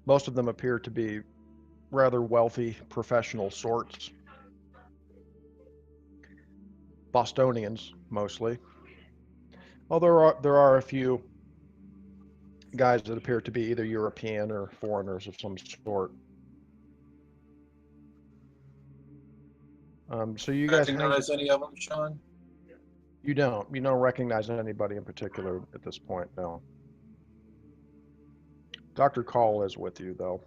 Most of them appear to be rather wealthy professional sorts. Bostonians, mostly. Although there are a few guys that appear to be either European or foreigners of some sort. So you guys hang. Recognize any of them, Sean? You don't recognize anybody in particular at this point, no. Dr. Call is with you, though.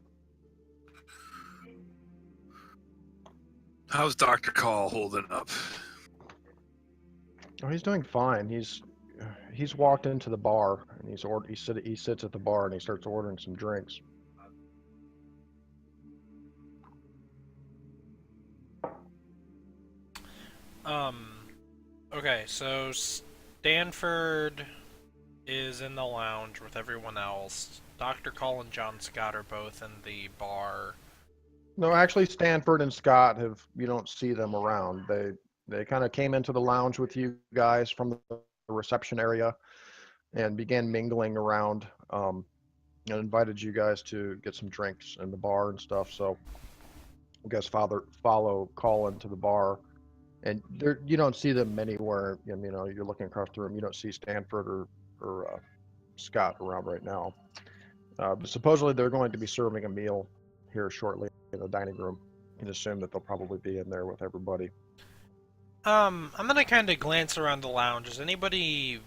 How's Dr. Call holding up? Oh, he's doing fine. He's walked into the bar and he sits at the bar and he starts ordering some drinks. Okay, so Stanford is in the lounge with everyone else. Dr. Call and John Scott are both in the bar. No, actually, Stanford and Scott you don't see them around. They kind of came into the lounge with you guys from the reception area and began mingling around, and invited you guys to get some drinks in the bar and stuff. So you guys follow Call into the bar. And you don't see them anywhere. You're looking across the room. You don't see Stanford or Scott around right now. But supposedly they're going to be serving a meal here shortly in the dining room. You can assume that they'll probably be in there with everybody. I'm gonna kind of glance around the lounge. Is there anybody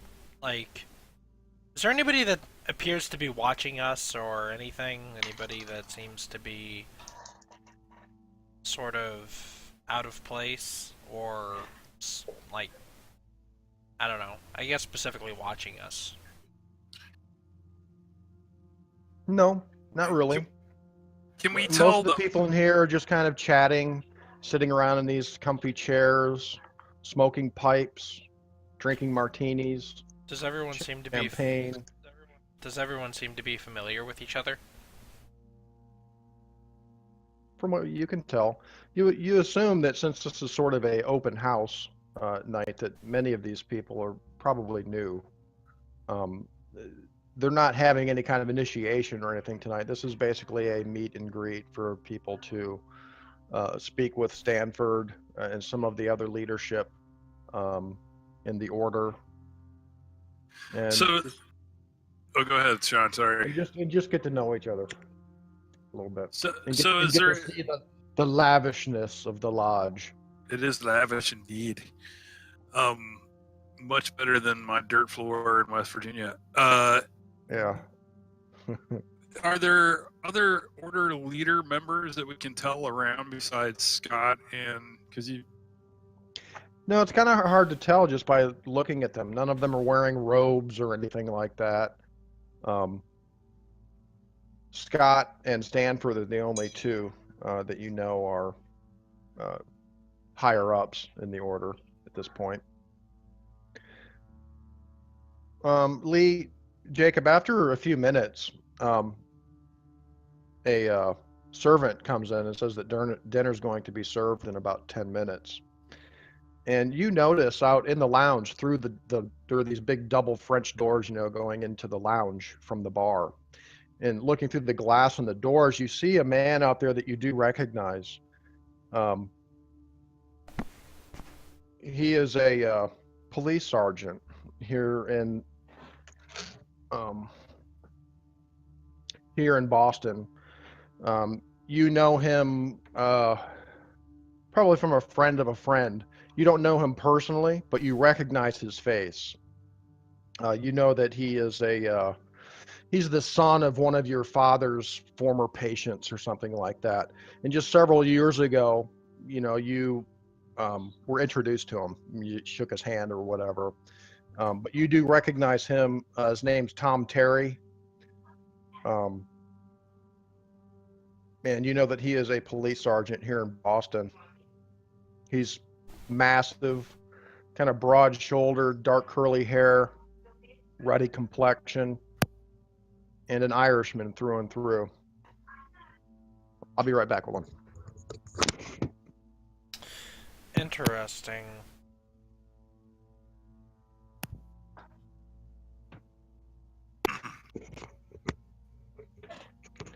that appears to be watching us or anything? Anybody that seems to be sort of out of place? Or, I don't know. I guess specifically watching us. No, not really. Can we tell Most of the people in here are just kind of chatting, sitting around in these comfy chairs, smoking pipes, drinking martinis. Does everyone seem to be champagne? Does everyone seem to be familiar with each other? From what you can tell, you assume that since this is sort of a open house night, that many of these people are probably new. They're not having any kind of initiation or anything tonight. This is basically a meet and greet for people to speak with Stanford and some of the other leadership in the order. And oh, go ahead, Sean. Sorry. You just get to know each other a little bit. Is there to see the lavishness of the lodge? It is lavish indeed. Much better than my dirt floor in West Virginia. Yeah. Are there other order leader members that we can tell around besides Scott and No, it's kind of hard to tell just by looking at them. None of them are wearing robes or anything like that. Scott and Stanford are the only two that you know are higher ups in the order at this point. Lee, Jacob, after a few minutes, a servant comes in and says that dinner's going to be served in about 10 minutes. And you notice out in the lounge there are these big double French doors, going into the lounge from the bar. And looking through the glass on the doors, you see a man out there that you do recognize. He is a police sergeant here in Boston. You know him probably from a friend of a friend. You don't know him personally, but you recognize his face. You know that he is he's the son of one of your father's former patients or something like that. And just several years ago, you were introduced to him. You shook his hand or whatever. But you do recognize him. His name's Tom Terry. And you know that he is a police sergeant here in Boston. He's massive, kind of broad-shouldered, dark curly hair, ruddy complexion, and an Irishman through and through. I'll be right back, Logan. Interesting.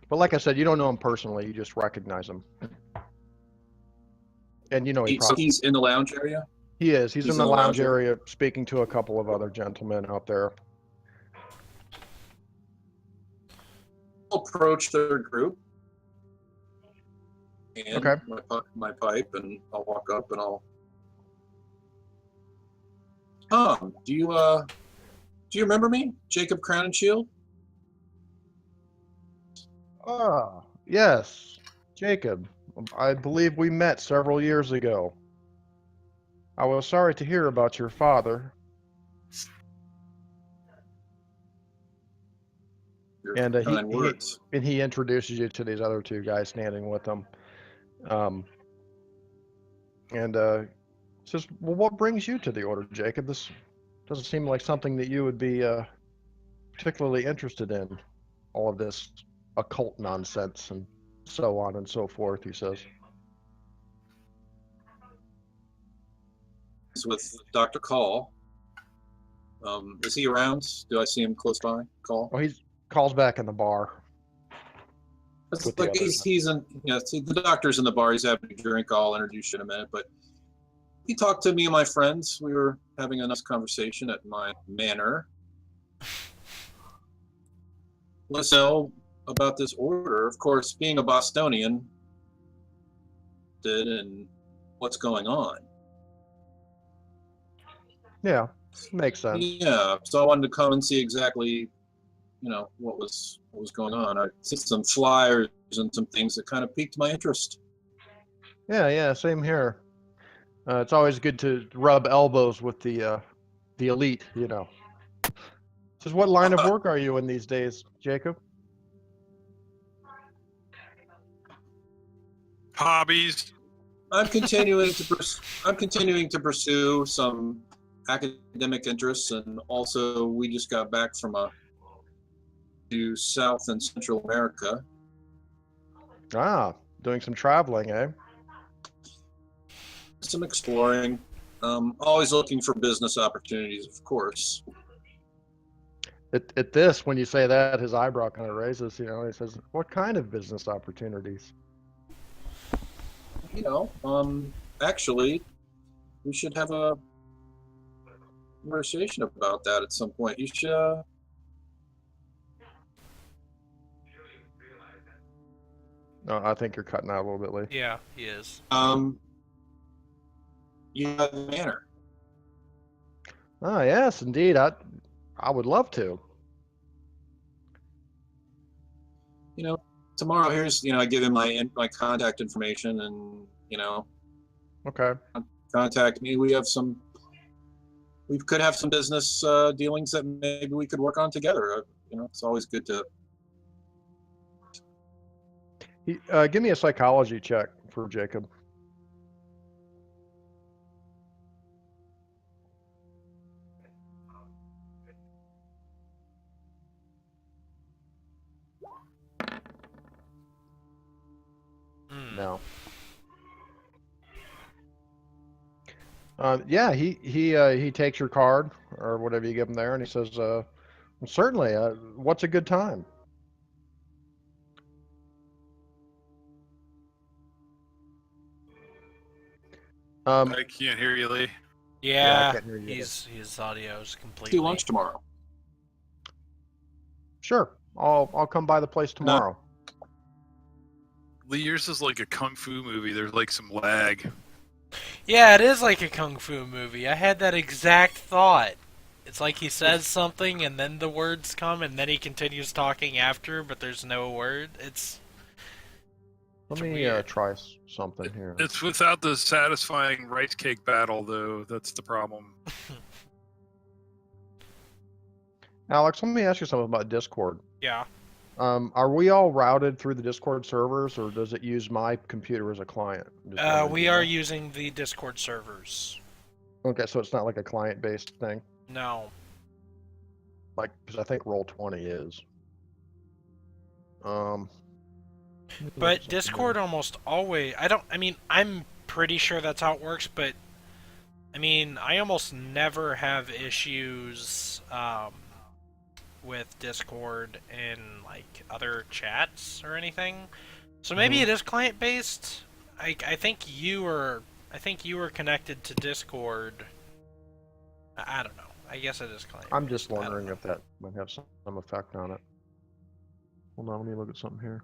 But like I said, you don't know him personally. You just recognize him. And you know So he's in the lounge area? he is. He's in the lounge area speaking to a couple of other gentlemen out there. I'll approach their group. And Okay. my pipe, and I'll walk up and I'll. Do you remember me, Jacob Crown and Shield? Ah, yes, Jacob. I believe we met several years ago. I was sorry to hear about your father. Your And kind words. he introduces you to these other two guys standing with him. Says, well, what brings you to the order, Jacob? This doesn't seem like something that you would be particularly interested in. All of this occult nonsense and so on and so forth, he says. It's with Dr. Call. Is he around? Do I see him close by? Call? Well, he calls back in the bar. It's like he's in, see, the doctor's in the bar. He's having a drink. I'll introduce you in a minute. But he talked to me and my friends. We were having a nice conversation at my manor. Let's know about this order. Of course, being a Bostonian, and what's going on. Yeah, makes sense. Yeah, so I wanted to come and see exactly, what was going on. I see some flyers and some things that kind of piqued my interest. Yeah, same here. It's always good to rub elbows with the elite, Says, what line of work are you in these days, Jacob? Hobbies. I'm continuing to pursue some academic interests, and also we just got back from to South and Central America. Ah, doing some traveling, eh? Some exploring. Always looking for business opportunities, of course. At this, when you say that, his eyebrow kind of raises. He says, "What kind of business opportunities?" Actually, we should have a conversation about that at some point. You should. No, I think you're cutting out a little bit, Lee. Yeah, he is. You have the manor. Ah, yes, indeed. I would love to. Tomorrow, here's, I give him my contact information, and, Okay. contact me. We could have some business dealings that maybe we could work on together. It's always good to. Give me a psychology check for Jacob. No. Yeah, he takes your card or whatever you give him there, and he says, well, certainly. What's a good time? I can't hear you, Lee. Yeah, I can't hear you his audio is completely. Do lunch tomorrow. Sure, I'll come by the place tomorrow. Lee, yours is like a kung fu movie. There's like some lag. Yeah, it is like a kung fu movie. I had that exact thought. It's like he says something and then the words come and then he continues talking after, but there's no word. Let me try something here. It's without the satisfying rice cake battle, though. That's the problem. Alex, let me ask you something about Discord. Yeah. Are we all routed through the Discord servers, or does it use my computer as a client? We are using the Discord servers. Okay, so it's not like a client-based thing? No. Like, because I think Roll20 is. But Discord almost always... I'm pretty sure that's how it works, but... I almost never have issues with Discord and like other chats or anything. So maybe it is client based. I think you were connected to Discord. I don't know. I guess it is client. I'm just wondering if that might have some effect on it. Hold on, let me look at something here.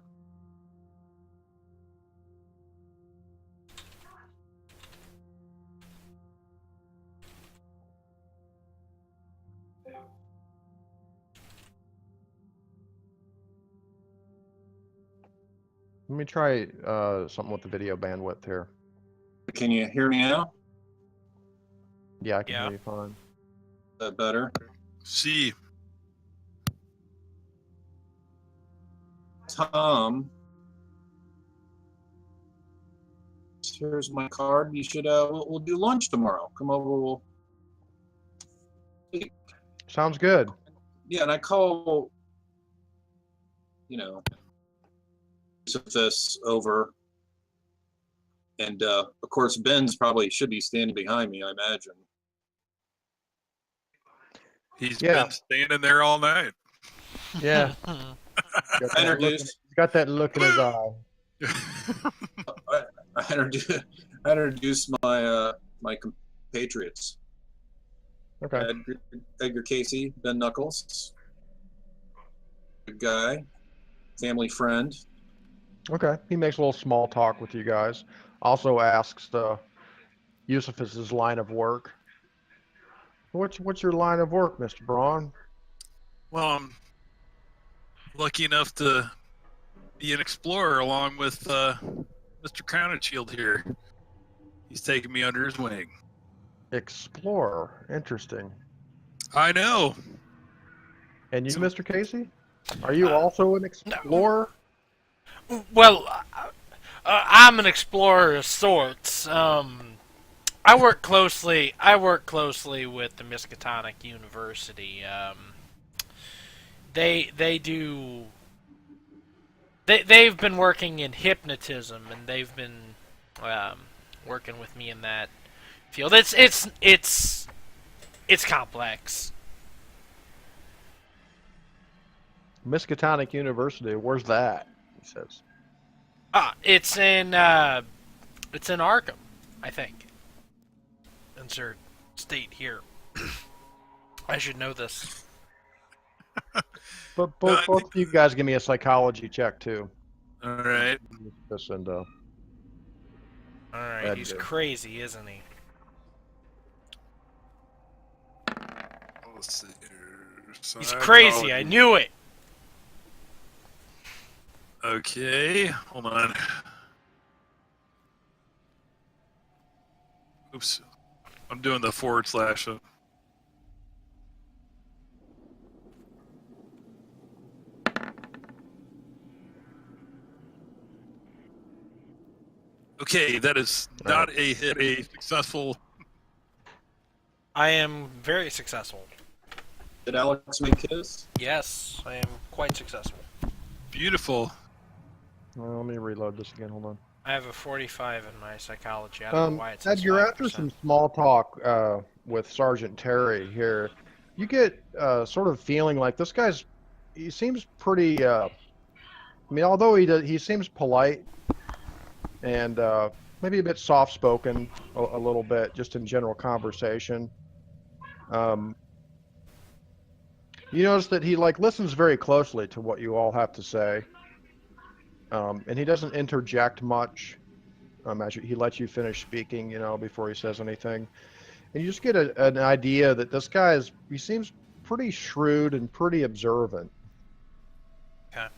Let me try something with the video bandwidth here. Can you hear me now? Yeah, I can Yeah. hear you fine. Is that better? See, Tom, here's my card. You should. We'll do lunch tomorrow. Come over. We'll. Sounds good. Yeah, and I call. This over, and of course Ben's probably should be standing behind me. I imagine. he's Yeah. been standing there all night. Yeah. He's got that look in his eye. I introduced my compatriots. Okay. Edgar Casey, Ben Knuckles, good guy, family friend. Okay. He makes a little small talk with you guys. Also asks Yusuf's line of work. What's your line of work, Mr. Braun? Well, I'm lucky enough to be an explorer along with Mr. Crowninshield here. He's taking me under his wing. Explorer. Interesting. I know. And you, Mr. Casey? Are you also an explorer? Well, I'm an explorer of sorts. I work closely with the Miskatonic University. They've been working in hypnotism, and they've been working with me in that field. It's complex. Miskatonic University. Where's that? He says. It's in Arkham, I think. Insert state here. I should know this. But both of you guys give me a psychology check too. All right. This and All right, That'd he's do. crazy, isn't he? Let's see here. He's crazy. I knew it. Okay, hold on. Oops. I'm doing the /. Okay, that is not a successful. I am very successful. Did Alex make his? Yes, I am quite successful. Beautiful. Well, let me reload this again. Hold on. I have a 45 in my psychology. I don't know why it Ed, says you're 5%. after some small talk with Sergeant Terry here. You get sort of feeling like this guy's. He seems pretty. I mean, although he seems polite and maybe a bit soft-spoken, a little bit, just in general conversation. You notice that he listens very closely to what you all have to say, and he doesn't interject much. As he lets you finish speaking, before he says anything, and you just get an idea that this guy he seems pretty shrewd and pretty observant. Okay.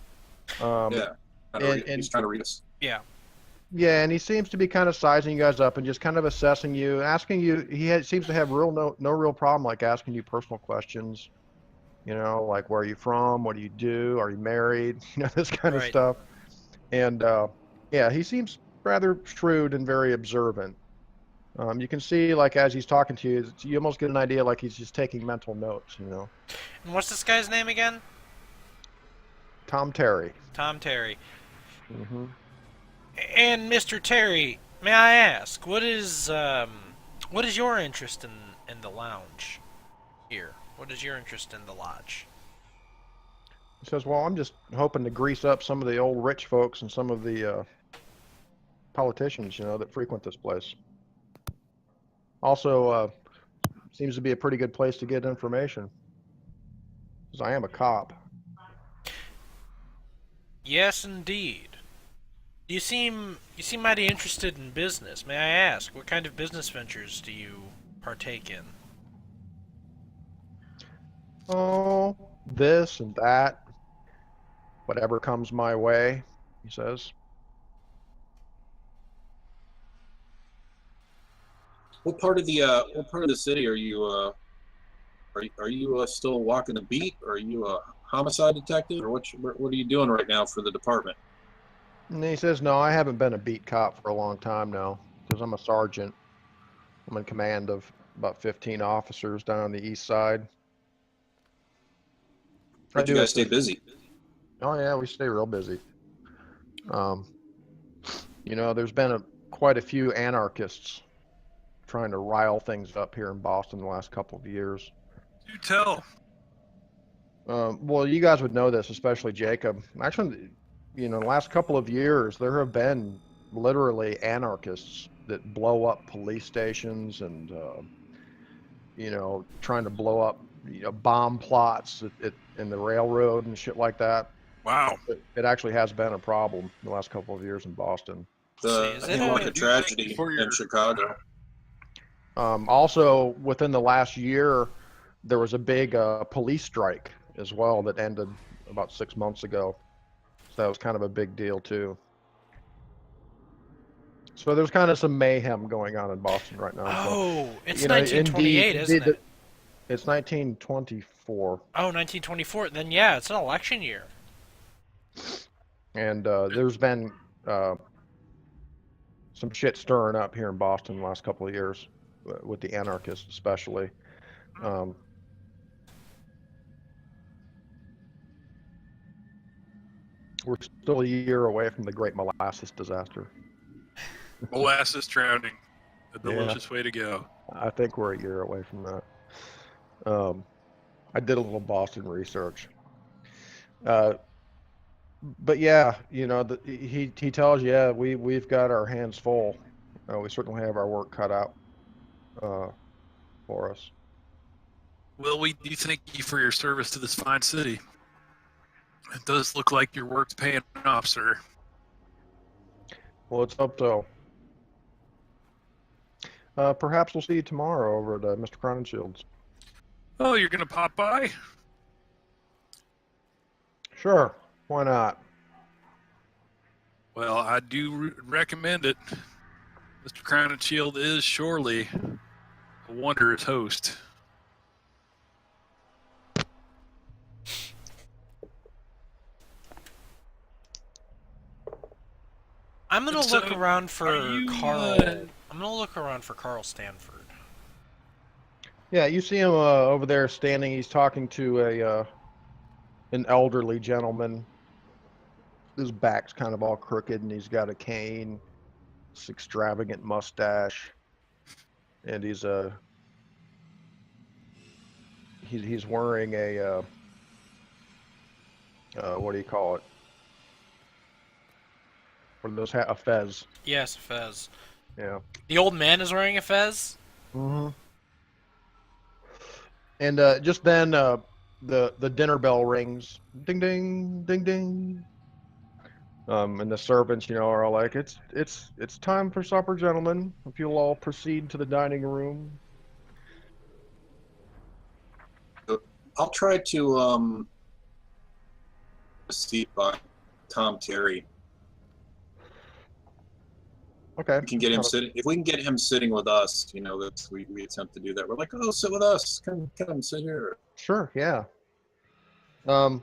He's trying to read us. Yeah. Yeah, and he seems to be kind of sizing you guys up and just kind of assessing you, asking you. Seems to have no real problem asking you personal questions. Like where are you from? What do you do? Are you married? This kind of stuff. And yeah, he seems rather shrewd and very observant. You can see, as he's talking to you, you almost get an idea he's just taking mental notes. And what's this guy's name again? Tom Terry. Tom Terry. Mm-hmm. And Mr. Terry, may I ask, what is your interest in the lounge here? What is your interest in the lodge? He says, well, I'm just hoping to grease up some of the old rich folks and some of the politicians, that frequent this place. Also, seems to be a pretty good place to get information. Because I am a cop. Yes, indeed. You seem mighty interested in business. May I ask, what kind of business ventures do you partake in? Oh, this and that. Whatever comes my way, he says. What part of the city are you still walking the beat? Or are you a homicide detective, or what are you doing right now for the department? And he says, no, I haven't been a beat cop for a long time now, because I'm a sergeant. I'm in command of about 15 officers down on the east side. How'd you guys stay busy? Oh yeah, we stay real busy. There's been quite a few anarchists trying to rile things up here in Boston the last couple of years. Do tell. Well, you guys would know this, especially Jacob. Actually, the last couple of years, there have been literally anarchists that blow up police stations and, trying to blow up, bomb plots in the railroad and shit like that. Wow. It actually has been a problem the last couple of years in Boston. Seems like a tragedy in Chicago. Also, within the last year, there was a big police strike as well that ended about 6 months ago. So that was kind of a big deal too. So there's kind of some mayhem going on in Boston right now. Oh, so, it's 1928, isn't it? It's 1924. Oh, 1924. Then yeah, it's an election year. And there's been some shit stirring up here in Boston the last couple of years, with the anarchists especially. We're still a year away from the Great Molasses disaster. Molasses drowning. A delicious way to go. I think we're a year away from that. I did a little Boston research. But yeah, he tells you, yeah, we've got our hands full. We certainly have our work cut out for us. Well, we do thank you for your service to this fine city. It does look like your work's paying off, sir. Well, let's hope so. Perhaps we'll see you tomorrow over at Mr. Croninshield's. Oh, you're going to pop by? Sure, why not? Well, I do recommend it. Mr. Crowninshield is surely a wondrous host. I'm gonna look around for Carl. I'm gonna look around for Carl Stanford. Yeah, you see him over there standing. He's talking to an elderly gentleman. His back's kind of all crooked, and he's got a cane, this extravagant mustache, and he's wearing a what do you call it? One of those a fez. Yes, a fez. Yeah. The old man is wearing a fez? Mm-hmm. And just then, the dinner bell rings. Ding, ding, ding, ding. And the servants, are all like, it's time for supper, gentlemen. If you'll all proceed to the dining room. I'll try to seat by Tom Terry. Okay. We can get him sitting. If we can get him sitting with us, that's we attempt to do that. We're like, oh, sit with us. Come sit here. Sure. Yeah. How's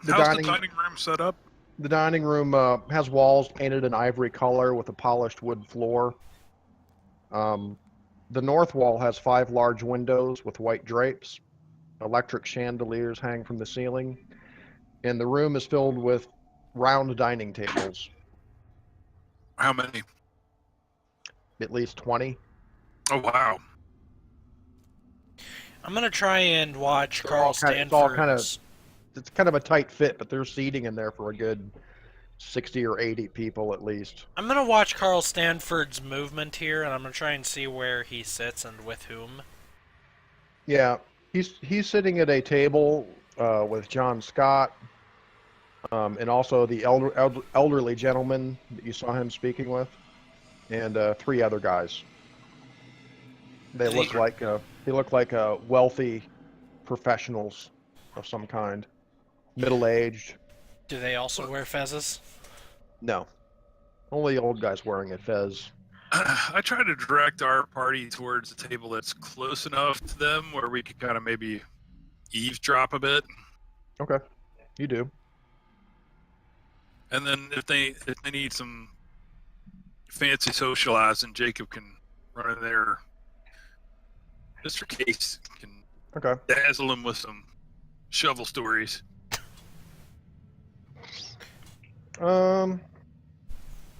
the dining room set up? The dining room has walls painted an ivory color with a polished wood floor. The north wall has 5 large windows with white drapes. Electric chandeliers hang from the ceiling, and the room is filled with round dining tables. How many? At least 20. Oh, wow. I'm going to try and watch Carl Stanford's... it's kind of a tight fit, but there's seating in there for a good 60 or 80 people at least. I'm gonna watch Carl Stanford's movement here, and I'm gonna try and see where he sits and with whom. Yeah, he's sitting at a table with John Scott, and also the elderly gentleman that you saw him speaking with, and 3 other guys. They look like wealthy professionals of some kind, middle-aged. Do they also wear fezzes? No, only old guys wearing a fez. I try to direct our party towards a table that's close enough to them where we could kind of maybe eavesdrop a bit. Okay, you do. And then if they need some fancy socializing, Jacob can run in there. Mr. Case can Okay. dazzle him with some shovel stories. Go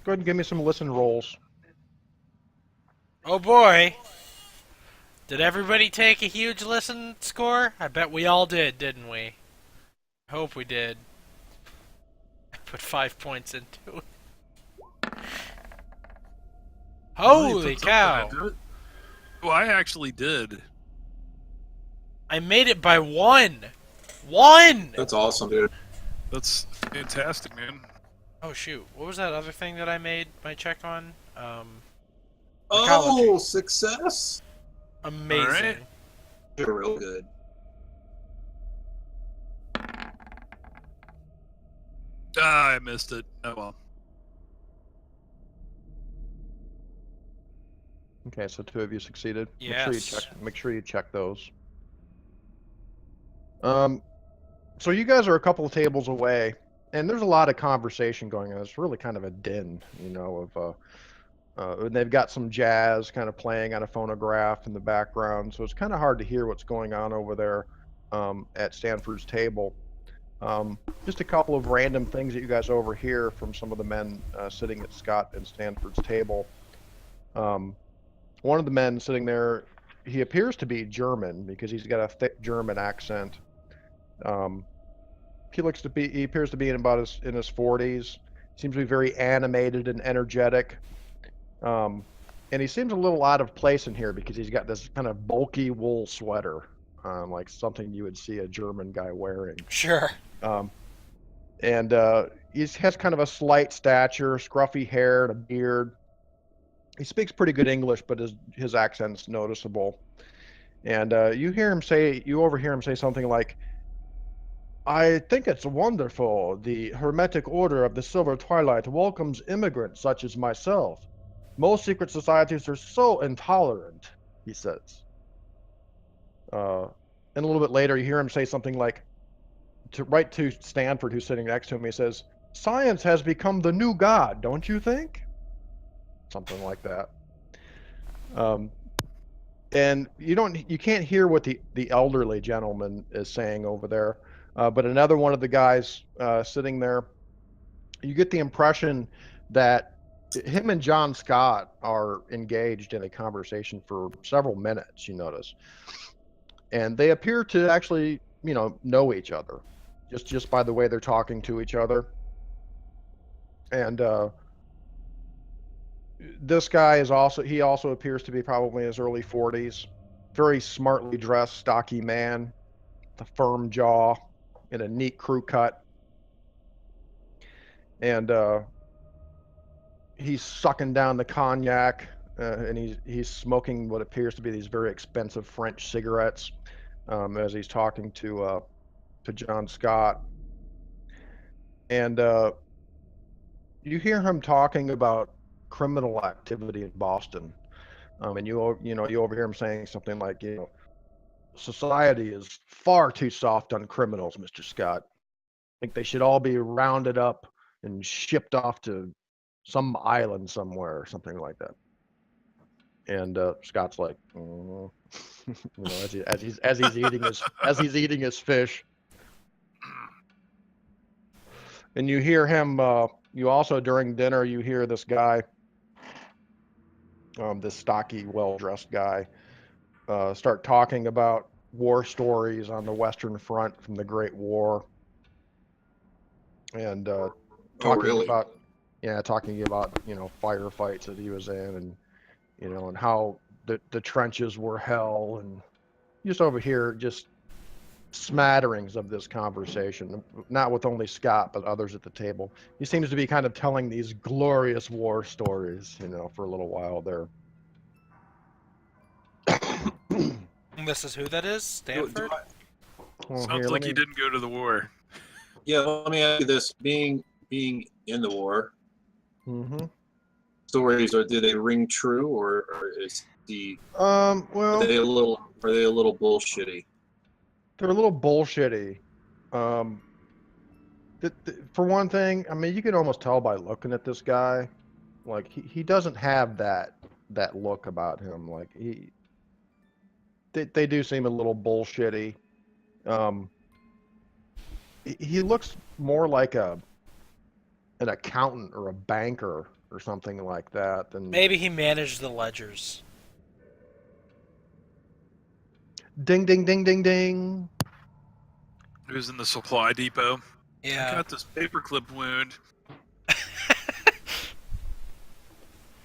ahead and give me some listen rolls. Oh boy! Did everybody take a huge listen score? I bet we all did, didn't we? Hope we did. I put 5 points into it. Holy cow! Well, I actually did. I made it by 1! 1! That's awesome, dude. That's fantastic, man. Oh shoot, what was that other thing that I made my check on? Oh, Ecology. success! Amazing. Alright. You're real good. I missed it. Oh well. Okay, so 2 of you succeeded. Yes. Make sure you check those. So you guys are a couple of tables away, and there's a lot of conversation going on. It's really kind of a din, and they've got some jazz kind of playing on a phonograph in the background, so it's kind of hard to hear what's going on over there at Stanford's table. Just a couple of random things that you guys overhear from some of the men sitting at Scott and Stanford's table. One of the men sitting there, he appears to be German because he's got a thick German accent. He appears to be in his 40s. Seems to be very animated and energetic. And he seems a little out of place in here because he's got this kind of bulky wool sweater, like something you would see a German guy wearing. Sure. And he has kind of a slight stature, scruffy hair, and a beard. He speaks pretty good English, but his accent's noticeable. And you overhear him say something like, "I think it's wonderful. The Hermetic Order of the Silver Twilight welcomes immigrants such as myself. Most secret societies are so intolerant," he says. And a little bit later, you hear him say something like, right to Stanford, who's sitting next to him, he says, "Science has become the new God, don't you think?" Something like that. And you can't hear what the elderly gentleman is saying over there, but another one of the guys sitting there, you get the impression that him and John Scott are engaged in a conversation for several minutes, you notice. And they appear to actually, know each other, just by the way they're talking to each other. And this guy he also appears to be probably in his early 40s, very smartly dressed, stocky man, with a firm jaw and a neat crew cut. And he's sucking down the cognac, and he's smoking what appears to be these very expensive French cigarettes as he's talking to John Scott. And you hear him talking about criminal activity in Boston, and you overhear him saying something like, "Society is far too soft on criminals, Mr. Scott. I think they should all be rounded up and shipped off to some island somewhere," or something like that. And Scott's like, as he's eating his fish. And you hear him. You also, during dinner, you hear this guy, this stocky, well-dressed guy, start talking about war stories on the Western Front from the Great War. and Oh, talking really? about, talking about, firefights that he was in, and and how the trenches were hell, and just over here, just smatterings of this conversation, not with only Scott, but others at the table. He seems to be kind of telling these glorious war stories, for a little while there. This is who that is? Do Stanford? Well, here, Sounds like he didn't go to the war. yeah, let me ask you this: being in the war, Mm-hmm. stories do they ring true, or is the Well, are they a little bullshitty? they're a little bullshitty. Um, for one thing, I mean, you can almost tell by looking at this guy, like he doesn't have that look about him. Like they do seem a little bullshitty. Um, he looks more like an accountant or a banker or something like that than Maybe he managed the ledgers. ding ding ding ding ding. He was in the supply depot. I Yeah. got this paperclip wound.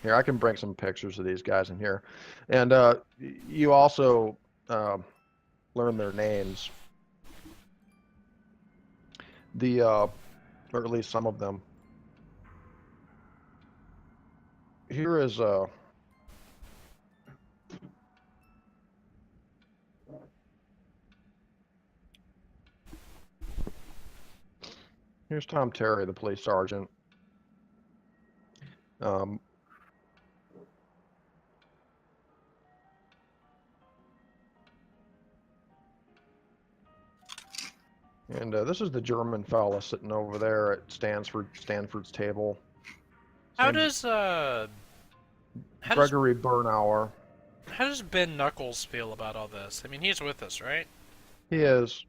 Here, I can bring some pictures of these guys in here, and you also learn their names. Or at least some of them. Here is here's Tom Terry, the police sergeant. Um, and this is the German fella sitting over there at Stanford's table. How Name's does how does Gregory Bernauer. how does Ben Knuckles feel about all this? I mean, he's with us, right? He is.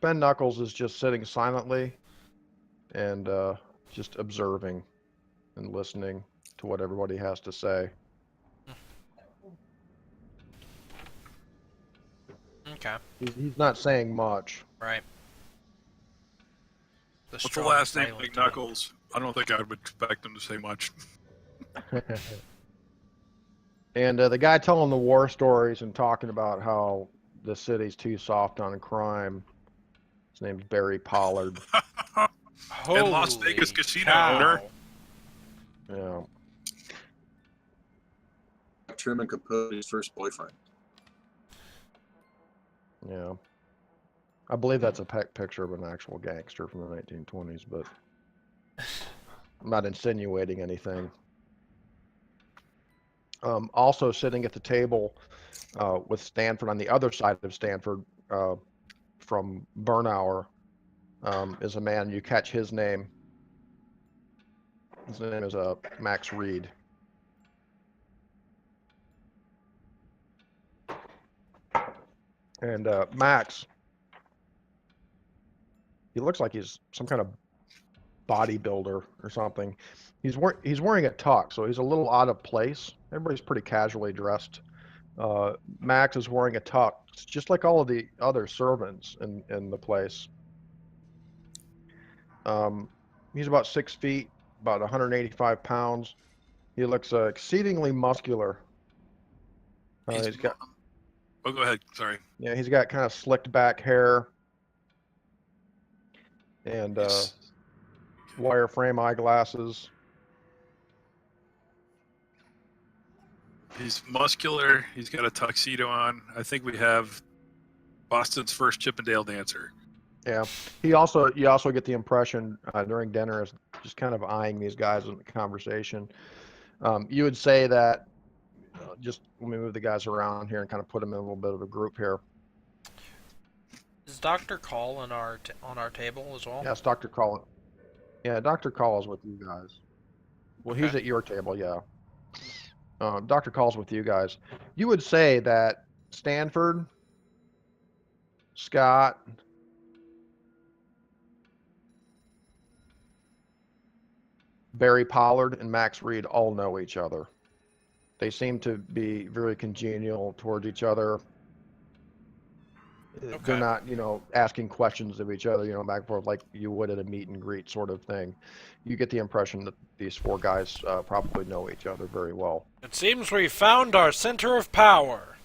Ben Knuckles is just sitting silently and just observing and listening to what everybody has to say. Okay. He's not saying much. Right. What's the strong last name silent like type. Knuckles? I don't think I would expect him to say much. And the guy telling the war stories and talking about how the city's too soft on crime, his name's Barry Pollard. And Las Holy Vegas casino cow. owner. Yeah. Truman Capote's first boyfriend. Yeah. I believe that's a picture of an actual gangster from the 1920s, but I'm not insinuating anything. Also sitting at the table with Stanford on the other side of Stanford from Bernauer is a man. You catch his name. His name is Max Reed. And Max, he looks like he's some kind of bodybuilder or something. He's wearing a tux, so he's a little out of place. Everybody's pretty casually dressed. Max is wearing a tux, just like all of the other servants in the place. He's about 6 feet, about 185 pounds. He looks exceedingly muscular. He's got Oh, go ahead. Sorry. he's got kind of slicked back hair and wireframe eyeglasses. He's muscular. He's got a tuxedo on. I think we have Boston's first Chippendale dancer. Yeah. You also get the impression during dinner is just kind of eyeing these guys in the conversation. You would say that just let me move the guys around here and kind of put them in a little bit of a group here. Is Dr. Call on our table as well? Yes, Dr. Call. Yeah, Dr. Call is with you guys. Well, he's Okay. at your table, yeah. Dr. Call's with you guys. You would say that Stanford, Scott, Barry Pollard, and Max Reed all know each other. They seem to be very congenial towards each other. They're not, asking questions of each other, back and forth like you would at a meet and greet sort of thing. You get the impression that these four guys probably know each other very well. It seems we found our center of power.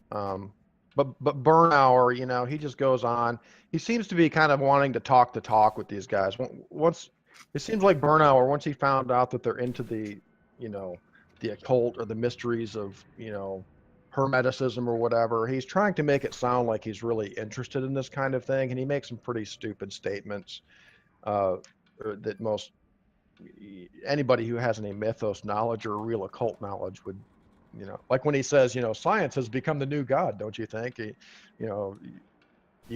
But Bernauer, he just goes on. He seems to be kind of wanting to talk with these guys. Once it seems like Bernauer, once he found out that they're into the occult or the mysteries of, Hermeticism or whatever, he's trying to make it sound like he's really interested in this kind of thing, and he makes some pretty stupid statements that most anybody who has any mythos knowledge or real occult knowledge would, like when he says, science has become the new god, don't you think? You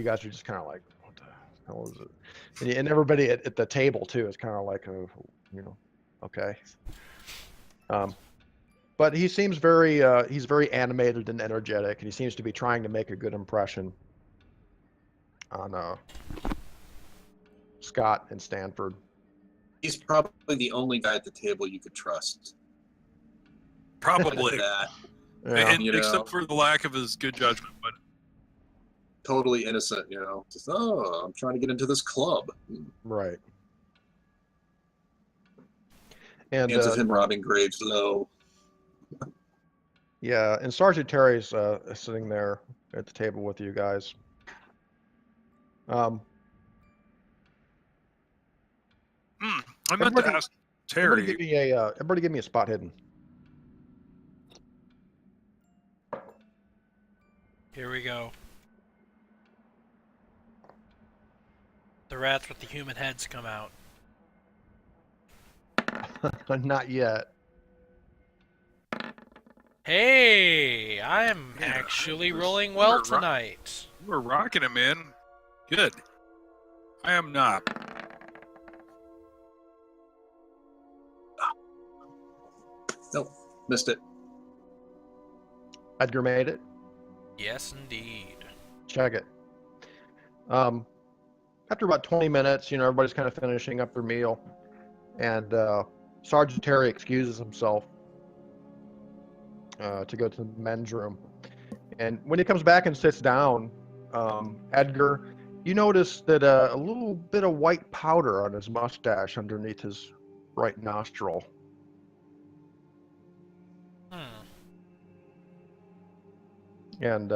guys are just kind of like, what the hell is it? And everybody at the table too is kind of like, okay. But he seems he's very animated and energetic, and he seems to be trying to make a good impression on Scott and Stanford. He's probably the only guy at the table you could trust. Probably. That. Yeah. Except for the lack of his good judgment. But totally innocent, Just, I'm trying to get into this club. Right. And Chances of him robbing graves low. Yeah, and Sergeant Terry's sitting there at the table with you guys. I meant to ask Terry. Everybody give me a spot hidden. Here we go. The rats with the human heads come out. Not yet. Hey, I'm actually rolling well tonight. We're rocking it, man. Good. I am not. Nope, missed it. Edgar made it. Yes, indeed. Check it. After about 20 minutes, everybody's kind of finishing up their meal, and Sergeant Terry excuses himself to go to the men's room. And when he comes back and sits down, Edgar, you notice that a little bit of white powder on his mustache underneath his right nostril. And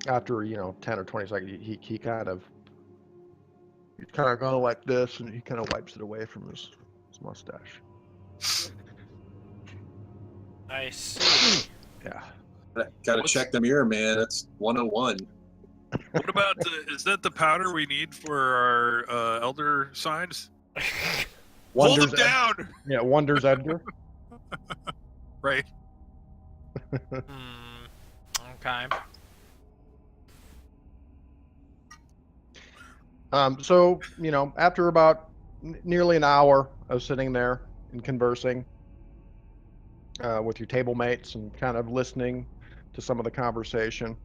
after 10 or 20 seconds, he's kind of going like this, and he kind of wipes it away from his mustache. I see. Yeah. Gotta check the mirror, man. That's 101. What about is that the powder we need for our elder signs? Hold them down. Yeah, Wonders Edgar. Right. Okay. So, after about nearly an hour of sitting there and conversing with your table mates and kind of listening to some of the conversation,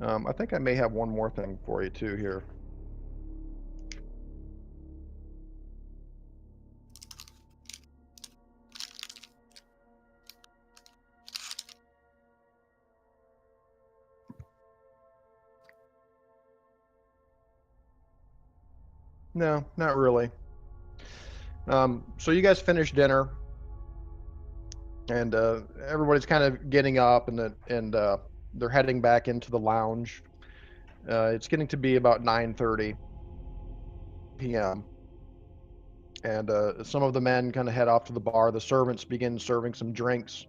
I think I may have one more thing for you too here. No, not really. So you guys finish dinner, and everybody's kind of getting up, and they're heading back into the lounge. It's getting to be about 9:30 p.m. And some of the men kind of head off to the bar. The servants begin serving some drinks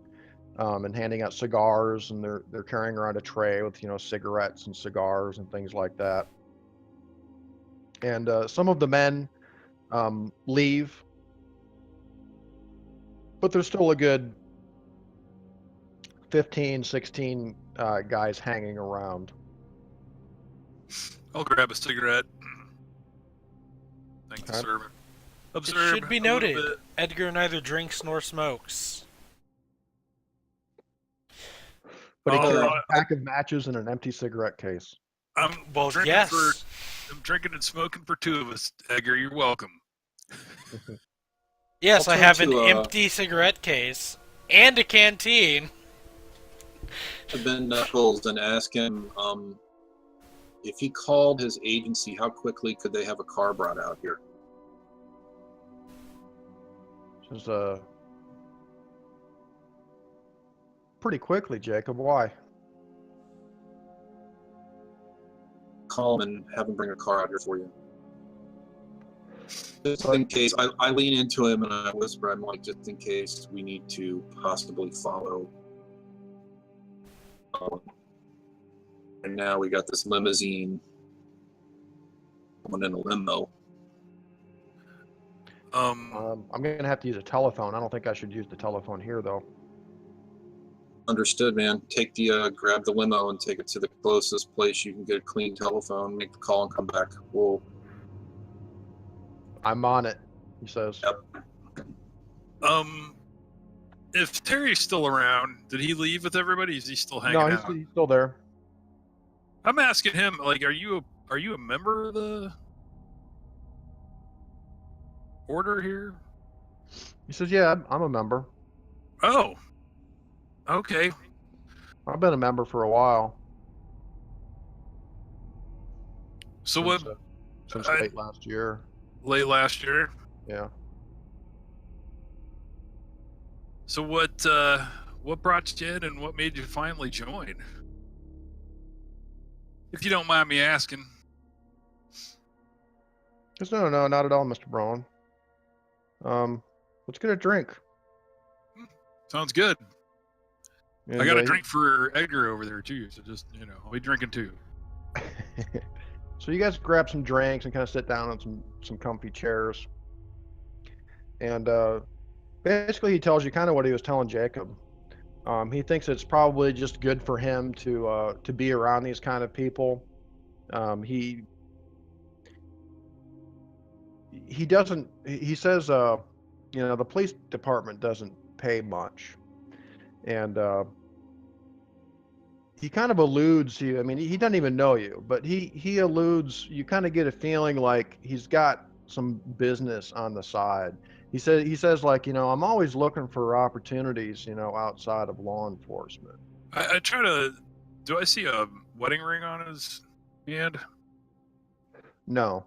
and handing out cigars, and they're carrying around a tray with cigarettes and cigars and things like that. And some of the men leave, but there's still a good 15, 16 guys hanging around. I'll grab a cigarette. Thank the Okay. servant. It Observe should be a little noted, bit. Edgar neither drinks nor smokes. But he Oh, carries a pack of matches and an empty cigarette case. I'm Well, drinking yes. I'm drinking and smoking for two of us, Edgar. You're welcome. Yes, I'll I turn have an to, empty cigarette case and a canteen. to Ben Knuckles and ask him if he called his agency, how quickly could they have a car brought out here? Says, pretty quickly, Jacob. Why? Call him and have him bring a car out here for you. Just in case, I lean into him and I whisper, I'm like, just in case we need to possibly follow. And now we got this limousine going in a limo. I'm gonna have to use a telephone. I don't think I should use the telephone here, though. Understood, man. Take the grab the limo and take it to the closest place you can get a clean telephone. Make the call and come back. We'll. I'm on it, he says. Yep. If Terry's still around, did he leave with everybody? Is he still hanging No, out? he's still there. I'm asking him, like, are you a member of the order here? He says, yeah, I'm a member. Oh, okay. I've been a member for a while. So what? Since late last year. Late last year. Yeah. So what brought you in, and what made you finally join? If you don't mind me asking. He says, no, not at all, Mr. Braun. Let's get a drink. Sounds good. And, I got a drink for Edgar over there too, so just, I'll be drinking too. So you guys grab some drinks and kind of sit down on some comfy chairs. And basically he tells you kind of what he was telling Jacob. He thinks it's probably just good for him to be around these kind of people. He doesn't, he says, the police department doesn't pay much. And he kind of alludes to you. I mean, he doesn't even know you, but he alludes, you kind of get a feeling like he's got some business on the side. He says like, I'm always looking for opportunities, outside of law enforcement. I try to, do I see a wedding ring on his hand? No.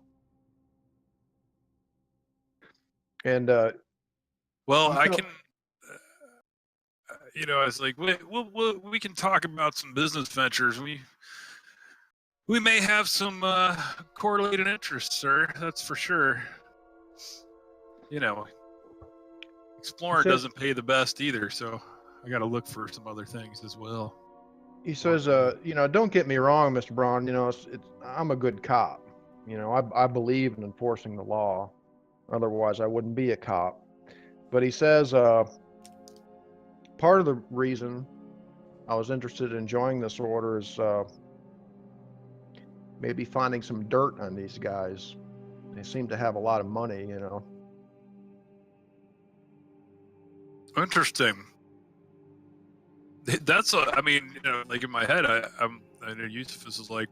And well, I can, I was like, we can talk about some business ventures. We may have some correlated interests, sir. That's for sure. Exploring doesn't pay the best either, so I got to look for some other things as well. He says, don't get me wrong, Mr. Braun. I'm a good cop. I believe in enforcing the law. Otherwise, I wouldn't be a cop. But he says, part of the reason I was interested in joining this order is maybe finding some dirt on these guys. They seem to have a lot of money, Interesting. That's like in my head, I know Yusuf is like,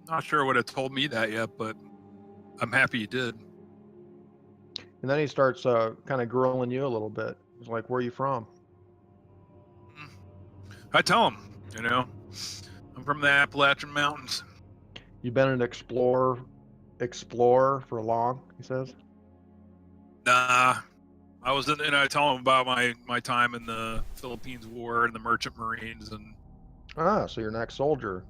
not sure what it told me that yet, but I'm happy you did. And then he starts kind of grilling you a little bit. He's like, where are you from? I tell him, I'm from the Appalachian Mountains. You've been an explorer for long, he says. Nah, I was in, and I tell him about my time in the Philippines War and the Merchant Marines, and so you're an ex-soldier.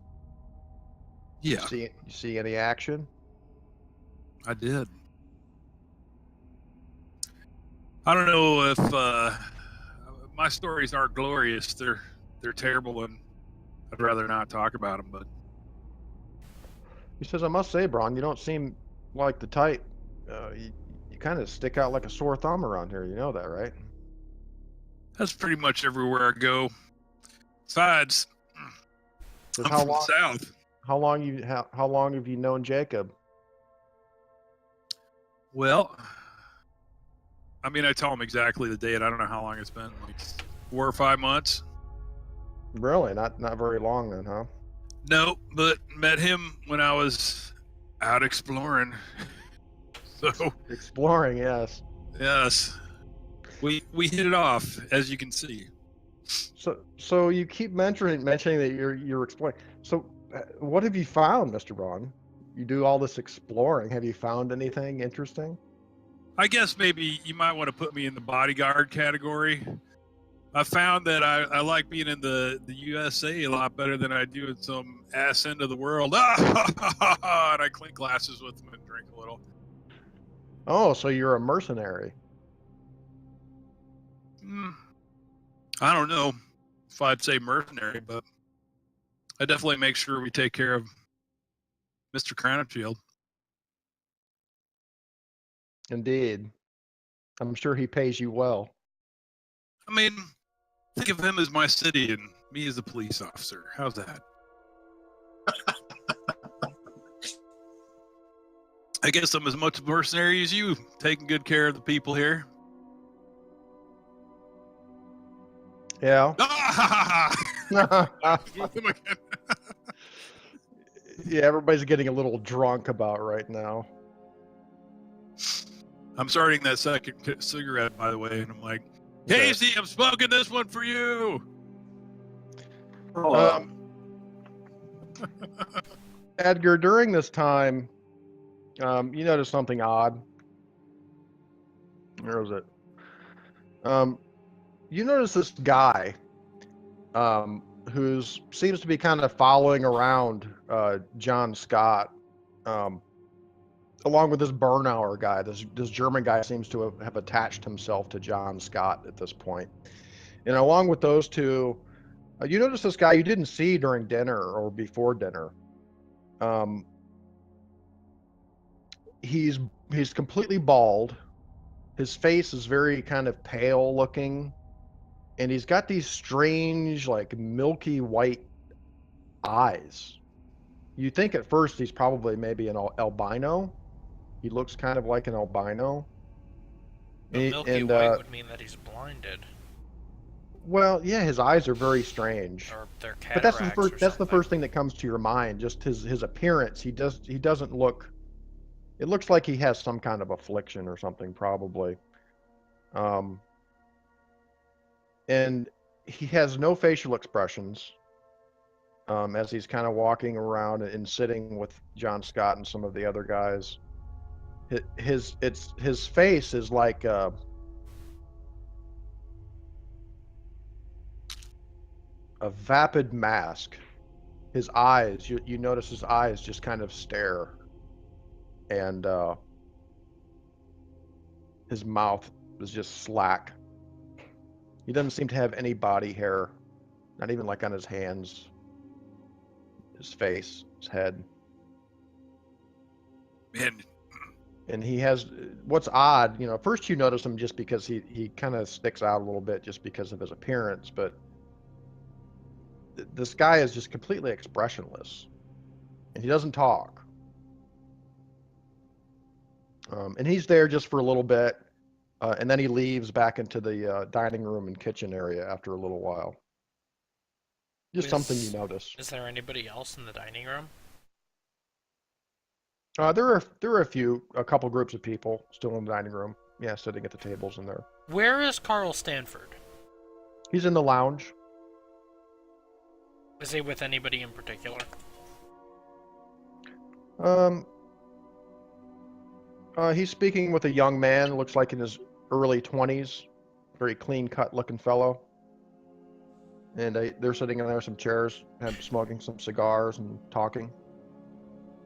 Yeah. You see any action? I did. I don't know if my stories aren't glorious. They're terrible, and I'd rather not talk about them. But he says, I must say, Braun, you don't seem like the type. You kind of stick out like a sore thumb around here. You know that, right? That's pretty much everywhere I go. Besides, I'm from the South. How long have you known Jacob? Well, I tell him exactly the date. I don't know how long it's been, like 4 or 5 months. Really? Not very long then, huh? No, but met him when I was out exploring. So exploring, yes. Yes. We hit it off, as you can see. So you keep mentioning that you're exploring. So what have you found, Mr. Braun? You do all this exploring. Have you found anything interesting? I guess maybe you might want to put me in the bodyguard category. I found that I like being in the USA a lot better than I do in some ass end of the world. And I clink glasses with them and drink a little. Oh, so you're a mercenary. I don't know if I'd say mercenary, but I definitely make sure we take care of Mr. Crownfield. Indeed. I'm sure he pays you well. I mean, think of him as my city and me as a police officer. How's that? I guess I'm as much a mercenary as you, taking good care of the people here. Yeah. With him again. Yeah, everybody's getting a little drunk about right now. I'm starting that second cigarette, by the way, and I'm like, Casey, I'm smoking this one for you. Edgar, during this time, you noticed something odd. Where was it? You notice this guy who seems to be kind of following around John Scott, along with this Bernauer guy. This German guy seems to have attached himself to John Scott at this point. And along with those two, you notice this guy you didn't see during dinner or before dinner. He's completely bald. His face is very kind of pale looking, and he's got these strange, like milky white eyes. You think at first he's probably maybe an albino. He looks kind of like an albino. The milky white would mean that he's blinded. Well, yeah, his eyes are very strange. Or they're cataracts. But that's the first thing that comes to your mind. Just his appearance. He doesn't look. It looks like he has some kind of affliction or something, probably. And he has no facial expressions as he's kind of walking around and sitting with John Scott and some of the other guys. His face is like a vapid mask. His eyes, you notice his eyes just kind of stare, and his mouth is just slack. He doesn't seem to have any body hair, not even like on his hands, his face, his head. And he has, what's odd, first you notice him just because he kind of sticks out a little bit just because of his appearance, but this guy is just completely expressionless, and he doesn't talk. And he's there just for a little bit, and then he leaves back into the dining room and kitchen area after a little while. Just something you notice. Is there anybody else in the dining room? There are a couple groups of people still in the dining room. Yeah, sitting at the tables in there. Where is Carl Stanford? He's in the lounge. Is he with anybody in particular? He's speaking with a young man, looks like in his early 20s, very clean-cut looking fellow. And they're sitting in there, some chairs, smoking some cigars and talking.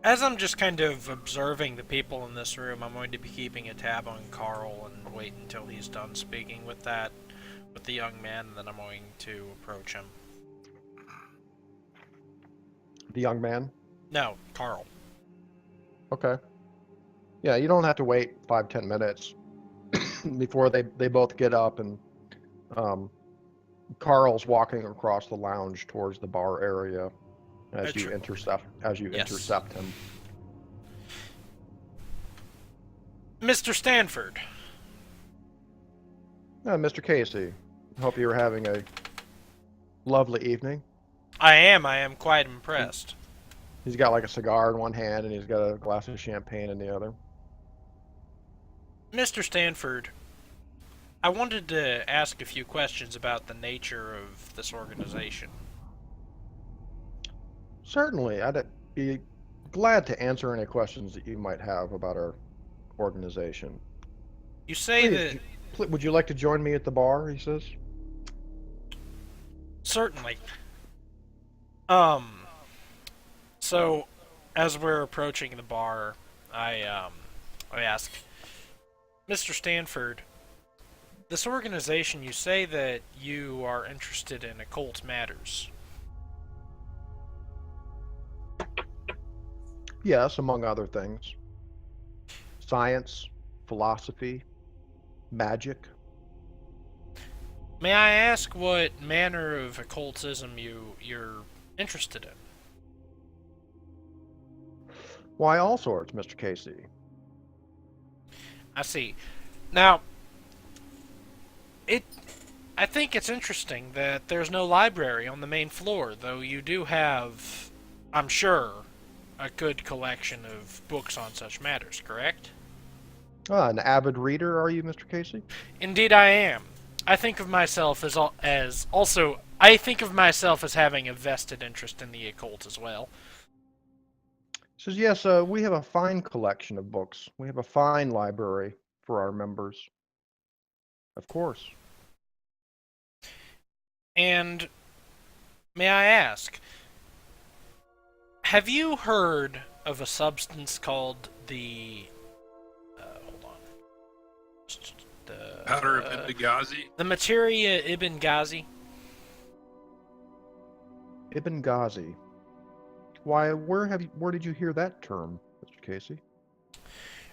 As I'm just kind of observing the people in this room, I'm going to be keeping a tab on Carl and wait until he's done speaking with the young man, and then I'm going to approach him. The young man? No, Carl. Okay. Yeah, you don't have to wait 5-10 minutes before they both get up, and Carl's walking across the lounge towards the bar area as you intercept him. Mr. Stanford. Mr. Casey, hope you're having a lovely evening. I am quite impressed. He's got like a cigar in one hand and he's got a glass of champagne in the other. Mr. Stanford, I wanted to ask a few questions about the nature of this organization. Certainly, I'd be glad to answer any questions that you might have about our organization. You say Please, that would you like to join me at the bar? He says. certainly. Um, so as we're approaching the bar, I ask, Mr. Stanford, this organization, you say that you are interested in occult matters. Yes, among other things. Science, philosophy, magic. May I ask what manner of occultism you're interested in? Why, all sorts, Mr. Casey. I see. Now, it I think it's interesting that there's no library on the main floor, though you do have, I'm sure, a good collection of books on such matters, correct? Ah, an avid reader, are you, Mr. Casey? Indeed I am. I think of myself as also I think of myself as having a vested interest in the occult as well. He says, yes, we have a fine collection of books. We have a fine library for our members. Of course. And may I ask, have you heard of a substance called the hold on. Powder of Benghazi. The materia Ibn Ghazi? Ibn Ghazi. Why, where did you hear that term, Mr. Casey?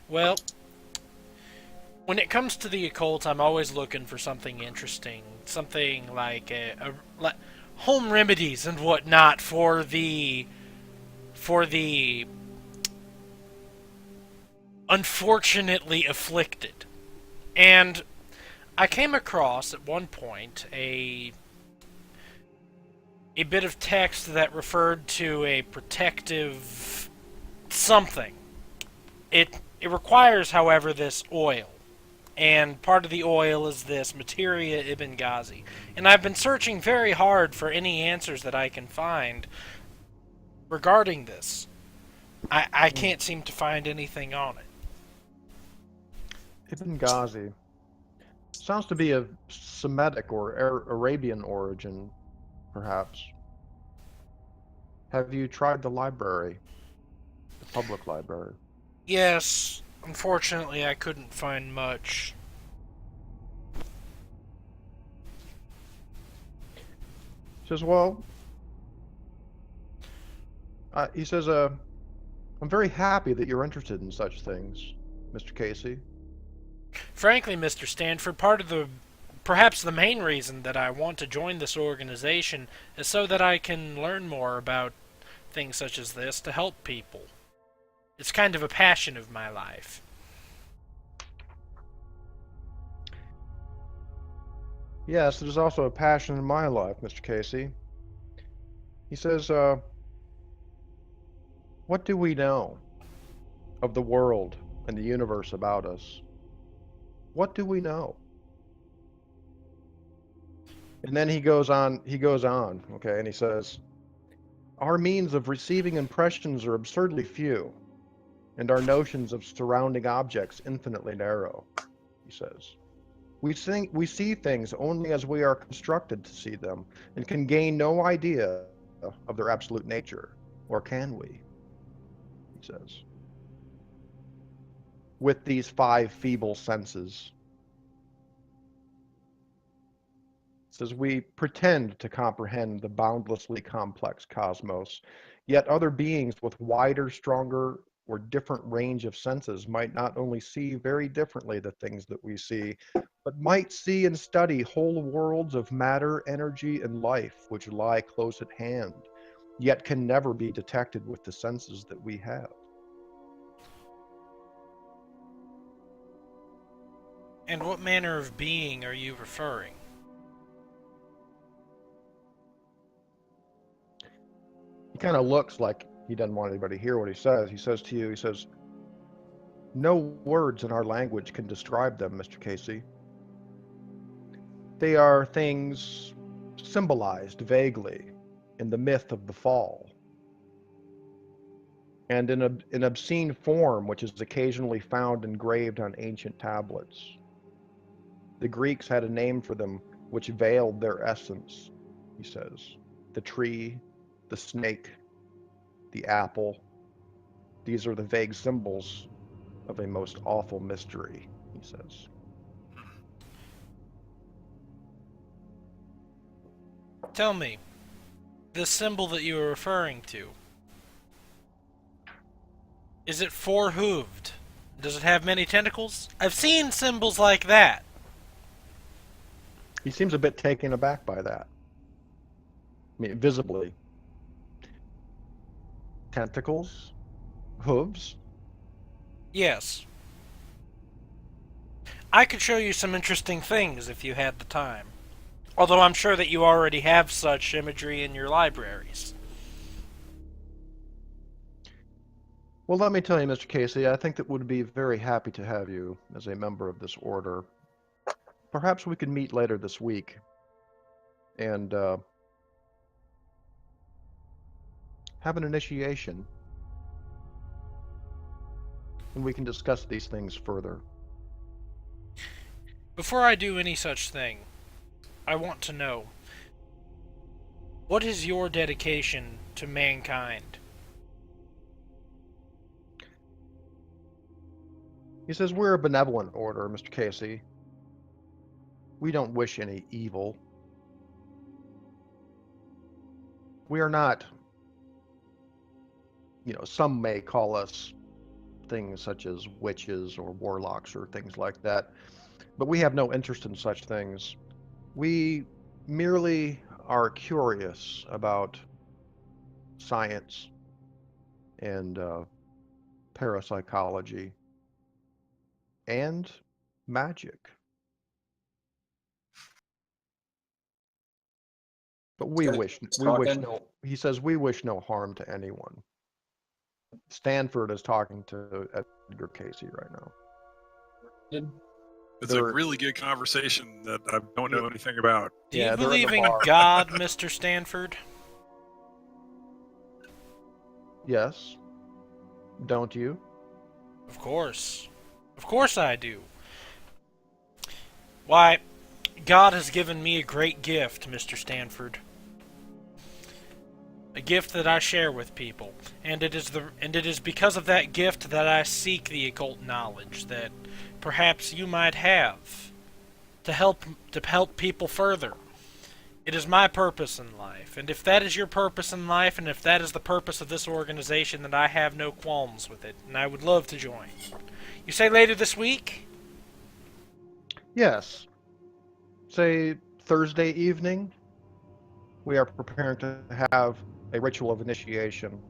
Well, when it comes to the occult, I'm always looking for something interesting, something like like home remedies and whatnot for the unfortunately afflicted. And I came across at one point a bit of text that referred to a protective something. It requires, however, this oil. And part of the oil is this materia Ibn Ghazi. And I've been searching very hard for any answers that I can find regarding this. I can't seem to find anything on it. Ibn Ghazi. Sounds to be of Semitic or Arabian origin, perhaps. Have you tried the library? The public library? Yes, unfortunately I couldn't find much. He says, well, he says, I'm very happy that you're interested in such things, Mr. Casey. Frankly, Mr. Stanford, perhaps the main reason that I want to join this organization is so that I can learn more about things such as this to help people. It's kind of a passion of my life. Yes, there's also a passion in my life, Mr. Casey. He says, what do we know of the world and the universe about us? What do we know? And then he goes on, okay, and he says, our means of receiving impressions are absurdly few, and our notions of surrounding objects infinitely narrow, he says. We see things only as we are constructed to see them, and can gain no idea of their absolute nature, or can we? He says. With these 5 feeble senses. He says we pretend to comprehend the boundlessly complex cosmos, yet other beings with wider, stronger, or different range of senses might not only see very differently the things that we see, but might see and study whole worlds of matter, energy, and life which lie close at hand, yet can never be detected with the senses that we have. And what manner of being are you referring? He kind of looks like he doesn't want anybody to hear what he says. He says to you, he says, no words in our language can describe them, Mr. Casey. They are things symbolized vaguely in the myth of the fall, and in an obscene form which is occasionally found engraved on ancient tablets. The Greeks had a name for them which veiled their essence, he says. The tree, the snake, the apple. These are the vague symbols of a most awful mystery, he says. Tell me, the symbol that you were referring to, is it four-hooved? Does it have many tentacles? I've seen symbols like that. He seems a bit taken aback by that. I mean, visibly. Tentacles? Hooves? Yes. I could show you some interesting things if you had the time. Although I'm sure that you already have such imagery in your libraries. Well, let me tell you, Mr. Casey, I think that would be very happy to have you as a member of this order. Perhaps we could meet later this week and have an initiation, and we can discuss these things further. Before I do any such thing, I want to know, what is your dedication to mankind? He says, we're a benevolent order, Mr. Casey. We don't wish any evil. We are not, some may call us things such as witches or warlocks or things like that, but we have no interest in such things. We merely are curious about science and parapsychology and magic. But he says we wish no harm to anyone. Stanford is talking to Edgar Casey right now. It's a really good conversation that I don't know anything about. Do you believe in God, Mr. Stanford? Yes. Don't you? Of course. Of course I do. Why, God has given me a great gift, Mr. Stanford. A gift that I share with people, and it is because of that gift that I seek the occult knowledge that perhaps you might have to help people further. It is my purpose in life, and if that is your purpose in life, and if that is the purpose of this organization, then I have no qualms with it, and I would love to join. You say later this week? Yes. Say Thursday evening. We are preparing to have a ritual of initiation.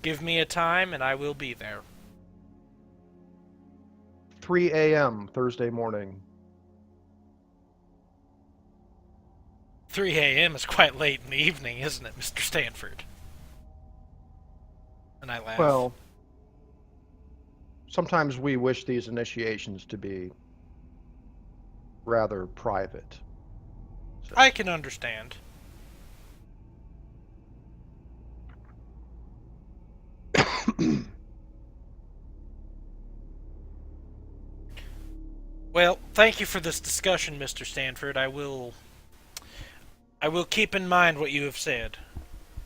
Give me a time and I will be there. 3 a.m. Thursday morning. 3 a.m. is quite late in the evening, isn't it, Mr. Stanford? And I laugh. Well, sometimes we wish these initiations to be rather private. So. I can understand. Well, thank you for this discussion, Mr. Stanford. I will keep in mind what you have said,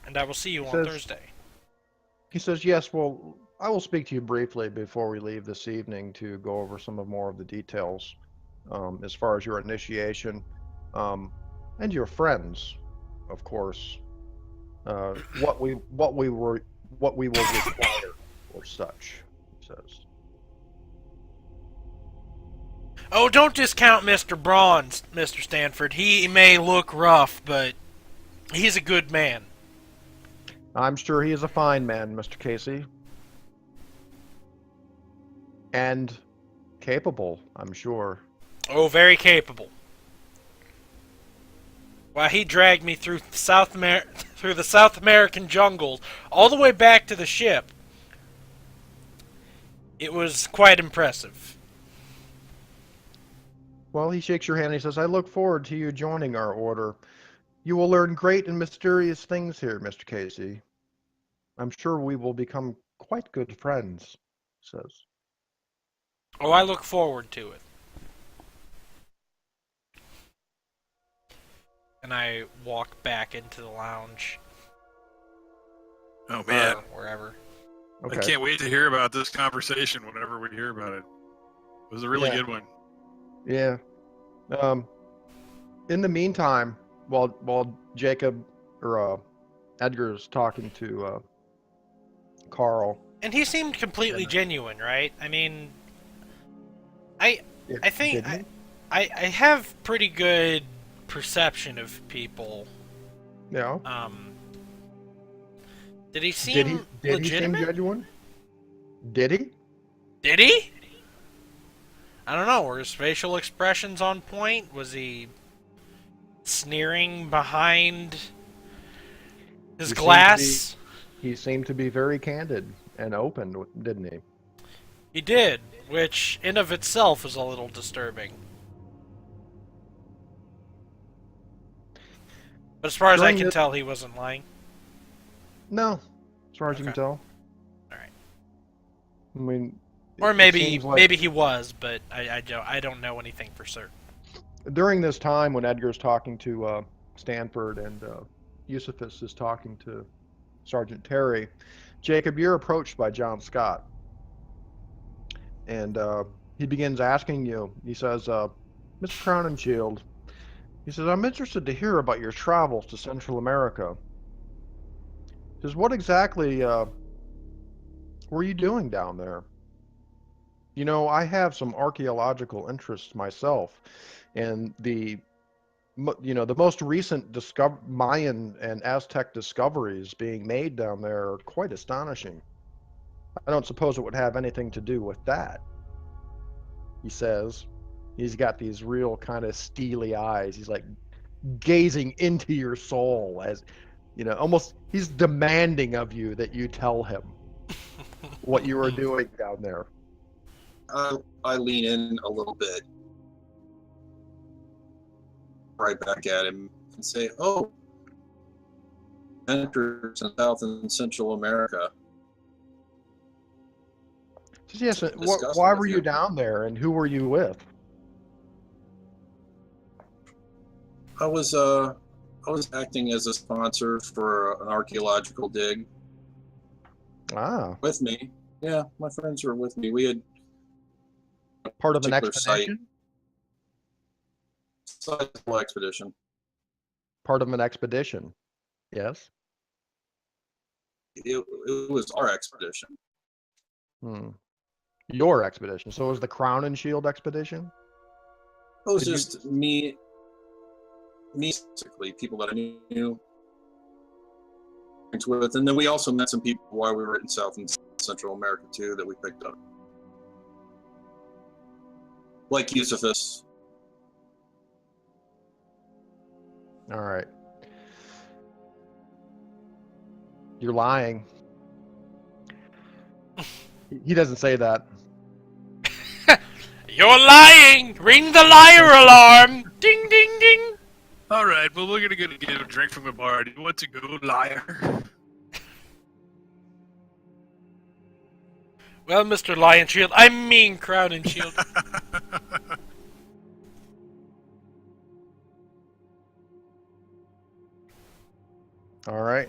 and I will see you on Thursday. He says, yes, well, I will speak to you briefly before we leave this evening to go over more of the details as far as your initiation and your friends, of course. What we will require or such, he says. Oh, don't discount Mr. Braun, Mr. Stanford. He may look rough, but he's a good man. I'm sure he is a fine man, Mr. Casey. And capable, I'm sure. Oh, very capable. Why, he dragged me through the South American jungles, all the way back to the ship. It was quite impressive. Well, he shakes your hand and he says, I look forward to you joining our order. You will learn great and mysterious things here, Mr. Casey. I'm sure we will become quite good friends, he says. Oh, I look forward to it. And I walk back into the lounge. Oh man, Or wherever. Okay. I can't wait to hear about this conversation whenever we hear about it. It was a really Yeah. good one. Yeah. In the meantime, while Jacob or Edgar's talking to Carl. And he seemed completely genuine, right? I mean, I think Did he? I have pretty good perception of people. Yeah. Did he seem Did he seem legitimate? genuine? Did he? Did he? I don't know. Were his facial expressions on point? Was he sneering behind his glass? He seemed to be very candid and open, didn't he? He did, which in of itself is a little disturbing. But as far as I can tell, he wasn't lying. No, as far as you can Okay. tell. All right. I mean, Or it maybe seems like maybe he was, but I don't know anything for certain. during this time when Edgar's talking to Stanford and Eusephus is talking to Sergeant Terry, Jacob, you're approached by John Scott, and he begins asking you. He says, "Mr. Crown and Shield," he says, "I'm interested to hear about your travels to Central America." He says, "What exactly were you doing down there?" You know, I have some archaeological interests myself, and the most recent Mayan and Aztec discoveries being made down there are quite astonishing. I don't suppose it would have anything to do with that, he says. He's got these real kind of steely eyes. He's like gazing into your soul as, almost he's demanding of you that you tell him what you were doing down there. I lean in a little bit, right back at him, and say, "Oh, enters in South and Central America." Says, yes, Discuss why with were you down there and who were you with? I was acting as a sponsor for an archaeological dig. Ah, With me, yeah, my friends were with me. We had part of an particular site. expedition? Sizable expedition. Part of an expedition. Yes. It was our expedition. Hmm. Your expedition. So it was the Crown and Shield expedition? It was Did you- just me basically, people that I knew with, and then we also met some people while we were in South and Central America too that we picked up, like Eusephus. All right. You're lying. He doesn't say that. You're lying! Ring the liar alarm! Ding, ding, ding! All right, well, we're gonna get a drink from the bar. Do you want to go, liar? Well, Mr. Lion Shield, I mean Crown and Shield. All right.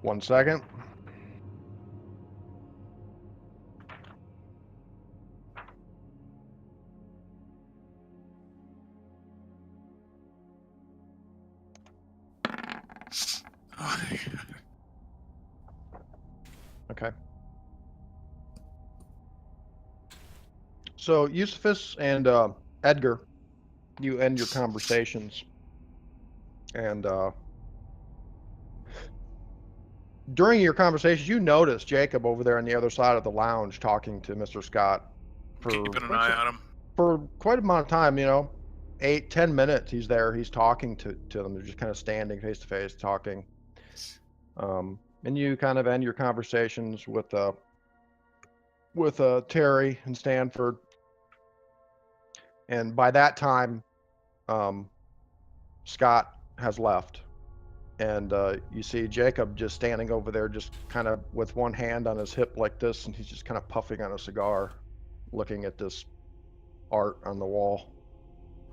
1 second. Okay. So Eusephus and Edgar, you end your conversations, and during your conversations, you notice Jacob over there on the other side of the lounge talking to Mr. Scott Keeping an eye on him. for quite a amount of time. 8-10 minutes. He's there. He's talking to them. They're just kind of standing face to face, talking. And you kind of end your conversations with Terry and Stanford. And by that time, Scott has left. And you see Jacob just standing over there, just kind of with one hand on his hip like this, and he's just kind of puffing on a cigar, looking at this art on the wall.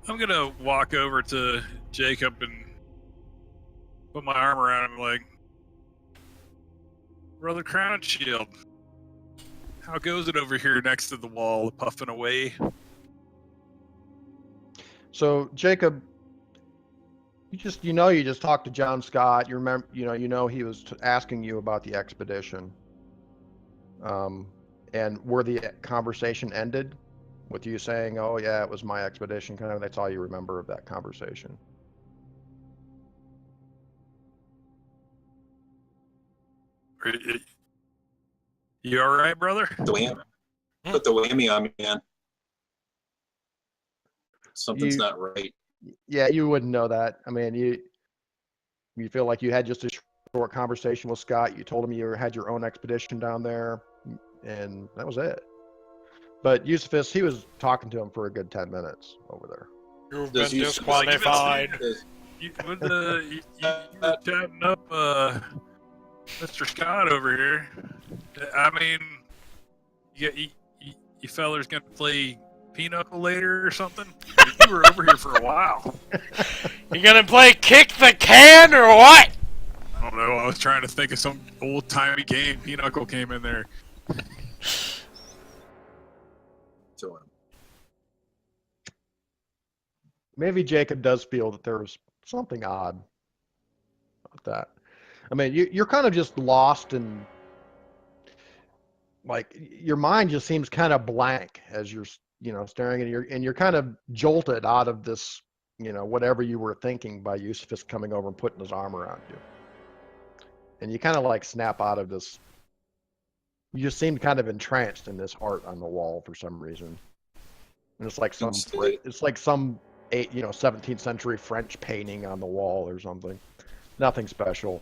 I'm gonna walk over to Jacob and put my arm around him, like, Brother Crown and Shield, how goes it over here next to the wall, puffing away? So Jacob, you just talked to John Scott. You remember, he was asking you about the expedition. And where the conversation ended with you saying, "Oh yeah, it was my expedition," kind of. That's all you remember of that conversation. You all right, brother? Put the whammy on me, man. Something's not right. Yeah, you wouldn't know that. I mean, you feel like you had just a short conversation with Scott. You told him you had your own expedition down there, and that was it. But Eusephus, he was talking to him for a good 10 minutes over there. You've been disqualified. You were chatting up Mr. Scott over here. I mean, you fellers gonna play Pinochle later or something? You were over here for a while. You gonna play kick the can or what? I don't know. I was trying to think of some old-timey game. Pinochle came in there. To him. Maybe Jacob does feel that there was something odd about that. I mean, you're kind of just lost and like your mind just seems kind of blank as you're staring and you're kind of jolted out of this, whatever you were thinking by Eusephus coming over and putting his arm around you. And you kind of like snap out of this. You just seem kind of entranced in this art on the wall for some reason. And it's like some 17th century French painting on the wall or something. Nothing special.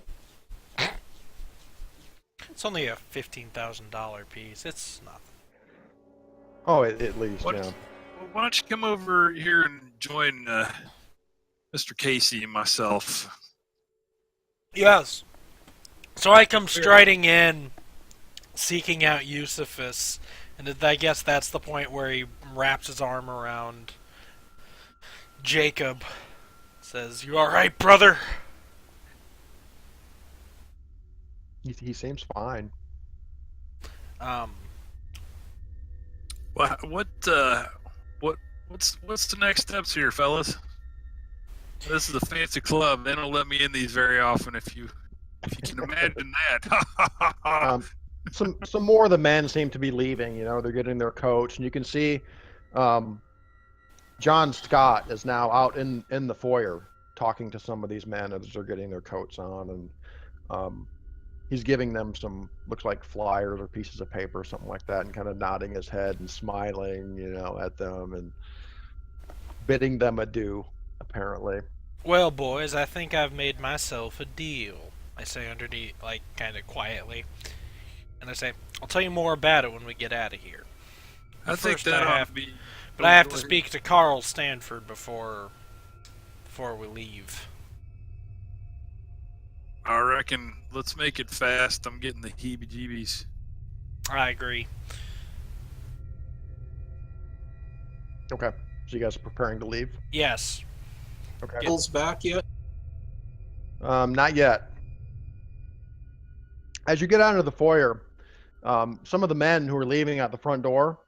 It's only a $15,000 piece. It's nothing. Oh, at least, yeah. Well, why don't you come over here and join Mr. Casey and myself? Yes. So I come striding in, seeking out Eusephus, and I guess that's the point where he wraps his arm around Jacob. Says, "You all right, brother?" He seems fine. What's the next steps here, fellas? This is a fancy club. They don't let me in these very often. If you can imagine that. Some more of the men seem to be leaving. They're getting their coats, and you can see John Scott is now out in the foyer talking to some of these men as they're getting their coats on, and he's giving them some, looks like flyers or pieces of paper or something like that, and kind of nodding his head and smiling, at them and bidding them adieu, apparently. Well, boys, I think I've made myself a deal. I say underneath, like, kind of quietly. And I say, I'll tell you more about it when we get out of here. I think that ought to be... But I have to speak to Carl Stanford before we leave. I reckon let's make it fast. I'm getting the heebie-jeebies. I agree. Okay, so you guys are preparing to leave? Yes. Okay. Bill's back yet? Not yet. As you get out into the foyer, some of the men who are leaving at the front door,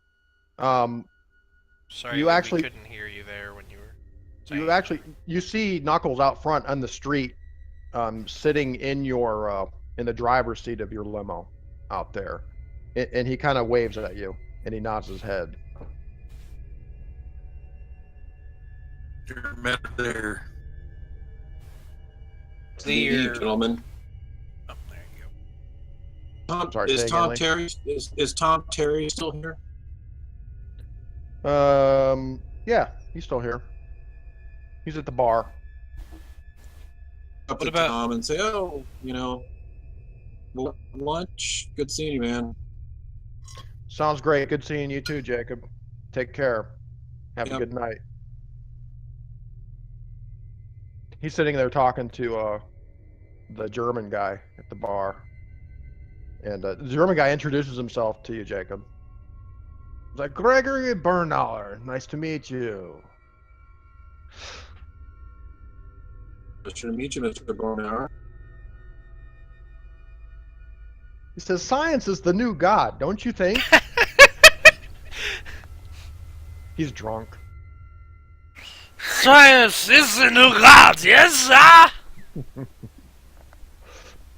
Sorry, we couldn't hear you there when you were saying. You see Knuckles out front on the street, sitting in the driver's seat of your limo out there, and he kind of waves at you and he nods his head. Your men are there. Clear, gentlemen. Oh, there you Tom, Sorry, is say Tom again, Terry is Tom Terry still here? Yeah, he's still here. He's at the bar. Up What to about- Tom and say, "Oh, lunch. Good seeing you, man." Sounds great. Good seeing you too, Jacob. Take care. Have a Yep. good night. He's sitting there talking to the German guy at the bar. And the German guy introduces himself to you, Jacob. He's like, Gregory Bernauer, nice to meet you. Pleasure to meet you, Mr. Bornauer. He says, science is the new God, don't you think? He's drunk. Science is the new god, yes, sir?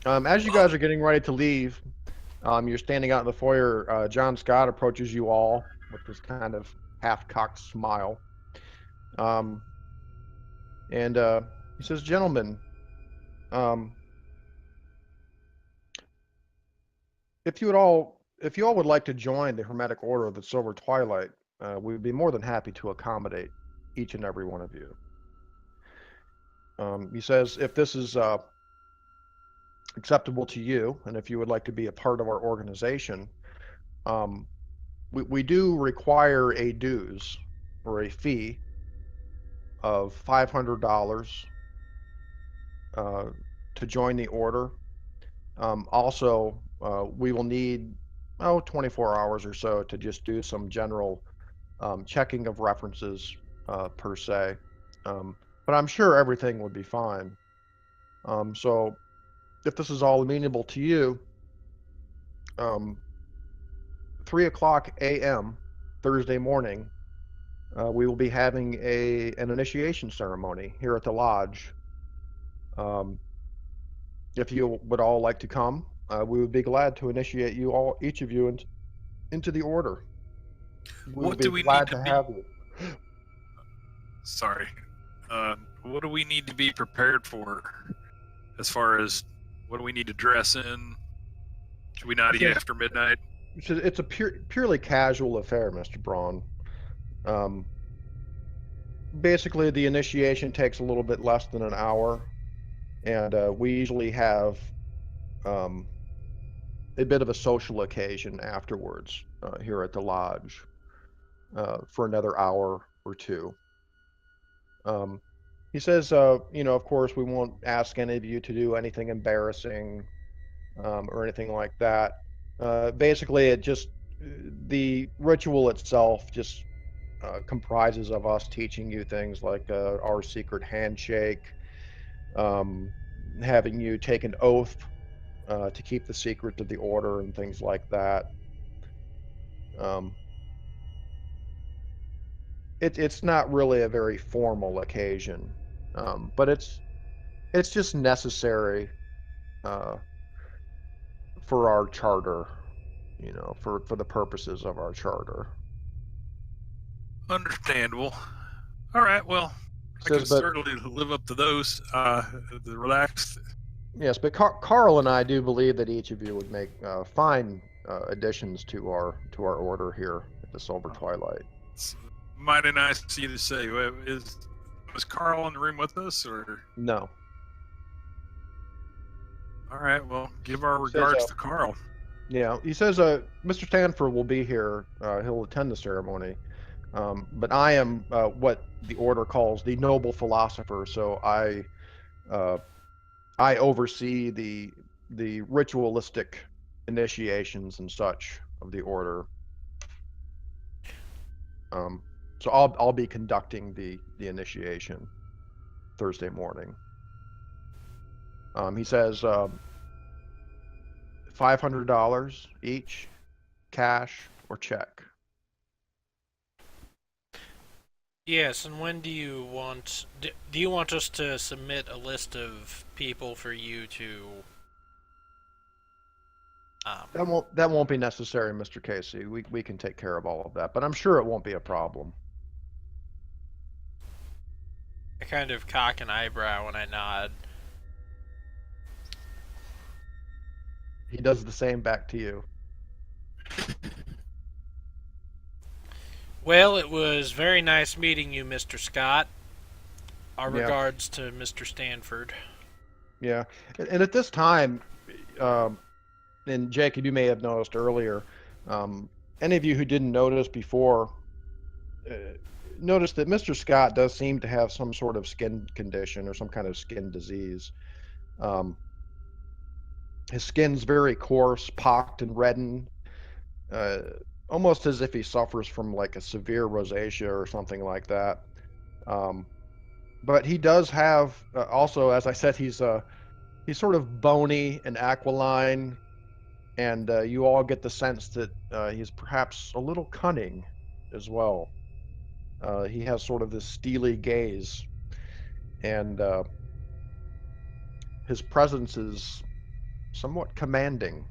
As you guys are getting ready to leave, you're standing out in the foyer. John Scott approaches you all with this kind of half-cocked smile. And he says, gentlemen, if you all would like to join the Hermetic Order of the Silver Twilight, we'd be more than happy to accommodate each and every one of you. He says, if this is acceptable to you, and if you would like to be a part of our organization, we do require a dues or a fee of $500 to join the order. Also, we will need 24 hours or so to just do some general checking of references per se. But I'm sure everything would be fine. So if this is all amenable to you, 3:00 a.m. Thursday morning, we will be having an initiation ceremony here at the lodge. If you would all like to come, we would be glad to initiate you all, each of you, into the order. We would be glad to have you. Sorry. What do we need to be prepared for? As far as what do we need to dress in? Should we not eat after midnight? It's a purely casual affair, Mr. Braun. Basically, the initiation takes a little bit less than an hour, and we usually have a bit of a social occasion afterwards here at the lodge for another hour or two. He says, of course, we won't ask any of you to do anything embarrassing or anything like that. Basically, the ritual itself just comprises of us teaching you things like our secret handshake, having you take an oath to keep the secret of the order and things like that. It's not really a very formal occasion, but it's just necessary for our charter, for the purposes of our charter. Understandable. All right, well, I can certainly live up to those. The relaxed. Yes, but Carl and I do believe that each of you would make fine additions to our order here at the Silver Twilight. It's mighty nice of you to say. Was Carl in the room with us, or no? All right, well, give our regards to Carl. Yeah, he says Mr. Stanford will be here. He'll attend the ceremony. But I am what the order calls the noble philosopher, so I oversee the ritualistic initiations and such of the order. So I'll be conducting the initiation Thursday morning. He says $500 each, cash or check. Yes, and when do you want us to submit a list of people for you to? That won't be necessary, Mr. Casey. We can take care of all of that, but I'm sure it won't be a problem. I kind of cock an eyebrow when I nod. He does the same back to you. Well, it was very nice meeting you, Mr. Scott. Our regards to Mr. Stanford. Yeah, and at this time, and Jacob, you may have noticed earlier, any of you who didn't notice before, notice that Mr. Scott does seem to have some sort of skin condition or some kind of skin disease. Um, his skin's very coarse, pocked and reddened, uh, almost as if he suffers from like a severe rosacea or something like that. Um, but he does have also, as I said, he's sort of bony and aquiline, and you all get the sense that he's perhaps a little cunning as well. He has sort of this steely gaze, and his presence is somewhat commanding.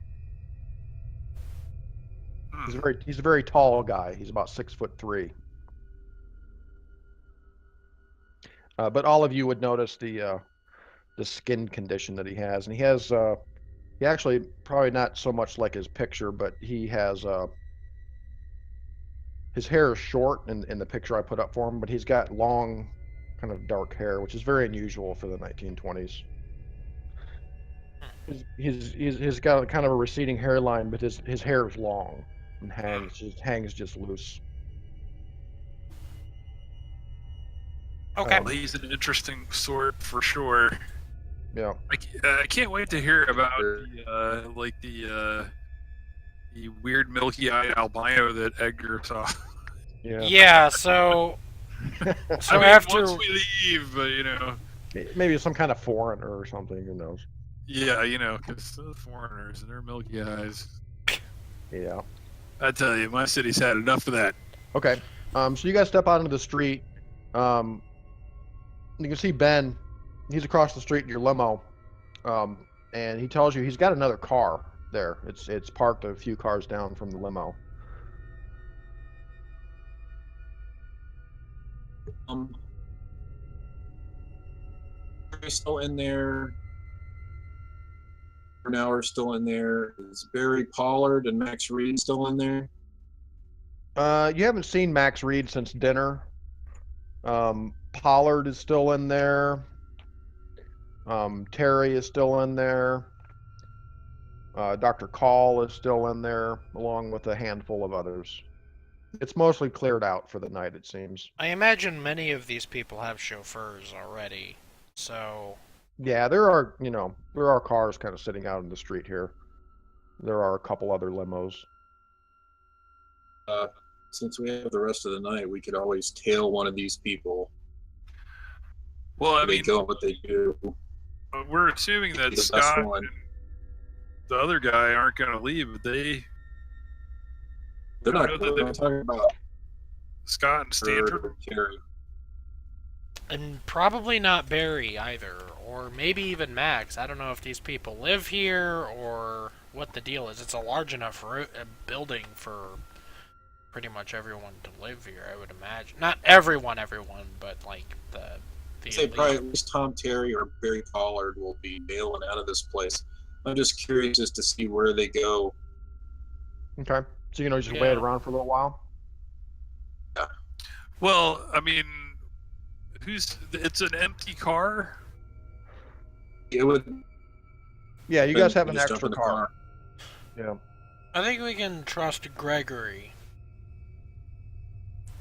He's a very tall guy. He's about 6'3". But all of you would notice the skin condition that he has, and he actually probably not so much like his picture, but he has his hair is short in the picture I put up for him, but he's got long, kind of dark hair, which is very unusual for the 1920s. He's got kind of a receding hairline, but his hair is long and hangs just loose. Okay. Well, he's an interesting sort for sure. Yeah. I can't wait to hear about the weird milky-eyed albino that Edgar saw. Yeah. Yeah. So I mean, after once we leave, Maybe some kind of foreigner or something. Who knows? yeah, because the foreigners and their milky eyes. Yeah. I tell you, my city's had enough of that. Okay. So you guys step out into the street. You can see Ben. He's across the street in your limo, and he tells you he's got another car there. It's parked a few cars down from the limo. Barry's still in there. Bernauer still in there. Is Barry Pollard and Max Reed still in there? You haven't seen Max Reed since dinner. Pollard is still in there. Terry is still in there. Dr. Call is still in there, along with a handful of others. It's mostly cleared out for the night, it seems. I imagine many of these people have chauffeurs already, so Yeah, there are cars kind of sitting out in the street here. There are a couple other limos. Since we have the rest of the night, we could always tail one of these people. Well, I They mean, go what they do. we're assuming that The best Scott one. and the other guy aren't going to leave, but They're not. I know that We're not talking about Scott and Stanford. or Terry. and probably not Barry either, or maybe even Max. I don't know if these people live here or what the deal is. It's a large enough building for pretty much everyone to live here, I would imagine. Not everyone, but like the I'd say probably at least Tom Terry or Barry Pollard will be bailing out of this place. I'm just curious as to see where they go. Okay. So, just Yeah. wait around for a little while? Well, I mean, it's an empty car? It would. Yeah, you guys have an just jump extra in the car. Yeah. I think we can trust Gregory.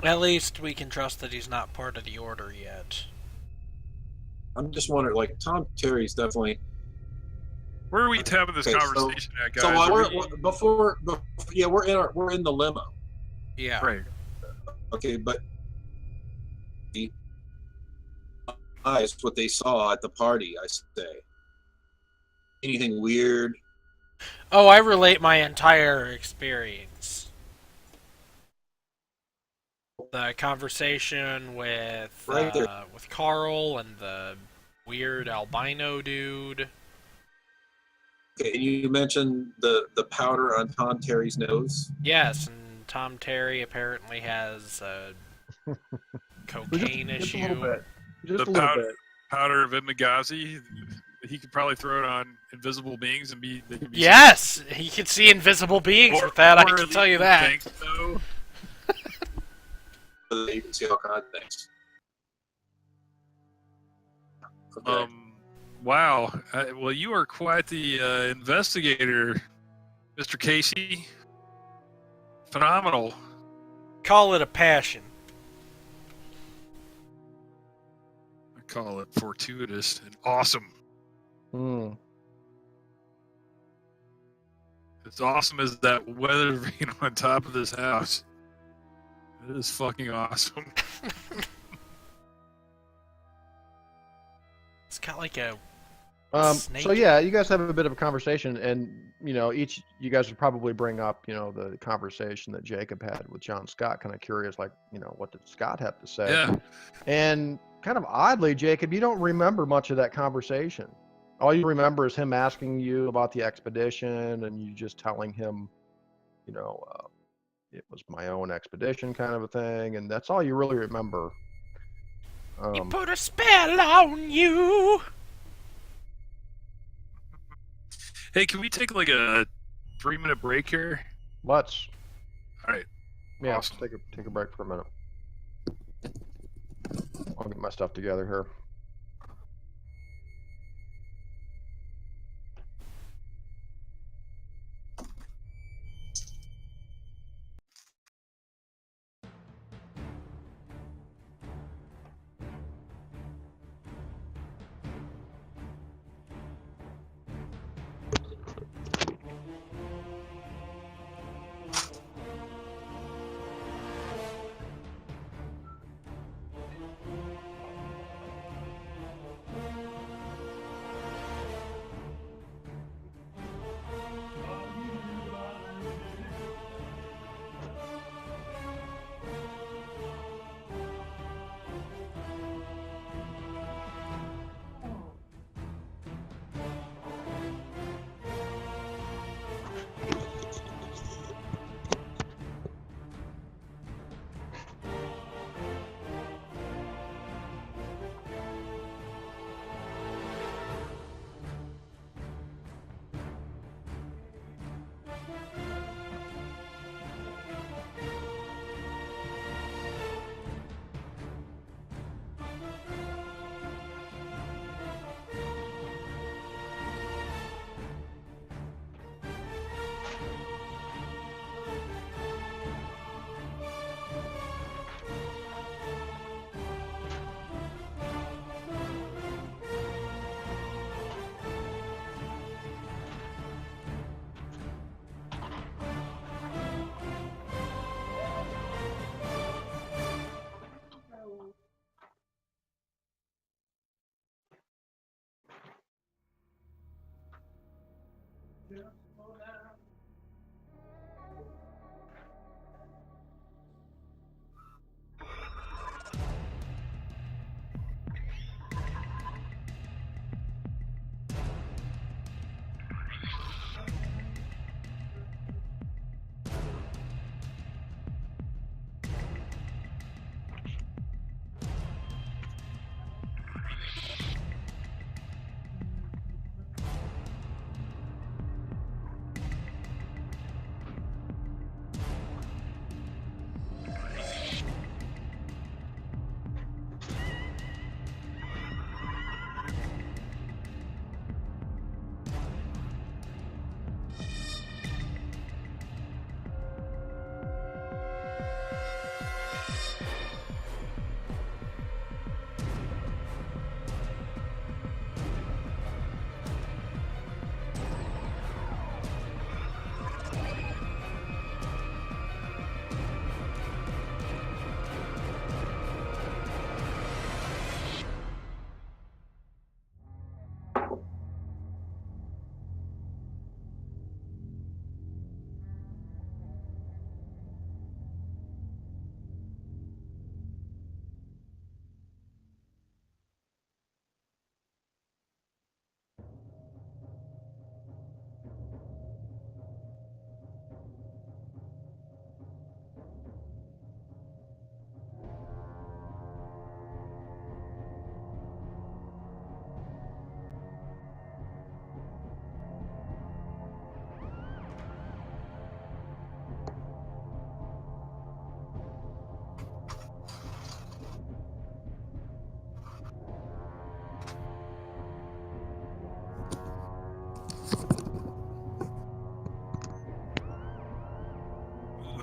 At least we can trust that he's not part of the order yet. I'm just wondering, like Tom Terry's definitely. Where are we having this Okay, conversation at, guys? So while Are we're we- before, yeah, we're in the limo. Yeah. Right. Okay, but the eyes what they saw at the party. I say anything weird. Oh, I relate my entire experience. The conversation with Right there. with Carl and the weird albino dude. Okay, and you mentioned the powder on Tom Terry's nose. Yes, and Tom Terry apparently has a cocaine Just a issue. little bit. Just The a little bit. powder of Imagazi, he could probably throw it on invisible beings and they could be Yes, he can see invisible beings with that. I or can at tell you least that. think so. So that you can see all kinds of things. Okay. Wow. Well, you are quite the investigator, Mr. Casey. Phenomenal. Call it a passion. call it fortuitous and awesome. Hmm. As awesome as that weather vane on top of this house. It is fucking awesome. It's got like a So yeah, you guys have a bit of a conversation, and each you guys would probably bring up the conversation that Jacob had with John Scott. Kind of curious, like what did Scott have to say? Yeah. And kind of oddly, Jacob, you don't remember much of that conversation. All you remember is him asking you about the expedition, and you just telling him, it was my own expedition, kind of a thing, and that's all you really remember. You put a spell on you. Hey, can we take like a 3-minute break here? Let's. All right. Yeah, Awesome. take a break for a minute. I'll get my stuff together here.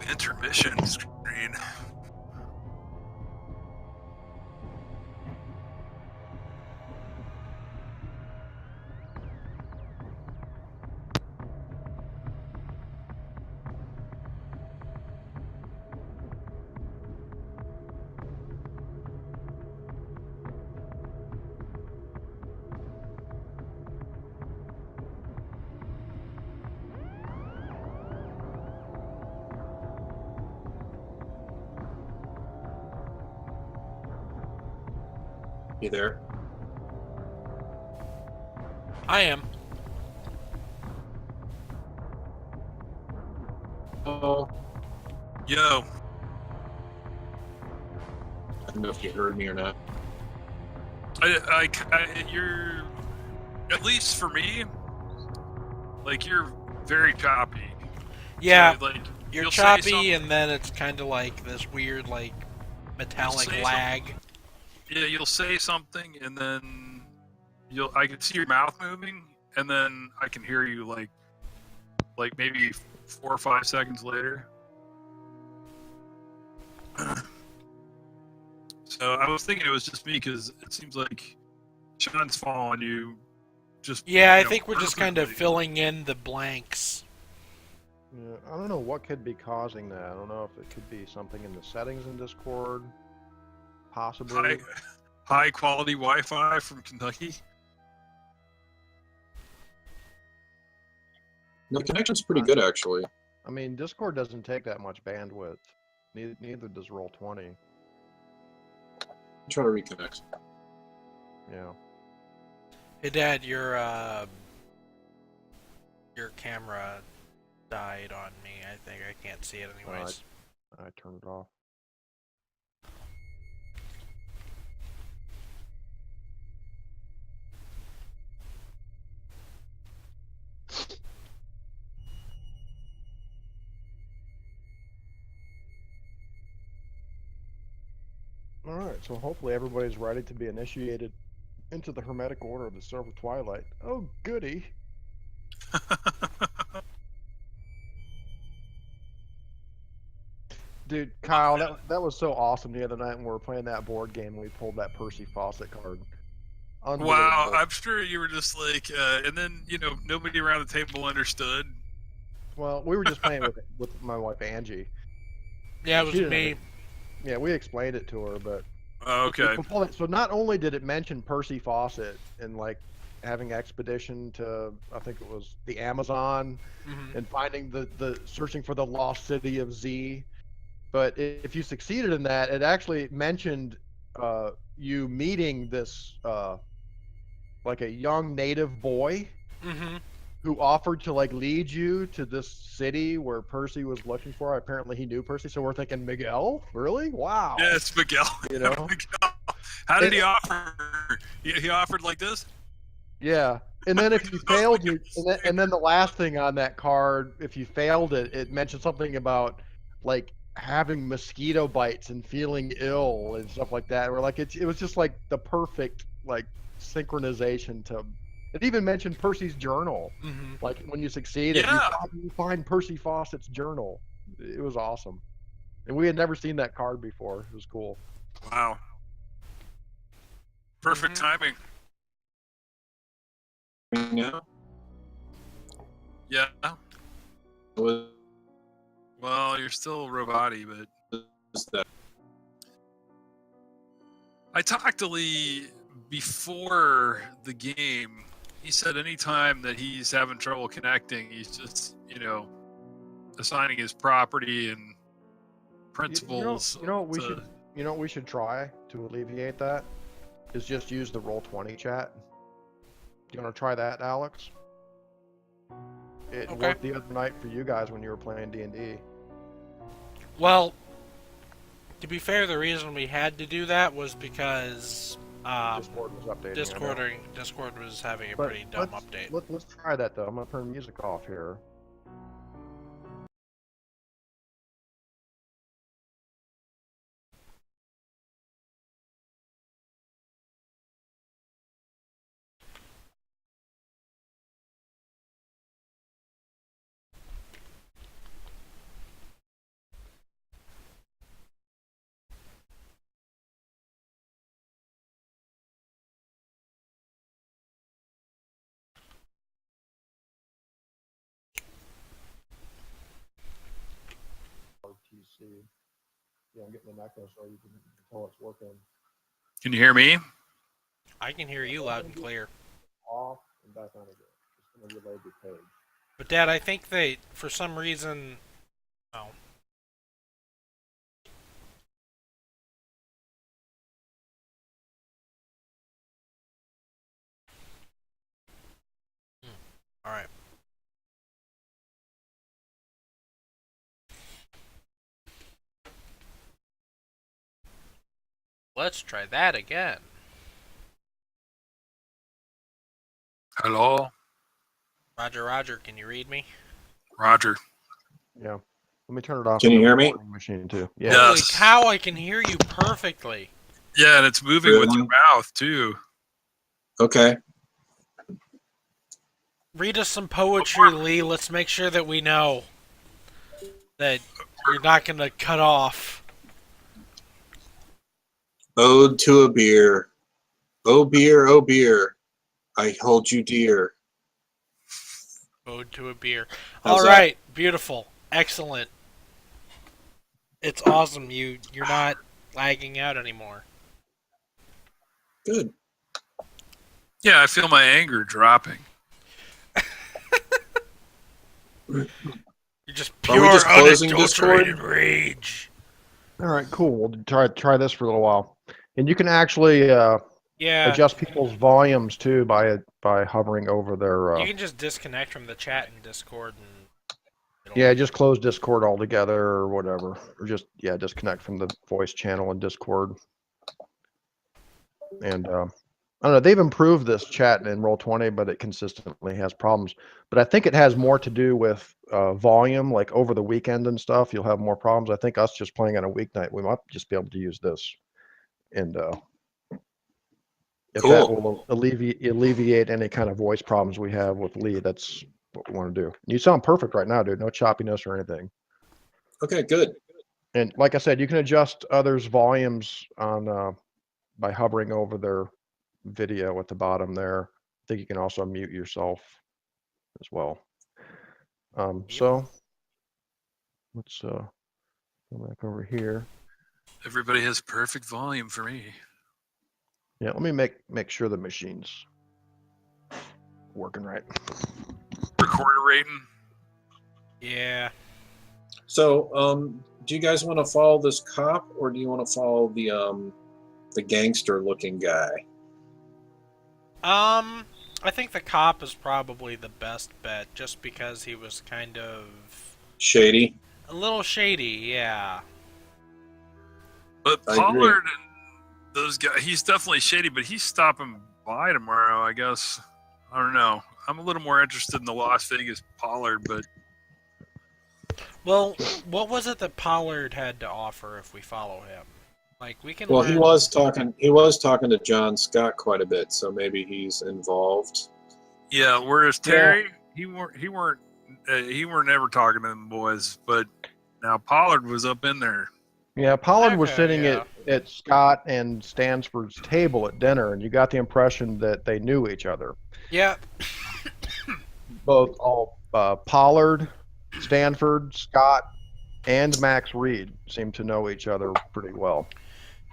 Intermission screen. You there? I am. Oh, Yo, I don't know if you heard me or not. you're, at least for me, like, you're very choppy. Yeah, So, like, you're you'll say choppy, something- and then it's kind of like this weird, like, metallic say lag. Yeah, you'll say something, and then I can see your mouth moving, and then I can hear you like maybe 4 or 5 seconds later. So I was thinking it was just me because it seems like Sean's following you. Just Yeah, I you know, think we're just kind of perfectly. filling in the blanks. Yeah, I don't know what could be causing that. I don't know if it could be something in the settings in Discord, possibly. high quality Wi-Fi from Kentucky. The connection's pretty good, actually. I mean, Discord doesn't take that much bandwidth. Neither does Roll20. Try to reconnect. Yeah. Hey, Dad, your camera died on me. I think I can't see it anyways. I turned it off. All right, so hopefully everybody's ready to be initiated into the Hermetic Order of the Silver Twilight. Oh, goody. Dude, Kyle, that was so awesome the other night when we were playing that board game and we pulled that Percy Fawcett card. Wow, Unbelievable. I'm sure you were just like, and then nobody around the table understood. Well, we were just playing with my wife Angie. Yeah, it She was didn't me. Yeah, we explained it to her, but Oh, okay. so not only did it mention Percy Fawcett and like having expedition to, I think it was the Amazon, Mm-hmm. and finding the searching for the lost city of Z, but if you succeeded in that, it actually mentioned you meeting this like a young native boy Mm-hmm. who offered to like lead you to this city where Percy was looking for. Apparently he knew Percy, so we're thinking, Miguel? Really? Wow. Yeah, it's Miguel. You know? Miguel. How did he offer? He offered like this? Yeah. And then if you failed, and then the last thing on that card, if you failed it, it mentioned something about like having mosquito bites and feeling ill and stuff like that. We're like, it was just like the perfect like synchronization to. It even mentioned Percy's journal. Mm-hmm. Like when you succeeded, Yeah. you find Percy Fawcett's journal. It was awesome, and we had never seen that card before. It was cool. Wow. Perfect timing. Yeah. Yeah. Was Well, you're still robot-y, but that I talked to Lee before the game. He said anytime that he's having trouble connecting, he's just, assigning his property and principles. You know what we should try to alleviate that is just use the Roll20 chat. Do you want to try that, Alex? It Okay. worked the other night for you guys when you were playing D&D. Well, to be fair, the reason we had to do that was because Discord was updating. Discord was having a But pretty dumb update. Let's try that though. I'm gonna turn music off here. RTC. Yeah, I'm getting an echo, so you can tell it's working. Can you hear me? I can hear you loud and clear. Off and back on again. Just gonna reload the page. But Dad, I think they, for some reason, oh, Let's try that again. Hello, Roger, Roger, can you read me? Roger. Yeah. Let me turn it off. Can on you the hear me? recording machine too. Yeah. Yeah. Holy Yes. cow, I can hear you perfectly. Yeah, and it's moving with your Really? mouth too. Okay. Read us some poetry, Lee. Let's make sure that we know that you're not going to cut off. Ode to a beer. Oh beer, I hold you dear. Ode to a beer. How's All that? right, beautiful, excellent. It's awesome. You're not lagging out anymore. Good. Yeah, I feel my anger dropping. You're just Are we pure just closing unadulterated Discord? rage. All right. Cool. We'll try this for a little while, and you can actually Yeah, adjust people's volumes too by hovering over their. you can just disconnect from the chat in Discord and. It'll, Yeah, just close Discord altogether or whatever, or just disconnect from the voice channel in Discord. And I don't know, they've improved this chat in Roll20, but it consistently has problems. But I think it has more to do with volume, like over the weekend and stuff. You'll have more problems. I think us just playing on a weeknight, we might just be able to use this. And if that Cool. will alleviate any kind of voice problems we have with Lee, that's what we want to do. You sound perfect right now, dude. No choppiness or anything. Okay, good. And like I said, you can adjust others' volumes on by hovering over their video at the bottom there. I think you can also mute yourself as well. So let's go back over here. Everybody has perfect volume for me. Yeah, let me make sure the machine's working right. Recorder rating. yeah. So, do you guys want to follow this cop, or do you want to follow the gangster-looking guy? I think the cop is probably the best bet, just because he was kind of Shady. a little shady. Yeah. But I agree. Pollard and those guys, he's definitely shady, but he's stopping by tomorrow, I guess. I don't know. I'm a little more interested in the Las Vegas Pollard, but Well, what was it that Pollard had to offer if we follow him? Like we can. Well, learn... he was talking. He was talking to John Scott quite a bit, so maybe he's involved. yeah. Whereas Terry, he weren't ever talking to them boys, but now Pollard was up in there. Yeah, Pollard was Okay, sitting yeah. at Scott and Stansford's table at dinner, and you got the impression that they knew each other. Yeah. Both Pollard, Stanford, Scott, and Max Reed seem to know each other pretty well.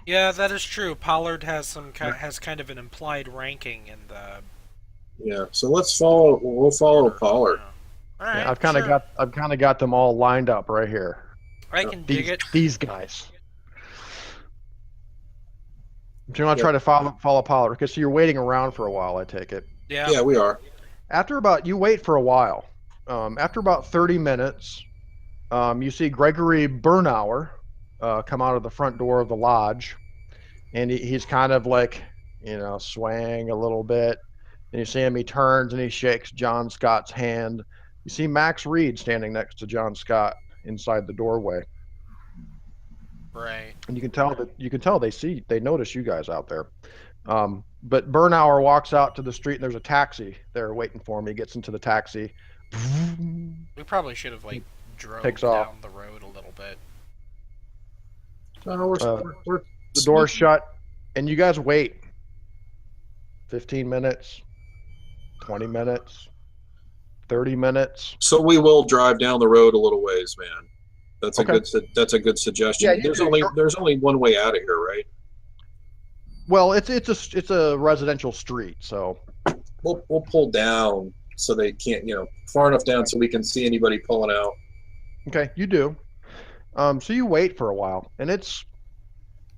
Yeah, that is true. Pollard has has kind of an implied ranking in the. Yeah. So let's follow. We'll follow order. Pollard. All right. Yeah, I've kind of got them all lined up right here. I can dig it. These guys. Do you want to try to follow Pollard? Because you're waiting around for a while, I take it. Yeah. Yeah, we are. You wait for a while. After about 30 minutes, you see Gregory Bernauer come out of the front door of the lodge, and he's kind of like, swaying a little bit. And you see him, he turns and he shakes John Scott's hand. You see Max Reed standing next to John Scott inside the doorway. Right. And you can tell they notice you guys out there. But Bernauer walks out to the street and there's a taxi there waiting for him. He gets into the taxi. We probably should have drove Takes down off. the road a little bit. We're The door's shut, and you guys wait. 15 minutes, 20 minutes, 30 minutes. So we will drive down the road a little ways, man. That's Okay. a good suggestion. Yeah, There's only one way out of here, right? Well, it's a residential street, so We'll pull down so they can't, far enough down so we can see anybody pulling out. okay, you do. So you wait for a while, and it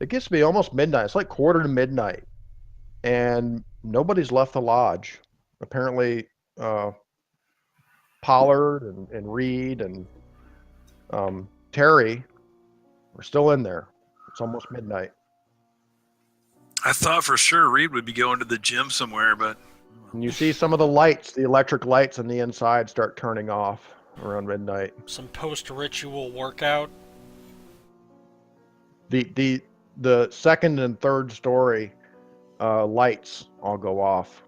gets to be almost midnight. It's like quarter to midnight, and nobody's left the lodge. Apparently, Pollard and Reed and Terry are still in there. It's almost midnight. I thought for sure Reed would be going to the gym somewhere, but And you see some of the lights, the electric lights on the inside start turning off around midnight. Some post-ritual workout. The second and third story lights all go off,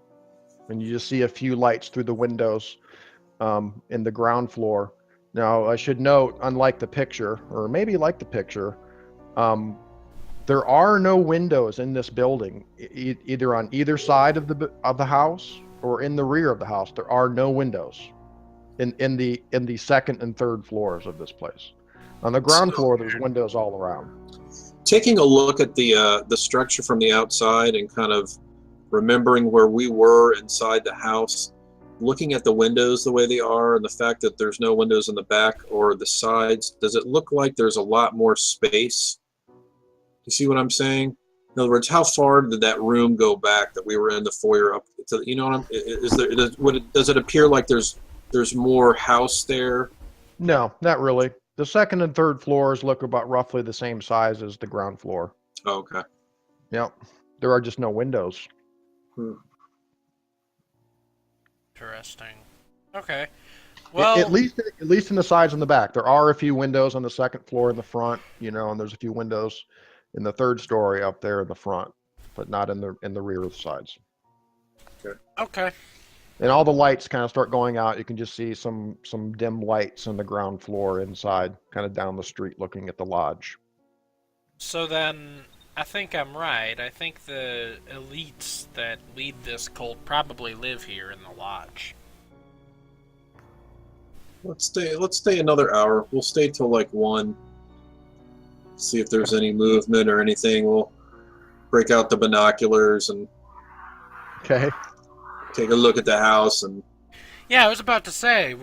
and you just see a few lights through the windows in the ground floor. Now, I should note, unlike the picture, or maybe like the picture, there are no windows in this building, either on either side of the house or in the rear of the house. There are no windows in the second and third floors of this place. On the ground floor, there's windows all around. Taking a look at the structure from the outside and kind of remembering where we were inside the house, looking at the windows the way they are and the fact that there's no windows in the back or the sides, does it look like there's a lot more space? You see what I'm saying? In other words, how far did that room go back that we were in the foyer up to? You know what I'm? Does it appear like there's more house there? No, not really. The second and third floors look about roughly the same size as the ground floor. Oh, okay. Yep. There are just no windows. Interesting. Okay. Well, At least in the sides and the back. There are a few windows on the second floor in the front, and there's a few windows in the third story up there in the front, but not in the rear of the sides. okay. And all the lights kind of start going out. You can just see some dim lights on the ground floor inside, kind of down the street looking at the lodge. So then, I think I'm right. I think the elites that lead this cult probably live here in the lodge. Let's stay another hour. We'll stay till like 1. See if there's any movement or anything. We'll break out the binoculars and Okay. take a look at the house. And Yeah, I was about to say,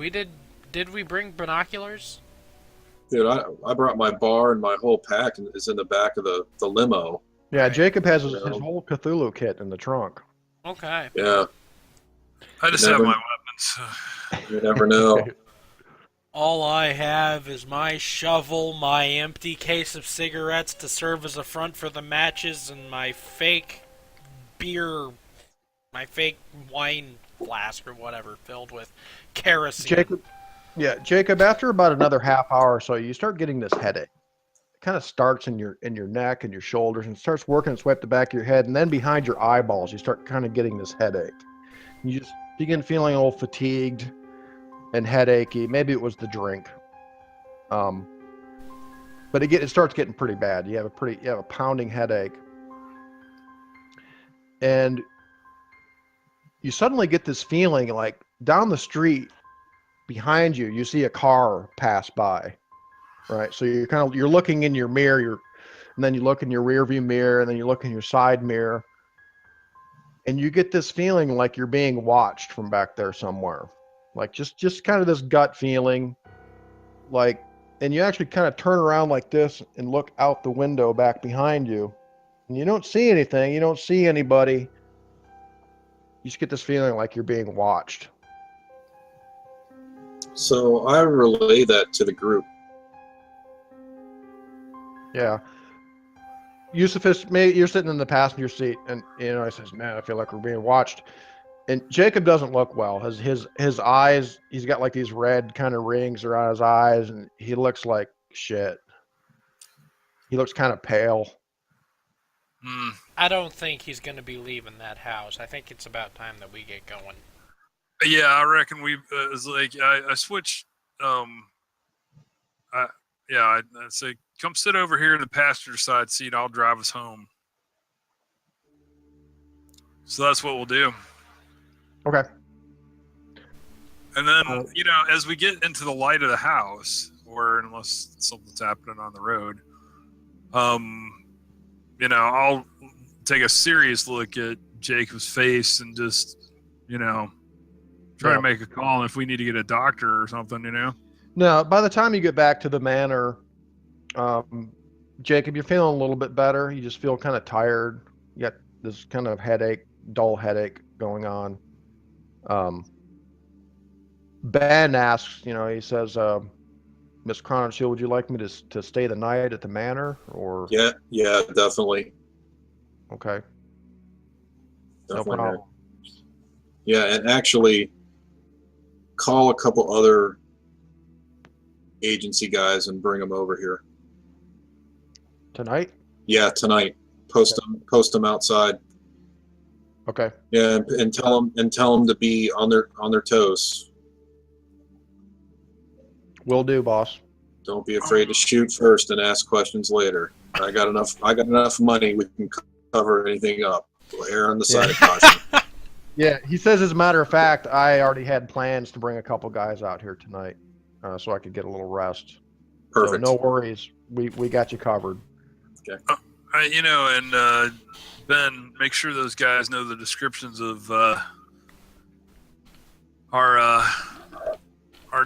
did we bring binoculars? dude, I brought my bar and my whole pack and is in the back of the limo. Yeah, Right. Jacob has his whole Cthulhu kit in the trunk. Okay. Yeah, I just have my weapons. you never know. All I have is my shovel, my empty case of cigarettes to serve as a front for the matches, and my fake beer, my fake wine flask or whatever filled with kerosene. Jacob, after about another half hour or so, you start getting this headache. It kind of starts in your neck and your shoulders and starts working its way up the back of your head, and then behind your eyeballs, you start kind of getting this headache. You just begin feeling a little fatigued and headachy. Maybe it was the drink. But it starts getting pretty bad. You have a pounding headache. And you suddenly get this feeling like down the street behind you, you see a car pass by, right? So you're looking in your mirror, and then you look in your rear view mirror, and then you look in your side mirror, and you get this feeling like you're being watched from back there somewhere. Like just kind of this gut feeling, like, and you actually kind of turn around like this and look out the window back behind you, and you don't see anything, you don't see anybody. You just get this feeling like you're being watched. So I relay that to the group. Yeah. Yusufus, you're sitting in the passenger seat, and I says, "Man, I feel like we're being watched." And Jacob doesn't look well. His eyes, he's got like these red kind of rings around his eyes, and he looks like shit. He looks kind of pale. I don't think he's going to be leaving that house. I think it's about time that we get going. Yeah, I reckon it's like I switched. I'd say come sit over here in the passenger side seat. I'll drive us home. So that's what we'll do. Okay. And then, as we get into the light of the house, or unless something's happening on the road, I'll take a serious look at Jacob's face and just, try to make a call if we need to get a doctor or something, No, by the time you get back to the manor, Jacob, you're feeling a little bit better. You just feel kind of tired. You got this kind of dull headache going on. Ben asks, he says, Miss Cronshield, would you like me to stay the night at the manor, or? Yeah, definitely. Okay. No Definitely, man. problem. Yeah, and actually call a couple other agency guys and bring them over here. Tonight? Yeah, tonight. Post them outside. Okay. Yeah, and tell them to be on their toes. Will do, boss. Don't be afraid to shoot first and ask questions later. I got enough money. We can cover anything up. We'll err on the side of caution. Yeah, he says, as a matter of fact, I already had plans to bring a couple guys out here tonight, so I could get a little rest. Perfect. So no worries. We got you covered. And Ben, make sure those guys know the descriptions of our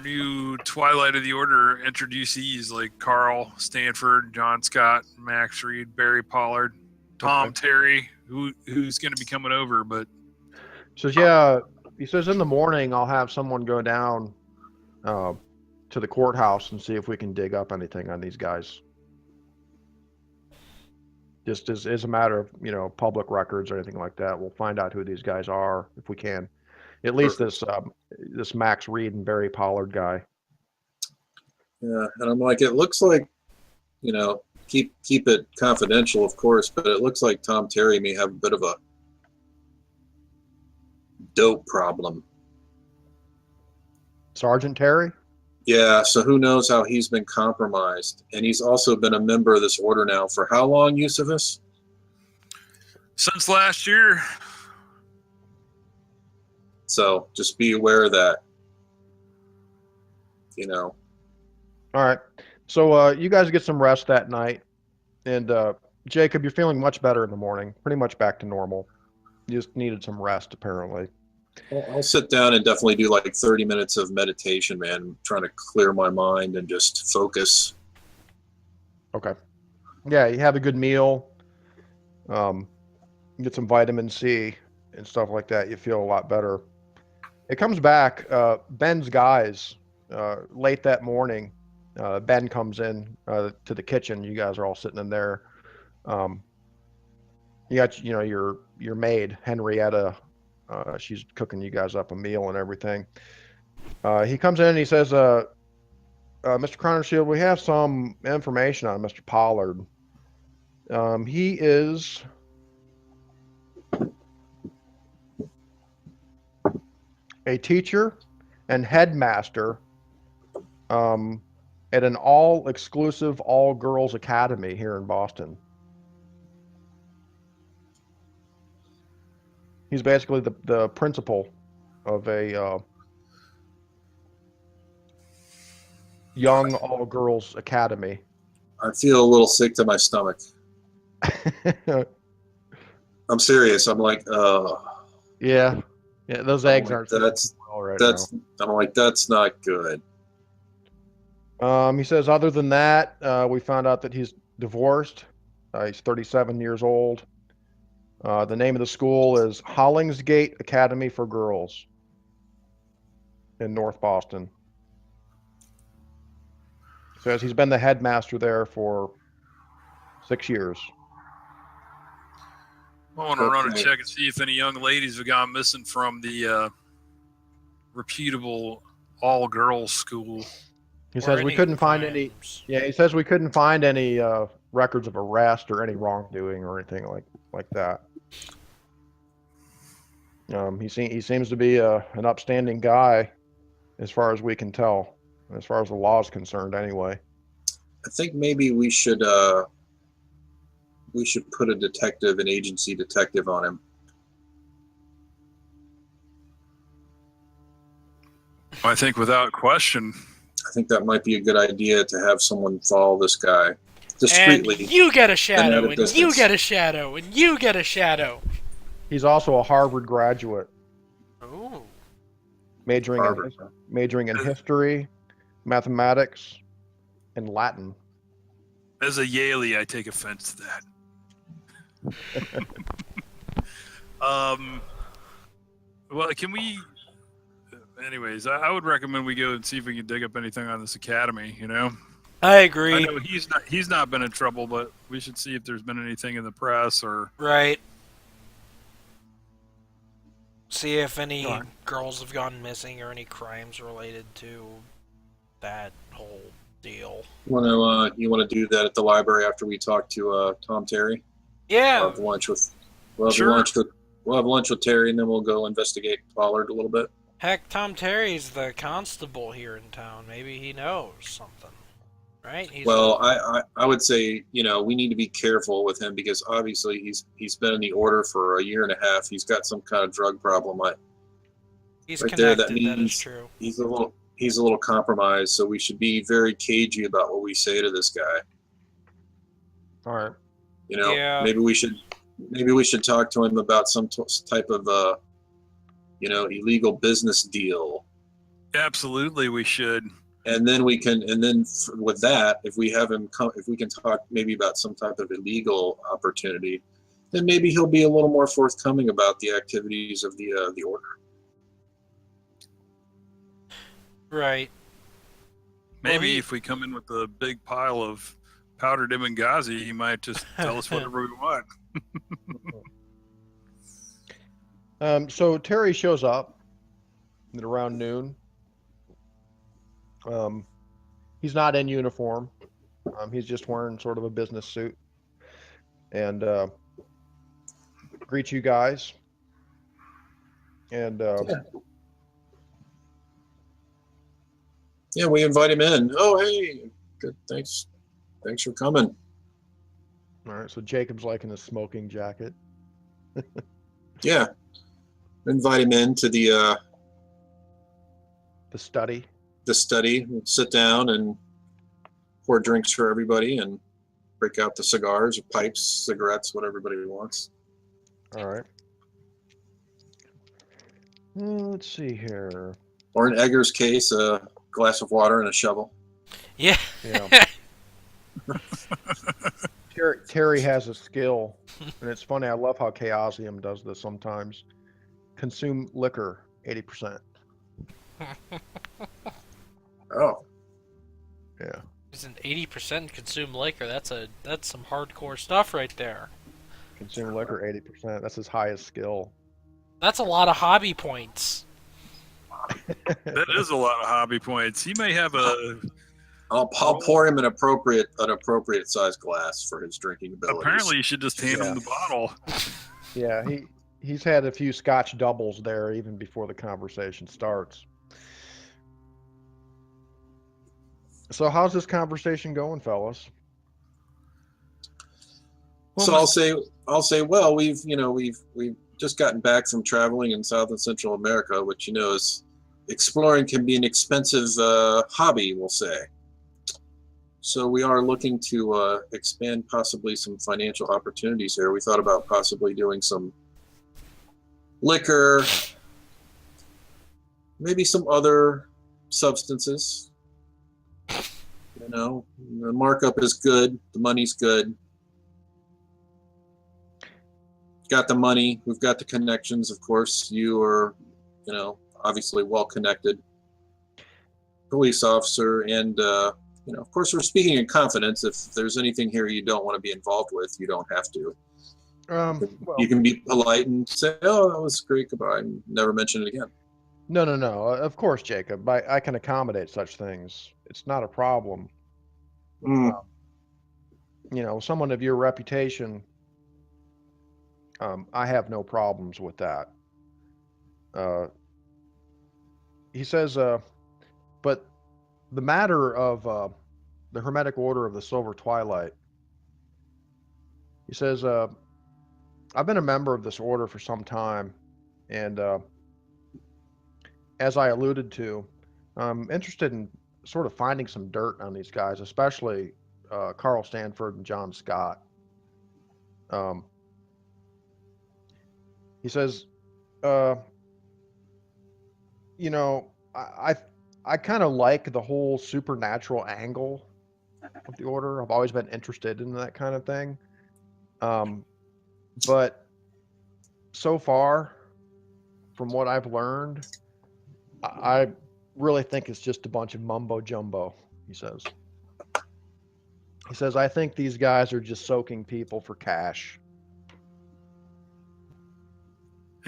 new Twilight of the Order introducees, like Carl Stanford, John Scott, Max Reed, Barry Pollard, Tom Terry, who's going to be coming over. But Says, yeah, he says in the morning I'll have someone go down to the courthouse and see if we can dig up anything on these guys. Just as a matter of, public records or anything like that. We'll find out who these guys are if we can. At least this Max Reed and Barry Pollard guy. Yeah, and I'm like, it looks like, keep it confidential, of course, but it looks like Tom Terry may have a bit of a dope problem. Sergeant Terry? Yeah, so who knows how he's been compromised. And he's also been a member of this order now for how long, Yusufus? since last year. So just be aware of that. All right. So you guys get some rest that night. And Jacob, you're feeling much better in the morning. Pretty much back to normal. You just needed some rest, apparently. I'll sit down and definitely do like 30 minutes of meditation, man. I'm trying to clear my mind and just focus. Okay. Yeah, you have a good meal. Get some vitamin C and stuff like that. You feel a lot better. It comes back. Ben's guys, late that morning, Ben comes in to the kitchen. You guys are all sitting in there. You got, your maid, Henrietta. She's cooking you guys up a meal and everything. He comes in and he says, Mr. Cronershield, we have some information on Mr. Pollard. He is a teacher and headmaster at an all-exclusive, all-girls academy here in Boston. He's basically the principal of a young all-girls academy. I feel a little sick to my stomach. I'm serious. I'm like, Yeah, those eggs aren't. That's now. I'm like, that's not good. He says, other than that, we found out that he's divorced. He's 37 years old. The name of the school is Hollingsgate Academy for Girls in North Boston. Says he's been the headmaster there for 6 years. I want to run a check and see if any young ladies have gone missing from the reputable all-girls school. He says we couldn't find any. Yeah, he says we couldn't find any records of arrest or any wrongdoing or anything like that. He seems to be an upstanding guy, as far as we can tell, as far as the law is concerned, anyway. I think maybe we should put an agency detective on him. I think without question. I think that might be a good idea to have someone follow this guy discreetly. And you get a shadow, and and you get a shadow, and you get a shadow. He's also a Harvard graduate. Ooh. Majoring in history, mathematics, and Latin. As a Yaley, I take offense to that. Well, can we? Anyways, I would recommend we go and see if we can dig up anything on this academy. I agree. I know he's not been in trouble, but we should see if there's been anything in the press or right. See if any Alright. girls have gone missing or any crimes related to that whole deal. You want to do that at the library after we talk to Tom Terry? Yeah. We'll have lunch with we'll have Sure. lunch with we'll have lunch with Terry, and then we'll go investigate Pollard a little bit. Heck, Tom Terry's the constable here in town. Maybe he knows something, right? Well, I would say, we need to be careful with him because obviously he's been in the order for a year and a half. He's got some kind of drug problem. He's Right there, connected. that That is means true. he's a little compromised. So we should be very cagey about what we say to this guy. All right. Yeah. Maybe we should talk to him about some type of illegal business deal. Absolutely, we should. And then with that, if we can talk maybe about some type of illegal opportunity, then maybe he'll be a little more forthcoming about the activities of the order. Right. Maybe he- if we come in with a big pile of powdered Benghazi, he might just tell us whatever we want. So Terry shows up at around noon. He's not in uniform. He's just wearing sort of a business suit, and greets you guys. And Yeah, we invite him in. Oh, hey, good. Thanks for coming. all right, so Jacob's like in a smoking jacket. Yeah, invite him in to the study. study. We'll sit down and pour drinks for everybody and break out the cigars or pipes, cigarettes, what everybody wants. All right. Let's see here. Or in Egger's case, a glass of water and a shovel. Yeah. Yeah. Terry has a skill, and it's funny. I love how Chaosium does this sometimes. Consume liquor 80%. Oh, Yeah. He's an 80% consumed liquor. That's some hardcore stuff right there. Consume liquor 80%. That's his highest skill. That's a lot of hobby points. That is a lot of hobby points. He may have a. I'll pour him an appropriate size glass for his drinking abilities. Apparently, you should just hand him the bottle. Yeah, he's had a few Scotch doubles there even before the conversation starts. So how's this conversation going, fellas? So I'll say, well, we've just gotten back from traveling in South and Central America, which is exploring can be an expensive hobby, we'll say. So we are looking to expand possibly some financial opportunities here. We thought about possibly doing some liquor, maybe some other substances. The markup is good. The money's good. Got the money. We've got the connections, of course. You are, obviously well connected police officer, and of course, we're speaking in confidence. If there's anything here you don't want to be involved with, you don't have to. You can be polite and say, "Oh, that was great. Goodbye," and never mention it again. No. Of course, Jacob. I can accommodate such things. It's not a problem. Someone of your reputation, I have no problems with that. He says, but the matter of the Hermetic Order of the Silver Twilight, he says, I've been a member of this order for some time, and as I alluded to, I'm interested in sort of finding some dirt on these guys, especially Carl Stanford and John Scott. He says, I kind of like the whole supernatural angle of the order. I've always been interested in that kind of thing. But so far, from what I've learned, I really think it's just a bunch of mumbo jumbo, he says. He says, I think these guys are just soaking people for cash.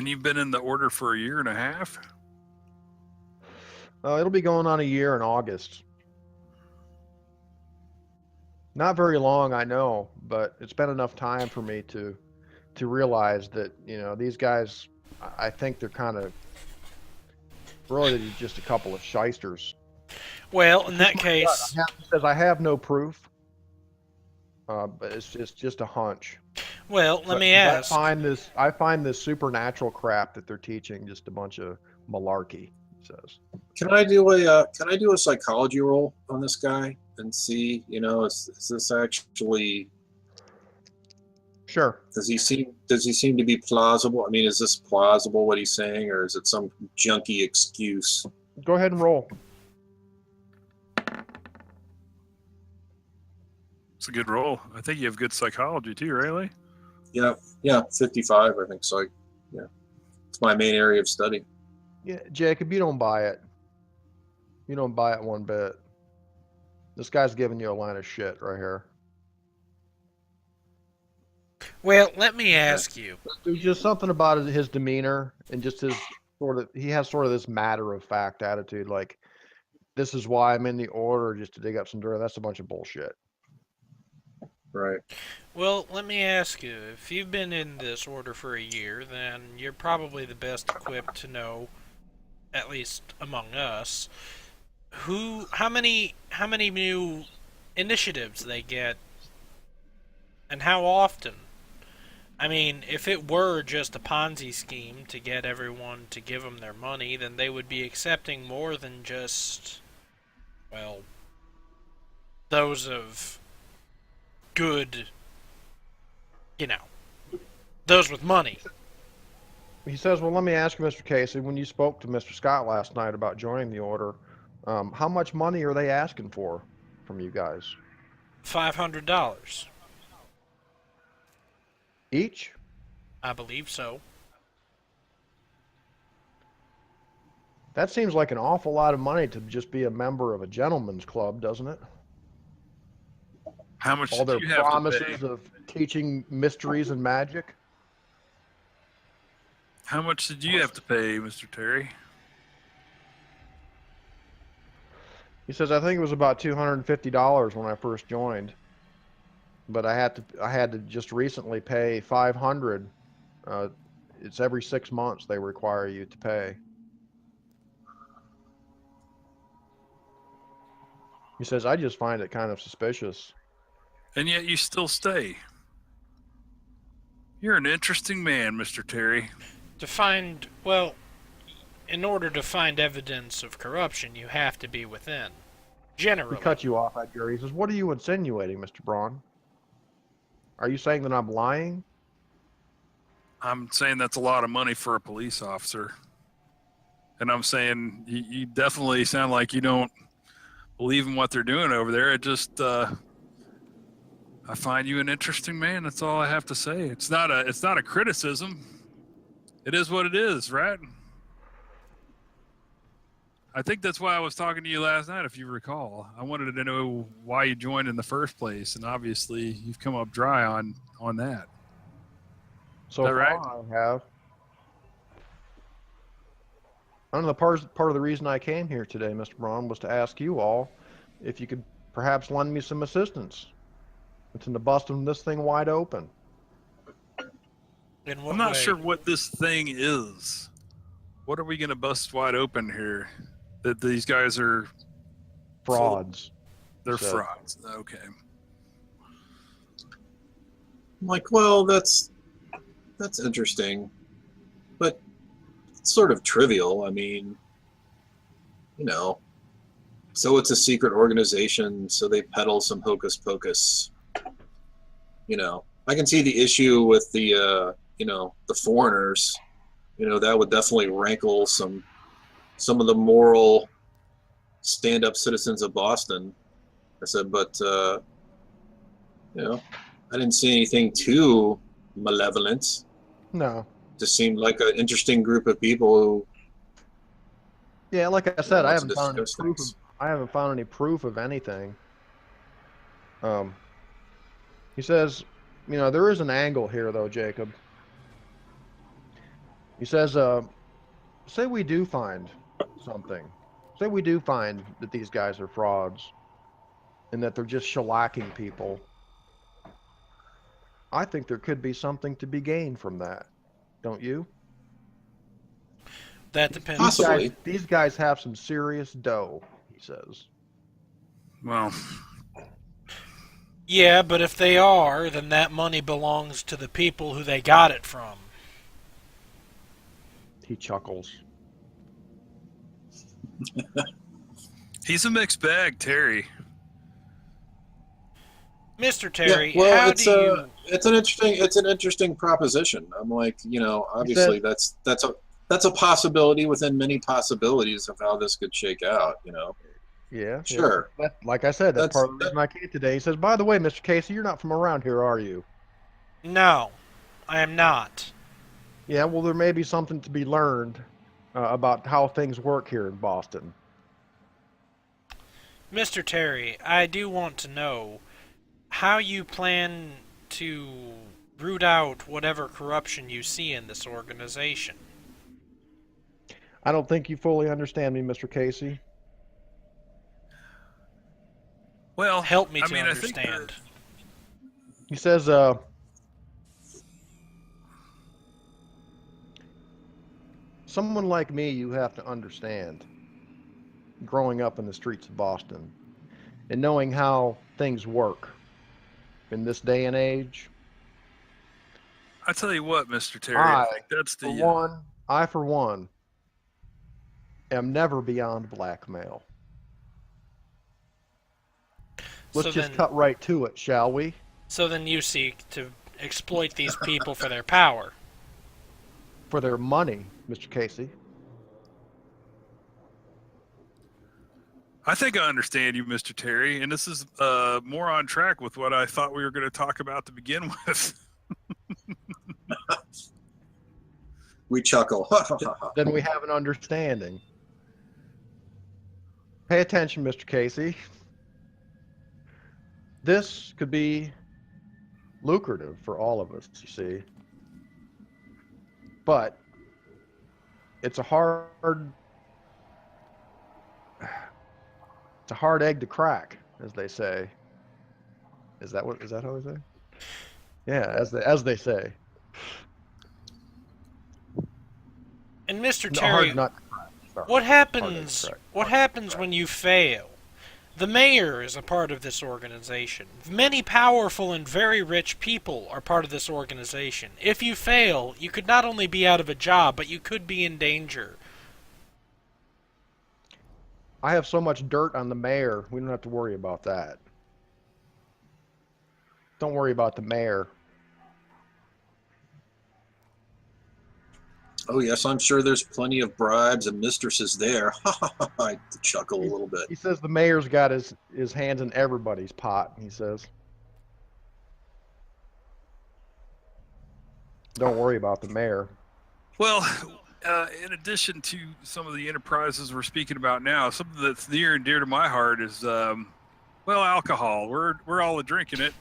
And you've been in the order for a year and a half? It'll be going on a year in August. Not very long, I know, but it's been enough time for me to realize that, you know, these guys, I think they're kind of really just a couple of shysters. Well, in that case, He says I have no proof, but it's just a hunch. well, let me But ask. I find this supernatural crap that they're teaching just a bunch of malarkey. He says. Can I do a psychology roll on this guy and see, you know, is this actually, Sure. does he seem to be plausible? I mean, is this plausible what he's saying, or is it some junky excuse? Go ahead and roll. It's a good roll. I think you have good psychology too, Riley. Yeah, 55, I think so. Yeah, it's my main area of study. Yeah, Jacob, you don't buy it. You don't buy it one bit. This guy's giving you a line of shit right here. Well, let me ask you. There's just something about his demeanor and just his he has sort of this matter-of-fact attitude, like, this is why I'm in the order, just to dig up some dirt. That's a bunch of bullshit. Right. Well, let me ask you. If you've been in this order for a year, then you're probably the best equipped to know, at least among us, how many new initiatives they get, and how often. I mean, if it were just a Ponzi scheme to get everyone to give them their money, then they would be accepting more than just, well, those of good, you know, those with money. He says, well, let me ask you, Mr. Casey, when you spoke to Mr. Scott last night about joining the order, how much money are they asking for from you guys? $500. Each? I believe so. That seems like an awful lot of money to just be a member of a gentleman's club, doesn't it? How much All do their you have to promises pay? of teaching mysteries and magic. How much did you have to pay, Mr. Terry? He says, I think it was about $250 when I first joined, but I had to just recently pay $500. It's every 6 months they require you to pay. He says, I just find it kind of suspicious. And yet you still stay. You're an interesting man, Mr. Terry. In order to find evidence of corruption, you have to be within. Generally. He cut you off, Edgar. He says, what are you insinuating, Mr. Braun? Are you saying that I'm lying? I'm saying that's a lot of money for a police officer. And I'm saying you definitely sound like you don't believe in what they're doing over there. It just, I find you an interesting man. That's all I have to say. It's not a criticism. It is what it is, right? I think that's why I was talking to you last night, if you recall. I wanted to know why you joined in the first place, and obviously you've come up dry on that. So Is that far, right? I have. I don't know, part of the reason I came here today, Mr. Braun, was to ask you all if you could perhaps lend me some assistance. It's in the busting this thing wide open. In what I'm not way? sure what this thing is. What are we going to bust wide open here? That these guys are Frauds. They're So- frauds. Okay. I'm like, well, that's interesting, but it's sort of trivial. I mean, you know, so it's a secret organization, so they peddle some hocus pocus. You know, I can see the issue with the the foreigners. You know, that would definitely rankle some of the moral stand-up citizens of Boston. I said, but you know, I didn't see anything too malevolent. No. Just seemed like an interesting group of people who Yeah, like I said, I want to haven't found any discuss proof. things. I haven't found any proof of anything. He says, you know, there is an angle here, though, Jacob. He says, say we do find something. Say we do find that these guys are frauds and that they're just shellacking people. I think there could be something to be gained from that. Don't you? That depends. Possibly. These guys have some serious dough, he says. Well, Yeah, but if they are, then that money belongs to the people who they got it from. He chuckles. he's a mixed bag, Terry. Mr. Terry, yeah, well, how it's do you... it's an interesting proposition. I'm like, obviously that's a possibility within many possibilities of how this could shake out. Yeah. Sure. Yeah. Like I said, that's That's part of the reason I came today. He says, by the way, Mr. Casey, you're not from around here, are you? No, I am not. Yeah, well, there may be something to be learned about how things work here in Boston. Mr. Terry, I do want to know how you plan to root out whatever corruption you see in this organization. I don't think you fully understand me, Mr. Casey. Well, Help me to I think understand. He says, someone like me, you have to understand, growing up in the streets of Boston and knowing how things work in this day and age. I tell you what, Mr. Terry, I, I think that's for the one, am never beyond blackmail. Let's So just then, cut right to it, shall we? so then you seek to exploit these people for their power. For their money, Mr. Casey. I think I understand you, Mr. Terry, and this is more on track with what I thought we were going to talk about to begin with. We chuckle. Then we have an understanding. Pay attention, Mr. Casey. This could be lucrative for all of us, you see. But it's a hard egg to crack, as they say. Is that how they say? Yeah, as they say. And Mr. No, Terry, hard nut to crack. Sorry. what Hard egg to happens? crack. What Hard egg to happens crack. when you fail? The mayor is a part of this organization. Many powerful and very rich people are part of this organization. If you fail, you could not only be out of a job, but you could be in danger. I have so much dirt on the mayor, we don't have to worry about that. Don't worry about the mayor. Oh yes, I'm sure there's plenty of bribes and mistresses there. I chuckle a little bit. He says the mayor's got his hands in everybody's pot, he says. Don't worry about the mayor. Well, in addition to some of the enterprises we're speaking about now, something that's near and dear to my heart is, alcohol. We're all drinking it,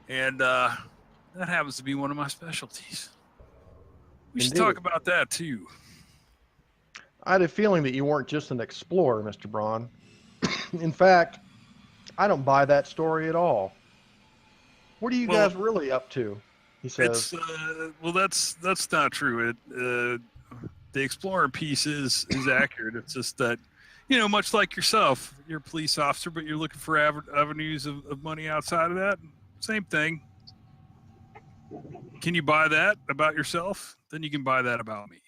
and that happens to be one of my specialties. We should Indeed. talk about that too. I had a feeling that you weren't just an explorer, Mr. Braun. In fact, I don't buy that story at all. What are you guys really up to? He says. That's not true. The explorer piece is accurate. It's just that, much like yourself, you're a police officer, but you're looking for avenues of money outside of that. Same thing. Can you buy that about yourself? Then you can buy that about me.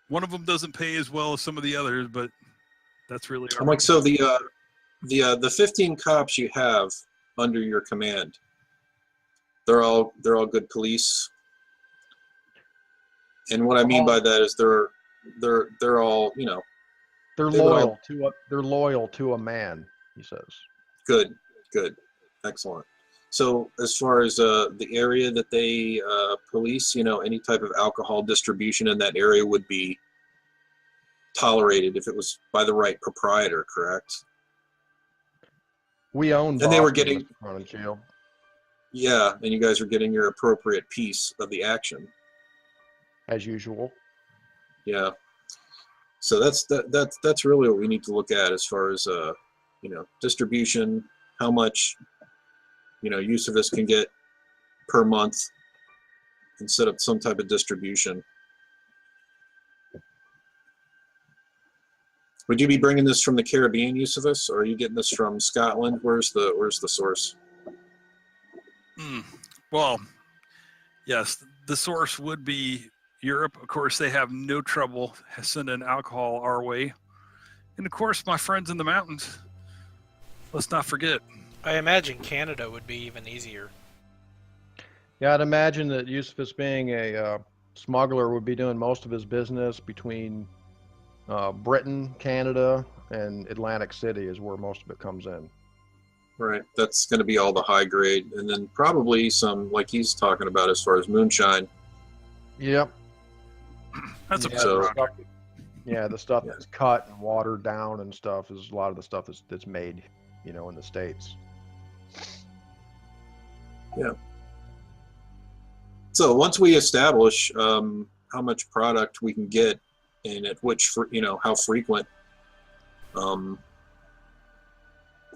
One of them doesn't pay as well as some of the others, but that's really. I'm like, so the 15 cops you have under your command, they're all good police. And what I mean by that is they're all, They're loyal to a man, he says. Good, excellent. So as far as the area that they police, any type of alcohol distribution in that area would be tolerated if it was by the right proprietor, correct? We own Boston, And they were getting. Mr. Cronin Shield. Yeah, and you guys are getting your appropriate piece of the action. as usual. Yeah. So that's really what we need to look at as far as distribution, how much use of this can get per month instead of some type of distribution. Would you be bringing this from the Caribbean, Yusufus, or are you getting this from Scotland? Where's the source? Well, yes, the source would be Europe. Of course, they have no trouble sending alcohol our way. And of course, my friends in the mountains. Let's not forget. I imagine Canada would be even easier. Yeah, I'd imagine that Yusufus, being a smuggler, would be doing most of his business between Britain, Canada, and Atlantic City is where most of it comes in. Right, that's going to be all the high grade, and then probably some, like he's talking about, as far as moonshine. Yep. That's a Yeah, So- the stuff, the stuff Yeah. that's cut and watered down and stuff is a lot of the stuff that's made, in the States. So once we establish how much product we can get and at which, how frequent,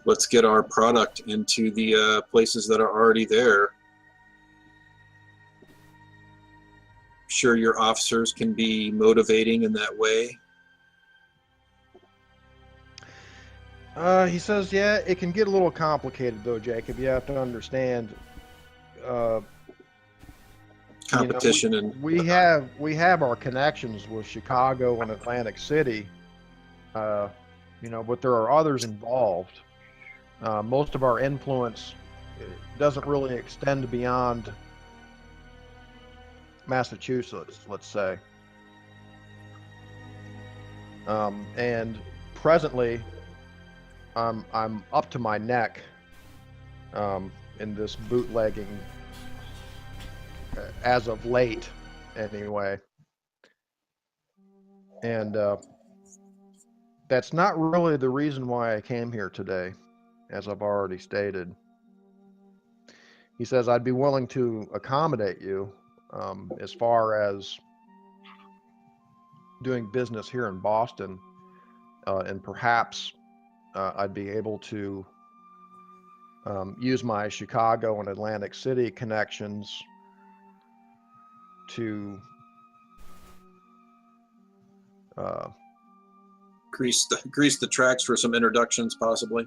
let's get our product into the places that are already there. Sure, your officers can be motivating in that way. He says, yeah, it can get a little complicated though, Jacob. You have to understand. Competition and we have our connections with Chicago and Atlantic City, but there are others involved. Most of our influence doesn't really extend beyond Massachusetts, let's say. And presently, I'm up to my neck in this bootlegging. As of late, anyway. And that's not really the reason why I came here today, as I've already stated. He says I'd be willing to accommodate you as far as doing business here in Boston, and perhaps I'd be able to use my Chicago and Atlantic City connections to grease the tracks for some introductions, possibly.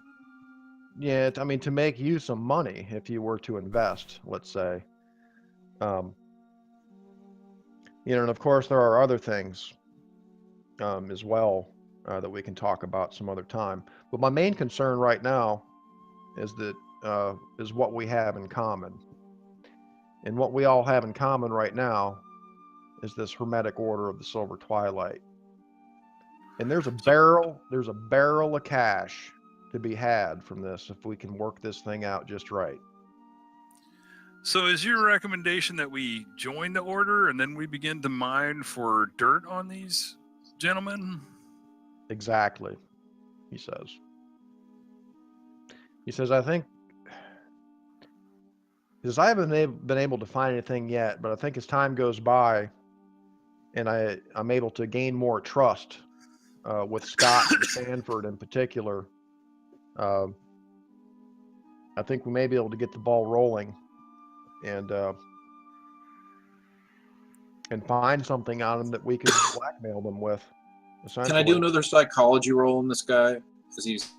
to make you some money if you were to invest, let's say. And of course there are other things as well that we can talk about some other time. But my main concern right now is what we have in common. And what we all have in common right now is this Hermetic Order of the Silver Twilight. And there's a barrel of cash to be had from this if we can work this thing out just right. So is your recommendation that we join the order and then we begin to mine for dirt on these gentlemen? Exactly, he says. He says, I think, because I haven't been able to find anything yet, but I think as time goes by and I'm able to gain more trust with Scott and Stanford in particular, I think we may be able to get the ball rolling and find something on them that we can blackmail them with. Can I do another psychology roll on this guy? Because he's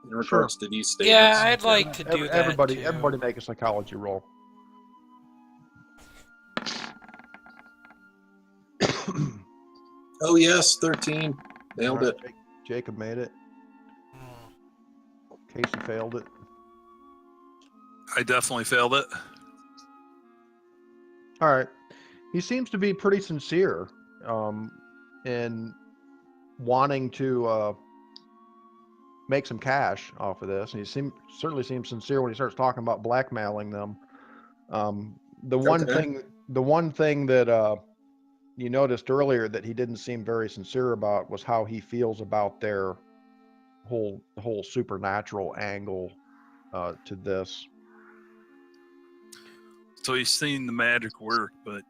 in regards to these statements. Yeah, I'd like to do that Everybody too. make a psychology roll. Oh yes, 13. Nailed it. Jacob made it. Hmm. Casey failed it. I definitely failed it. All right. He seems to be pretty sincere in wanting to make some cash off of this. And he certainly seems sincere when he starts talking about blackmailing them. The one thing that you noticed earlier that he didn't seem very sincere about was how he feels about their whole supernatural angle to this. So he's seen the magic work, but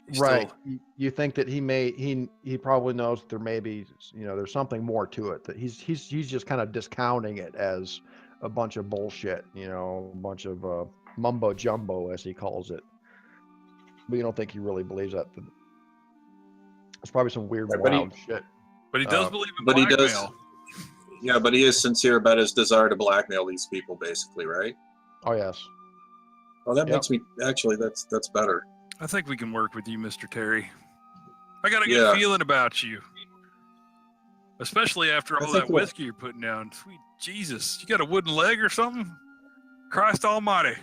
he's Right. still. You think that he probably knows that there may be, there's something more to it, that he's just kind of discounting it as a bunch of bullshit, a bunch of mumbo jumbo, as he calls it. But you don't think he really believes that. It's probably some weird, Right, but wild shit. But he does believe in But he blackmail. does. Yeah, but he is sincere about his desire to blackmail these people, basically, right? Oh yes. Well, that Yep. makes me actually. That's better. I think we can work with you, Mr. Terry. I got a Yeah. good feeling about you. Especially after I all think that whiskey you're putting down. Sweet Jesus. You got a wooden leg or something? Christ almighty.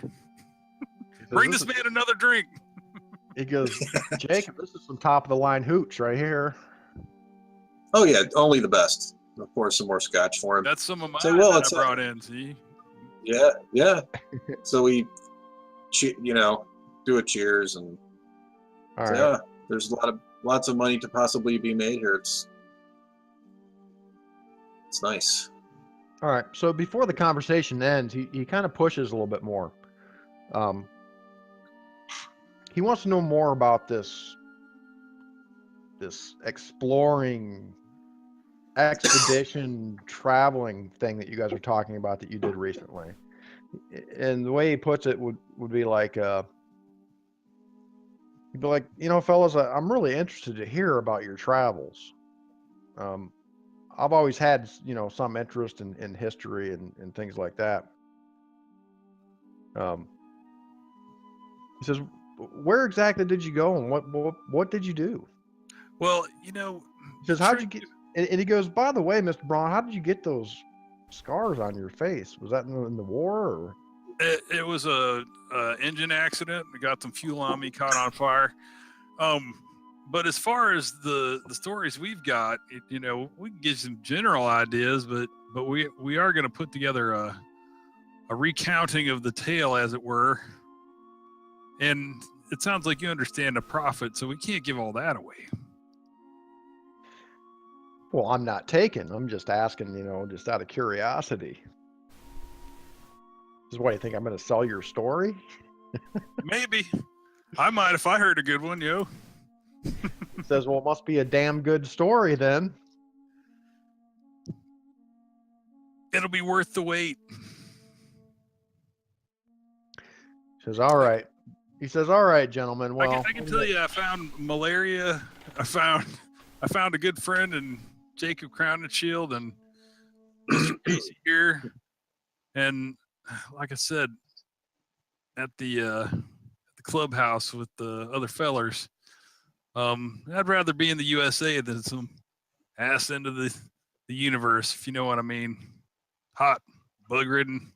Bring this man another drink. He goes, Jacob, this is some top of the line hooch right here. Oh yeah, only the best. Of course, some more scotch for him. That's some of mine So, well, that it's I brought in, see? Yeah. So we, do a cheers and All so, right. yeah. There's lots of money to possibly be made here. It's nice. All right. So before the conversation ends, he kind of pushes a little bit more. He wants to know more about this exploring expedition traveling thing that you guys are talking about that you did recently. And the way he puts it would be like, he'd be like, fellas, I'm really interested to hear about your travels. I've always had, some interest in history and things like that. He says, where exactly did you go and what did you do? Well, He says, how'd you get, and he goes, by the way, Mr. Braun, how did you get those scars on your face? Was that in the war or? It was a engine accident. I got some fuel on me, caught on fire. But as far as the stories we've got, we can give some general ideas, but we are going to put together a recounting of the tale, as it were. And it sounds like you understand the profit, so we can't give all that away. Well, I'm not taking. I'm just asking, just out of curiosity. This is what you think I'm going to sell your story? Maybe. I might if I heard a good one, yo. He says, well, it must be a damn good story then. It'll be worth the wait. He says, all right. He says, all right, gentlemen. Well, I can tell you, I found malaria. I found a good friend in Jacob Crowninshield and Mr. Casey here. And like I said, at the clubhouse with the other fellers, I'd rather be in the USA than some ass into the universe, if you know what I mean. Hot, bug-ridden.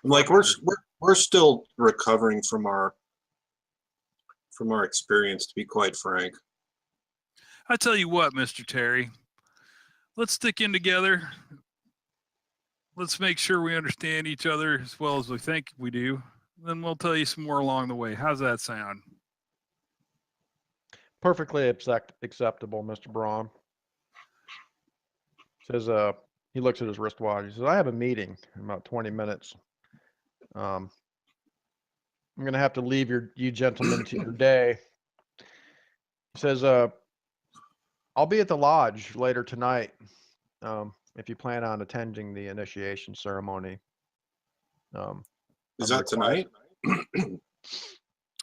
Like we're still recovering from our experience, to be quite frank. I tell you what, Mr. Terry, let's stick in together. Let's make sure we understand each other as well as we think we do. Then we'll tell you some more along the way. How's that sound? perfectly acceptable, Mr. Braun. Says, he looks at his wristwatch. He says, I have a meeting in about 20 minutes. I'm going to have to leave you gentlemen to your day. He says, I'll be at the lodge later tonight if you plan on attending the initiation ceremony. Is that tonight?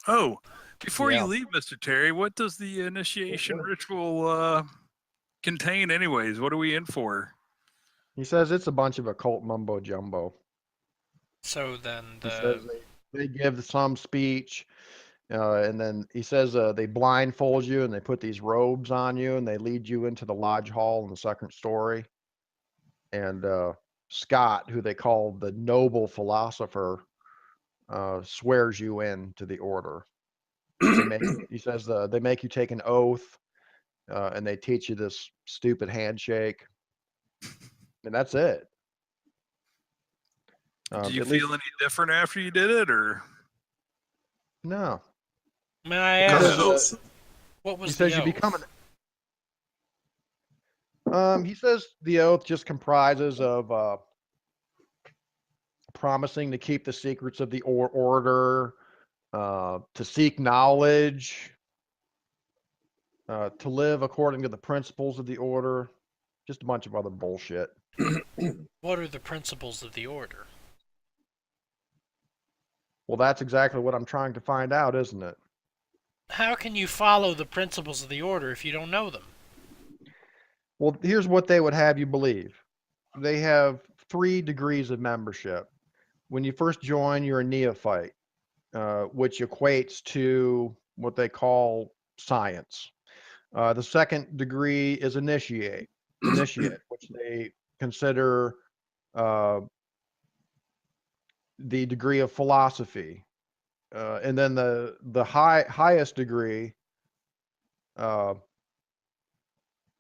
Oh, before Yeah. you leave, Mr. Terry, what does the initiation ritual contain anyways? What are we in for? He says it's a bunch of occult mumbo jumbo. So then He says they give some speech, and then he says they blindfold you and they put these robes on you and they lead you into the lodge hall in the second story. And Scott, who they call the noble philosopher, swears you in to the order. He says they make you take an oath, and they teach you this stupid handshake, and that's it. Did you at feel least- any different after you did it, or? No. may I What kind of ask, oath? what was He says the you oath? become he says the oath just comprises of promising to keep the secrets of the order, to seek knowledge, to live according to the principles of the order, just a bunch of other bullshit. What are the principles of the order? Well, that's exactly what I'm trying to find out, isn't it? How can you follow the principles of the order if you don't know them? Well, here's what they would have you believe. They have 3 degrees of membership. When you first join, you're a neophyte, which equates to what they call science. The second degree is initiate, which they consider the degree of philosophy. And then the highest degree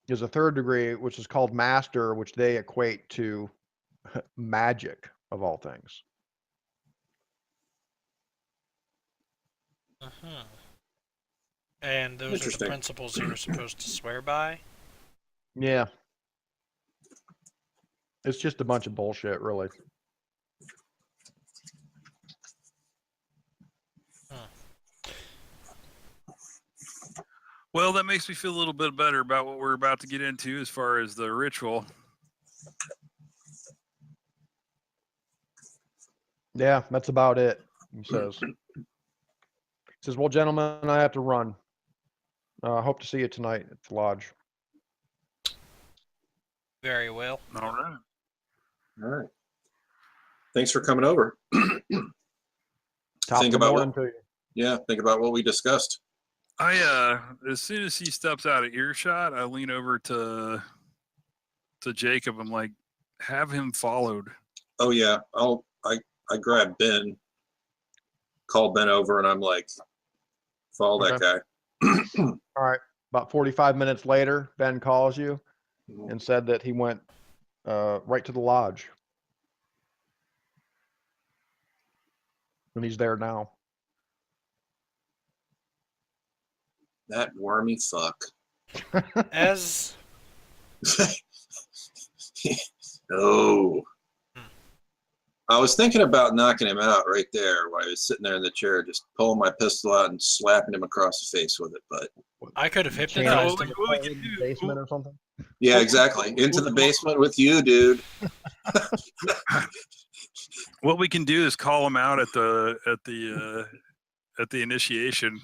is a third degree, which is called master, which they equate to magic of all things. Uh-huh. And those are the Interesting. principles you're supposed to swear by? Yeah. It's just a bunch of bullshit, really. Well, that makes me feel a little bit better about what we're about to get into as far as the ritual. Yeah, that's about it, he says. He says, well, gentlemen, I have to run. I hope to see you tonight at the lodge. Very well. All right. All right. Thanks for coming over. Top Think of the about morning to you. Yeah, think about what we discussed. As soon as he steps out of earshot, I lean over to Jacob. I'm like, have him followed. Oh yeah, I grab Ben, call Ben over, and I'm like, follow that guy. All right. About 45 minutes later, Ben calls you and said that he went right to the lodge. And he's there now. That wormy fuck. As Oh. I was thinking about knocking him out right there while he was sitting there in the chair, just pulling my pistol out and slapping him across the face with it. But I could have Chance hypnotized to him. What we the can do- basement or something. yeah, exactly. Into the basement with you, dude. What we can do is call him out at the initiation,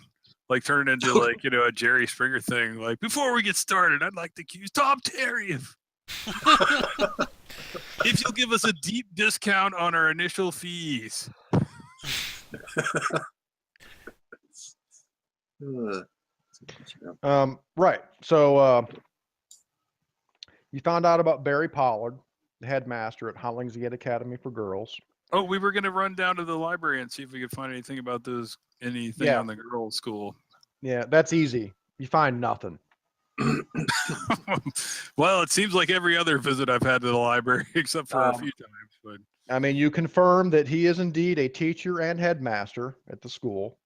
like turn it into like a Jerry Springer thing. Like, before we get started, I'd like to accuse Tom Terry of if you'll give us a deep discount on our initial fees. Right. So you found out about Barry Pollard, the headmaster at Hollingsgate Academy for Girls. Oh, we were gonna run down to the library and see if we could find anything about anything Yeah. on the girls' school. Yeah, that's easy. You find nothing. Well, it seems like every other visit I've had to the library, except for a few times. But I mean, you confirm that he is indeed a teacher and headmaster at the school,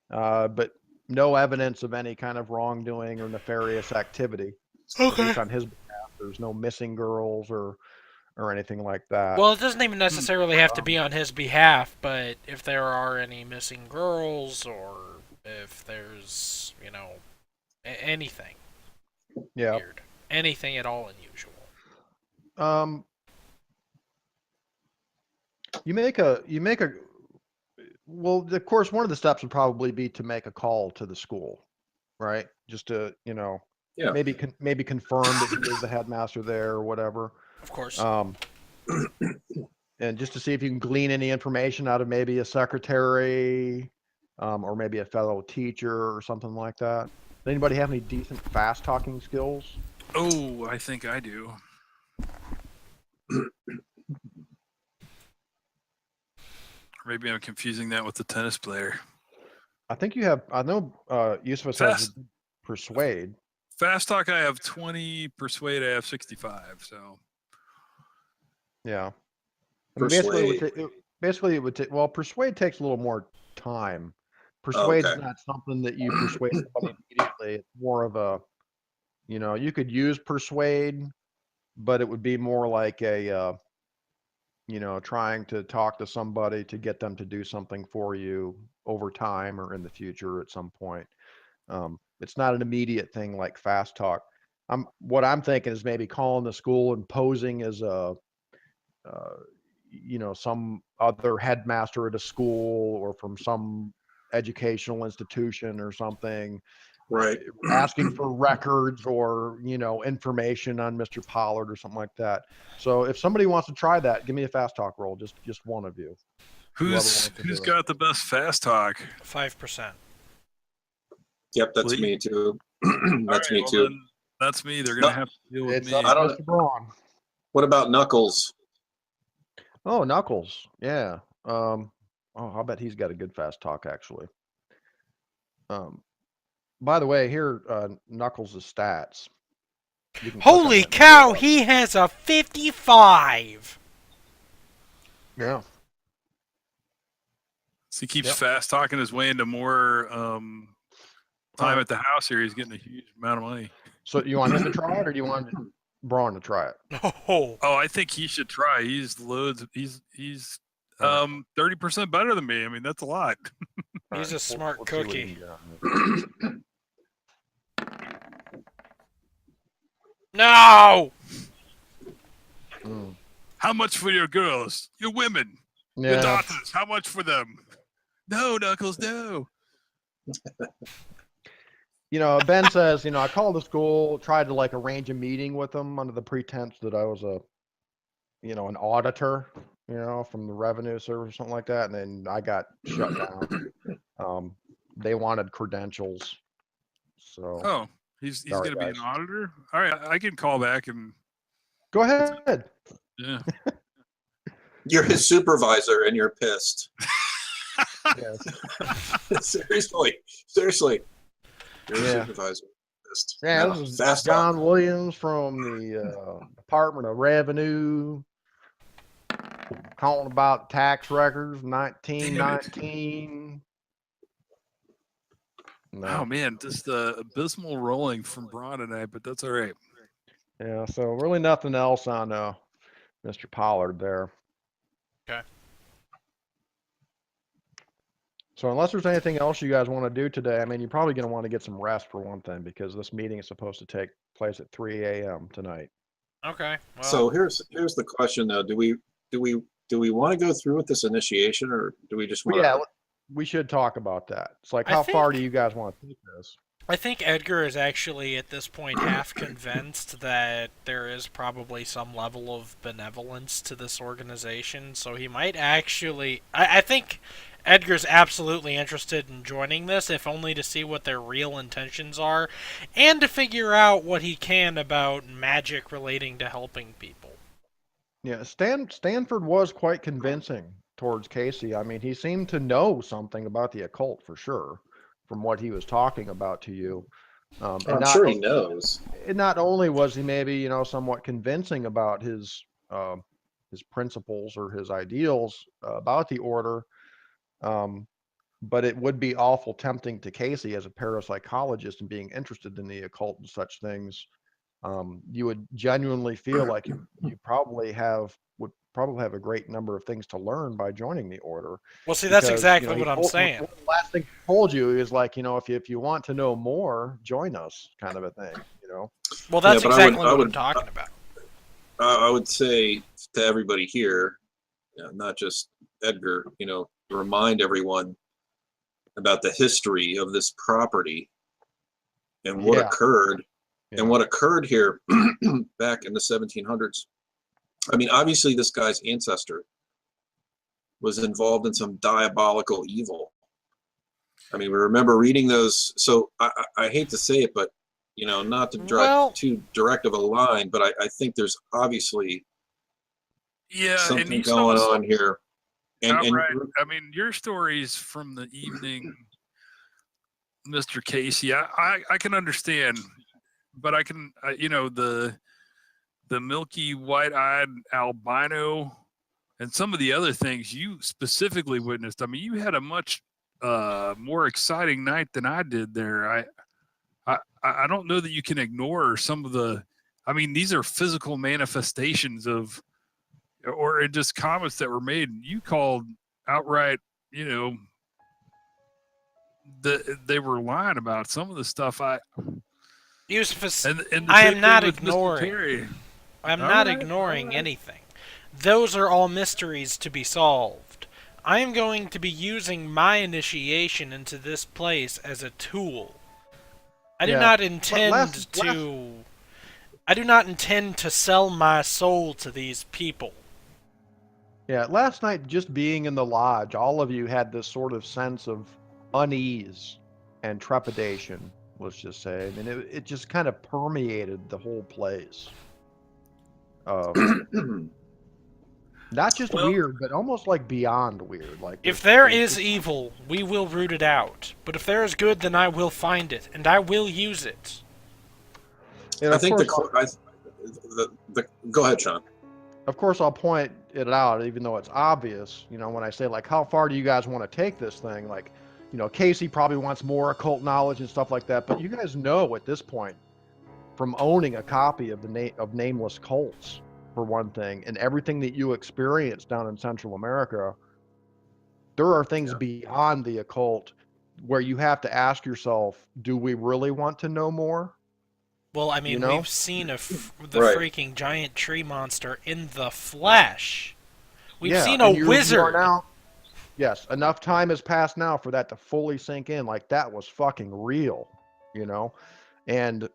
but no evidence of any kind of wrongdoing or nefarious activity. At least on his behalf, there's no missing girls or anything like that. Well, it doesn't even necessarily have to be on his behalf, but if there are any missing girls or if there's, anything Yeah. weird, anything at all unusual. You make a well, of course, one of the steps would probably be to make a call to the school, right? Just to, Yeah. maybe confirm that he is the headmaster there or whatever. Of course. And just to see if you can glean any information out of maybe a secretary, or maybe a fellow teacher or something like that. Does anybody have any decent fast talking skills? oh, I think I do. Maybe I'm confusing that with the tennis player. I think you have. I know Yusuf has persuade. Fast talk, I have 20. Persuade, I have 65. So Yeah. I mean, Persuade. basically, it would take. Well, persuade takes a little more time. Persuade's Okay. not something that you persuade somebody immediately. It's more of a, you could use persuade, but it would be more like a trying to talk to somebody to get them to do something for you over time or in the future at some point. It's not an immediate thing like fast talk. What I'm thinking is maybe calling the school and posing as some other headmaster at a school or from some educational institution or something, Right. asking for records or information on Mr. Pollard or something like that. So if somebody wants to try that, give me a fast talk roll. Just one of you. Who's got the best fast talk? 5%. Yep, that's Lee? me too. That's All right, me well too. then, that's me. They're gonna have to deal with It's me. up I to don't- Mr. Braun. What about Knuckles? Oh, Knuckles. Yeah. I'll bet he's got a good fast talk actually. By the way, here Knuckles' stats. You can click on Holy that and cow, look it up. he has a 55! Yeah. So he keeps Yep. fast talking his way into more time Oh. at the house here. He's getting a huge amount of money. So you want him to try it or do you want Braun to try it? Oh, Oh, I think he should try. He's 30% better than me. I mean, that's a lot. All he's right, a smart let's see what cookie. he can get on here. No! Mm. How much for your girls? Your women? Your Yeah. daughters? How much for them? No, Knuckles, no. Ben says, I called the school, tried to like arrange a meeting with them under the pretense that I was an auditor, from the revenue service or something like that. And then I got shut down. They wanted credentials. So Oh, he's Sorry, going to be an guys. auditor? All right, I can call back and, go ahead. yeah. You're his supervisor and you're pissed. Yes. Seriously. You're Yeah. a supervisor. Pissed. Yeah, No, this is fast John talk. Williams from the Department of Revenue calling about tax records 1919. No. Oh, man, just abysmal rolling from Braun tonight, but that's all right. Yeah, so really nothing else on Mr. Pollard there. Okay. So unless there's anything else you guys want to do today, I mean, you're probably going to want to get some rest for one thing because this meeting is supposed to take place at 3 a.m. tonight. Okay. Well, So here's the question though. Do we want to go through with this initiation or do we just want Yeah, to we should talk about that. It's like, I how far think- do you guys want to take this? I think Edgar is actually at this point half convinced that there is probably some level of benevolence to this organization, so he might actually... I think Edgar's absolutely interested in joining this, if only to see what their real intentions are, and to figure out what he can about magic relating to helping people. Yeah, Stanford was quite convincing towards Casey. I mean, he seemed to know something about the occult for sure, from what he was talking about to you. I'm sure he knows. And not only was he maybe somewhat convincing about his principles or his ideals about the order, but it would be awful tempting to Casey as a parapsychologist and being interested in the occult and such things. You would genuinely feel like you would probably have a great number of things to learn by joining the order. Well, see, that's Because, exactly he what I'm told- saying. The last thing he told you is like, if you want to know more, join us, kind of a thing. Well, that's Yeah, but exactly I what would- I'm talking about. I would say to everybody here, not just Edgar, remind everyone about the history of this property and what Yeah. occurred Yeah. and what occurred here back in the 1700s. I mean, obviously this guy's ancestor was involved in some diabolical evil. I mean, we remember reading those. So I hate to say it, but not to drive Well- too direct of a line, but I think there's obviously Yeah, something and you going saw on here. And outright. I mean, your stories from the evening, Mr. Casey, I can understand, but I can, the milky white-eyed albino and some of the other things you specifically witnessed. I mean, you had a much more exciting night than I did there. I don't know that you can ignore some of the. I mean, these are physical manifestations of or in just comments that were made, you called outright, they were lying about some of the stuff. Yusufus, And the I same am not thing with Mr. ignoring. Terry. I'm All not right, ignoring all right. anything. Those are all mysteries to be solved. I am going to be using my initiation into this place as a tool. I do Yeah. not But intend I do not intend to sell my soul to these people. Yeah, last night, just being in the lodge, all of you had this sort of sense of unease and trepidation, let's just say. I mean, it just kind of permeated the whole place. Not just Well, weird, but almost like beyond weird. Like If there there's is evil, we will root it out. But if there is good, then I will find it, and I will use it. and I of think course, go ahead, Sean. of course, I'll point it out, even though it's obvious. When I say like, how far do you guys want to take this thing? Like, Casey probably wants more occult knowledge and stuff like that. But you guys know at this point, from owning a copy of of Nameless Cults, for one thing, and everything that you experience down in Central America, there are things beyond the occult where you have to ask yourself, do we really want to know more? Well, I mean, we've seen the Right. freaking giant tree monster in the flesh. We've seen and a you are wizard. now, yes, enough time has passed now for that to fully sink in. Like, that was fucking real, and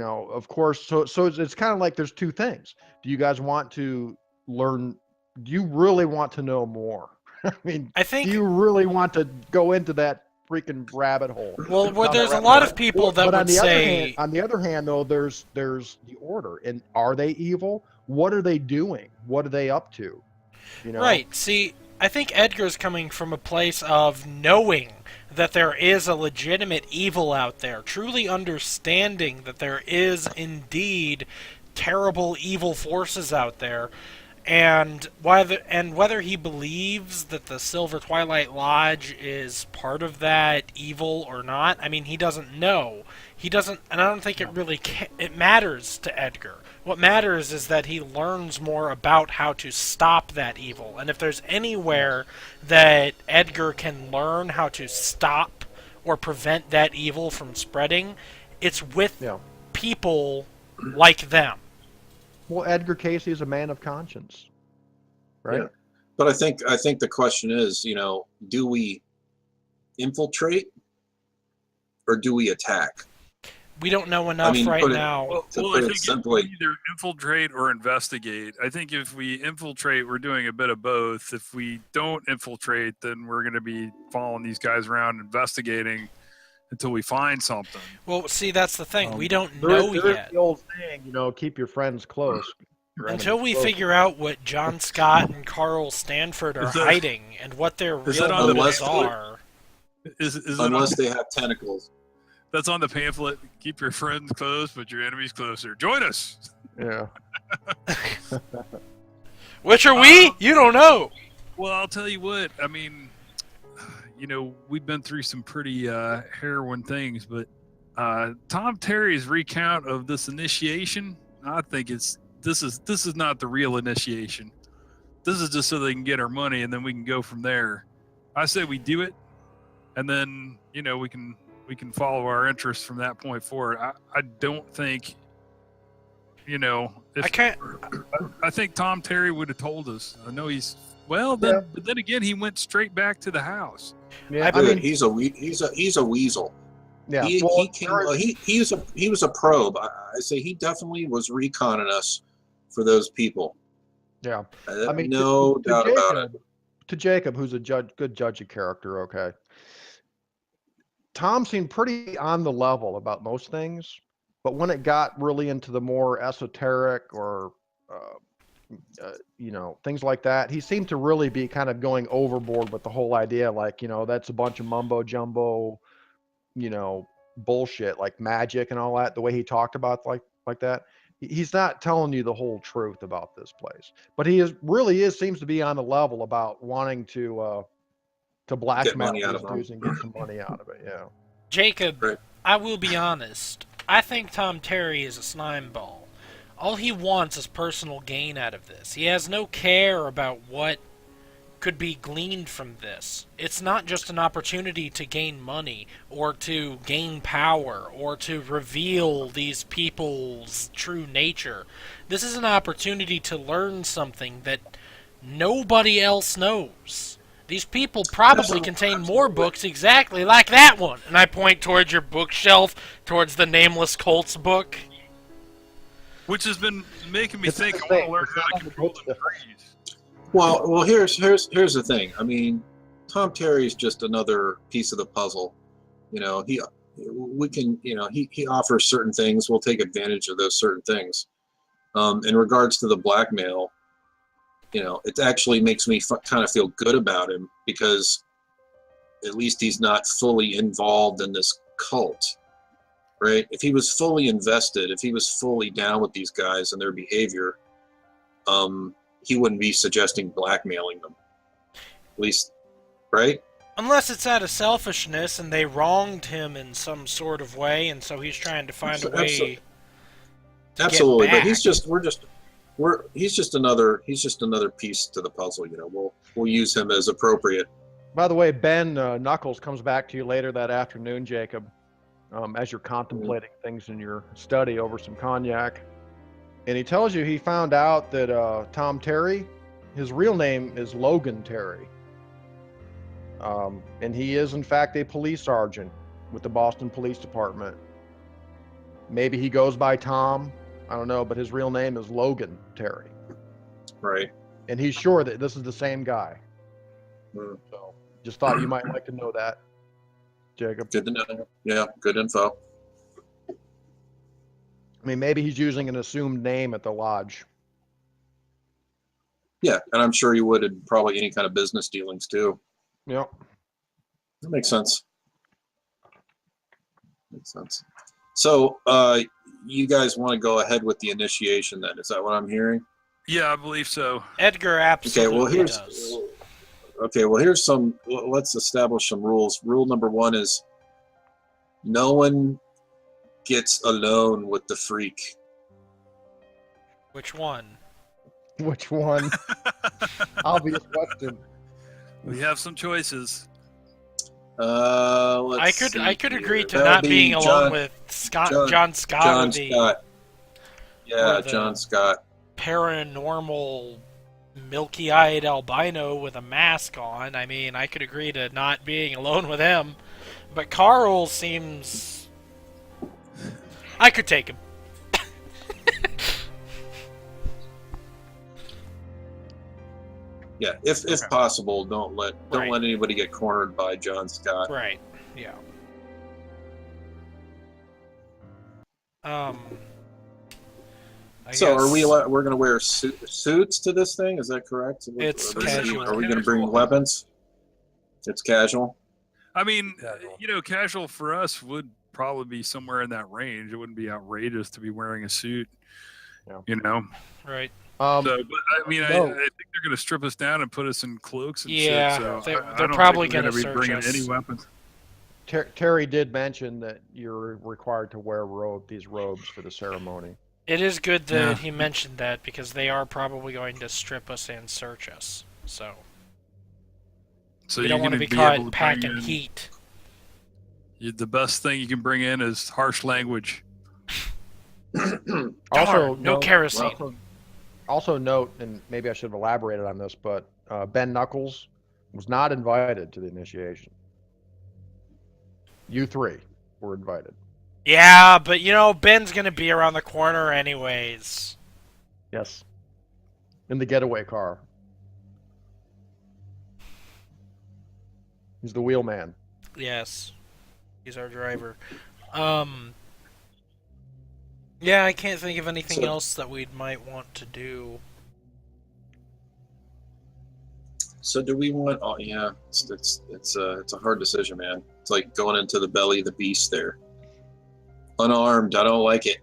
of course, so it's kind of like there's two things. Do you guys want to learn? Do you really want to know more? I mean, I think. do you really want to go into that freaking rabbit hole? Well, Down there's that a lot rabbit of people that But would say. on the other hand, though, there's the Order, and are they evil? What are they doing? What are they up to? Right. See, I think Edgar's coming from a place of knowing that there is a legitimate evil out there, truly understanding that there is indeed terrible evil forces out there, and whether he believes that the Silver Twilight Lodge is part of that evil or not, I mean, he doesn't know. He doesn't, and I don't think it really it matters to Edgar. What matters is that he learns more about how to stop that evil. And if there's anywhere that Edgar can learn how to stop or prevent that evil from spreading, it's with people like them. Well, Edgar Casey is a man of conscience, right? Yeah. But I think the question is, do we infiltrate or do we attack? We don't know enough right now. Well, I think we either infiltrate or investigate. I think if we infiltrate, we're doing a bit of both. If we don't infiltrate, then we're going to be following these guys around investigating until we find something. Well, see, that's the thing. We don't know there yet. is the old saying, keep your friends close. Until we figure out what John Scott and Carl Stanford are hiding and what their real motives are. Unless they have tentacles. That's on the pamphlet. Keep your friends close, but your enemies closer. Join us. Yeah. Which are we? You don't know. Well, I'll tell you what. I mean, we've been through some pretty harrowing things, but Tom Terry's recount of this initiation, I think this is not the real initiation. This is just so they can get our money, and then we can go from there. I say we do it, and then we can follow our interests from that point forward. I don't think, I can't. I think Tom Terry would have told us. I know but then again, he went straight back to the house. Yeah, I mean, he's a weasel. Yeah, he was a probe. I say he definitely was reconning us for those people. Yeah, no doubt about it. To Jacob, who's a good judge of character, okay. Tom seemed pretty on the level about most things, but when it got really into the more esoteric or, things like that, he seemed to really be kind of going overboard with the whole idea. Like, that's a bunch of mumbo jumbo, bullshit, like magic and all that. The way he talked about like that, he's not telling you the whole truth about this place. But he seems to be on the level about wanting to blackmail these dudes and get some money out of it. Yeah. Jacob, I will be honest. I think Tom Terry is a slime ball. All he wants is personal gain out of this. He has no care about what could be gleaned from this. It's not just an opportunity to gain money, or to gain power, or to reveal these people's true nature. This is an opportunity to learn something that nobody else knows. These people probably contain more books exactly like that one. And I point towards your bookshelf, towards the Nameless Cults book. Which has been making me It's think the I want thing. to learn It's how not to the control books the different. trees. Well, here's the thing. I mean, Tom Terry's just another piece of the puzzle. You know, we can, you know, he offers certain things. We'll take advantage of those certain things. In regards to the blackmail, you know, it actually makes me kind of feel good about him, because at least he's not fully involved in this cult, right? If he was fully invested, if he was fully down with these guys and their behavior, he wouldn't be suggesting blackmailing them. At least, right? Unless it's out of selfishness and they wronged him in some sort of way, and so he's trying to find a way to Absolutely, get but back. he's just another piece to the puzzle. You know, we'll use him as appropriate. By the way, Ben Knuckles comes back to you later that afternoon, Jacob, as you're contemplating things in your study over some cognac. And he tells you he found out that Tom Terry, his real name is Logan Terry. And he is, in fact, a police sergeant with the Boston Police Department. Maybe he goes by Tom, I don't know, but his real name is Logan Terry. Right. And he's sure that this is the same guy. Mm. So just thought you might like to know that, Jacob. Good to know. Yeah, good info. I mean, maybe he's using an assumed name at the lodge. Yeah, and I'm sure you would in probably any kind of business dealings too. Yep. That makes sense. Makes sense. So, you guys want to go ahead with the initiation then? Is that what I'm hearing? Yeah, I believe so. Edgar Okay, absolutely does. Here's some, let's establish some rules. Rule number 1 is no one gets alone with the freak. Which one? Which one? Obvious question. We have some choices. Let's see I could here. agree to That would not be being alone with John Scott, John or the Scott. Yeah, or the- John Scott. paranormal milky-eyed albino with a mask on. I mean, I could agree to not being alone with him. But Carl seems... I could take him. Yeah, if possible, don't let Right. anybody get cornered by John Scott. Right, yeah. So, are guess we're going to wear suits to this thing? Is that correct? It's Are we- casual. Are we going to bring Casual. weapons? It's casual. I mean, Casual. you know, casual for us would probably be somewhere in that range. It wouldn't be outrageous to be wearing a suit. Yeah. You know. Right. So, but I mean, I no. think they're going to strip us down and put us in cloaks and Yeah, shit. So they're I don't probably think we're gonna be search bringing us. any weapons. Terry did mention that you're required to wear these robes for the ceremony. It is good that Yeah. he mentioned that, because they are probably going to strip us and search us. So So we you're don't want to going be be able caught to bring packing in. heat. The best thing you can bring in is harsh language. Also, no kerosene. Also note, and maybe I should have elaborated on this, but Ben Knuckles was not invited to the initiation. You three were invited. Yeah, but you know, Ben's gonna be around the corner anyways. Yes. In the getaway car. He's the wheelman. Yes. He's our driver. Yeah, I can't think of anything So- else that we might want to do. So, do we want? Oh, yeah, it's a hard decision, man. It's like going into the belly of the beast there. Unarmed, I don't like it.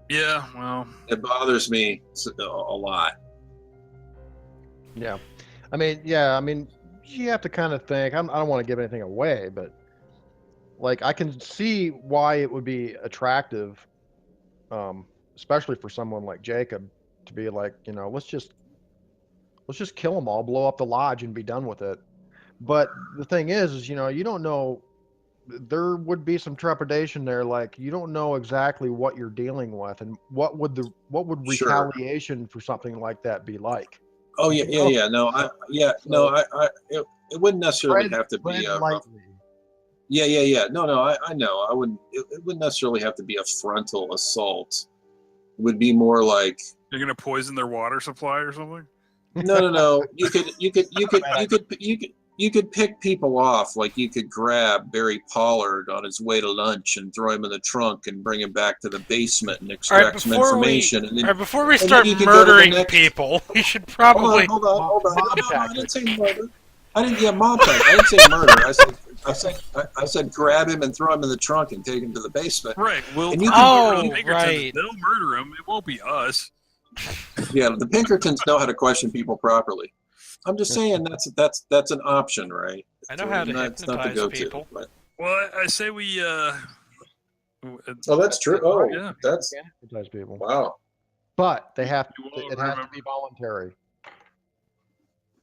Yeah, well, It bothers me a lot. Yeah. I mean, you have to kind of think, I don't want to give anything away, but like I can see why it would be attractive especially for someone like Jacob, to be like, let's just kill them all, blow up the lodge, and be done with it. But the thing is you don't know. There would be some trepidation there. Like, you don't know exactly what you're dealing with, and what would Sure. retaliation for something like that be like. Oh yeah, yeah, yeah. No, it wouldn't necessarily have to Tread be lightly. yeah, yeah, yeah. No, no, I know. I wouldn't. It wouldn't necessarily have to be a frontal assault. It would be more like You're gonna poison their water supply or something? no, no, no. You could pick people off. Like you could grab Barry Pollard on his way to lunch and throw him in the trunk and bring him back to the basement and extract some information. And then before we then start you could go to the murdering next- people, we should probably. Hold on. Mob No, I didn't tactics. say murder. I didn't. Yeah, mob tactics. I didn't say murder. I said grab him and throw him in the trunk and take him to the basement. Right. Well, And you the can- Pinkertons, right. they'll murder him. It won't be us. Yeah, the Pinkertons know how to question people properly. I'm just saying that's an option, right? I know how to It's not the hypnotize go-to, people. but- Well, I say we. Oh, that's true. Oh, Yeah. that's Hypnotize people. wow. But they have You won't it has to remember. be voluntary.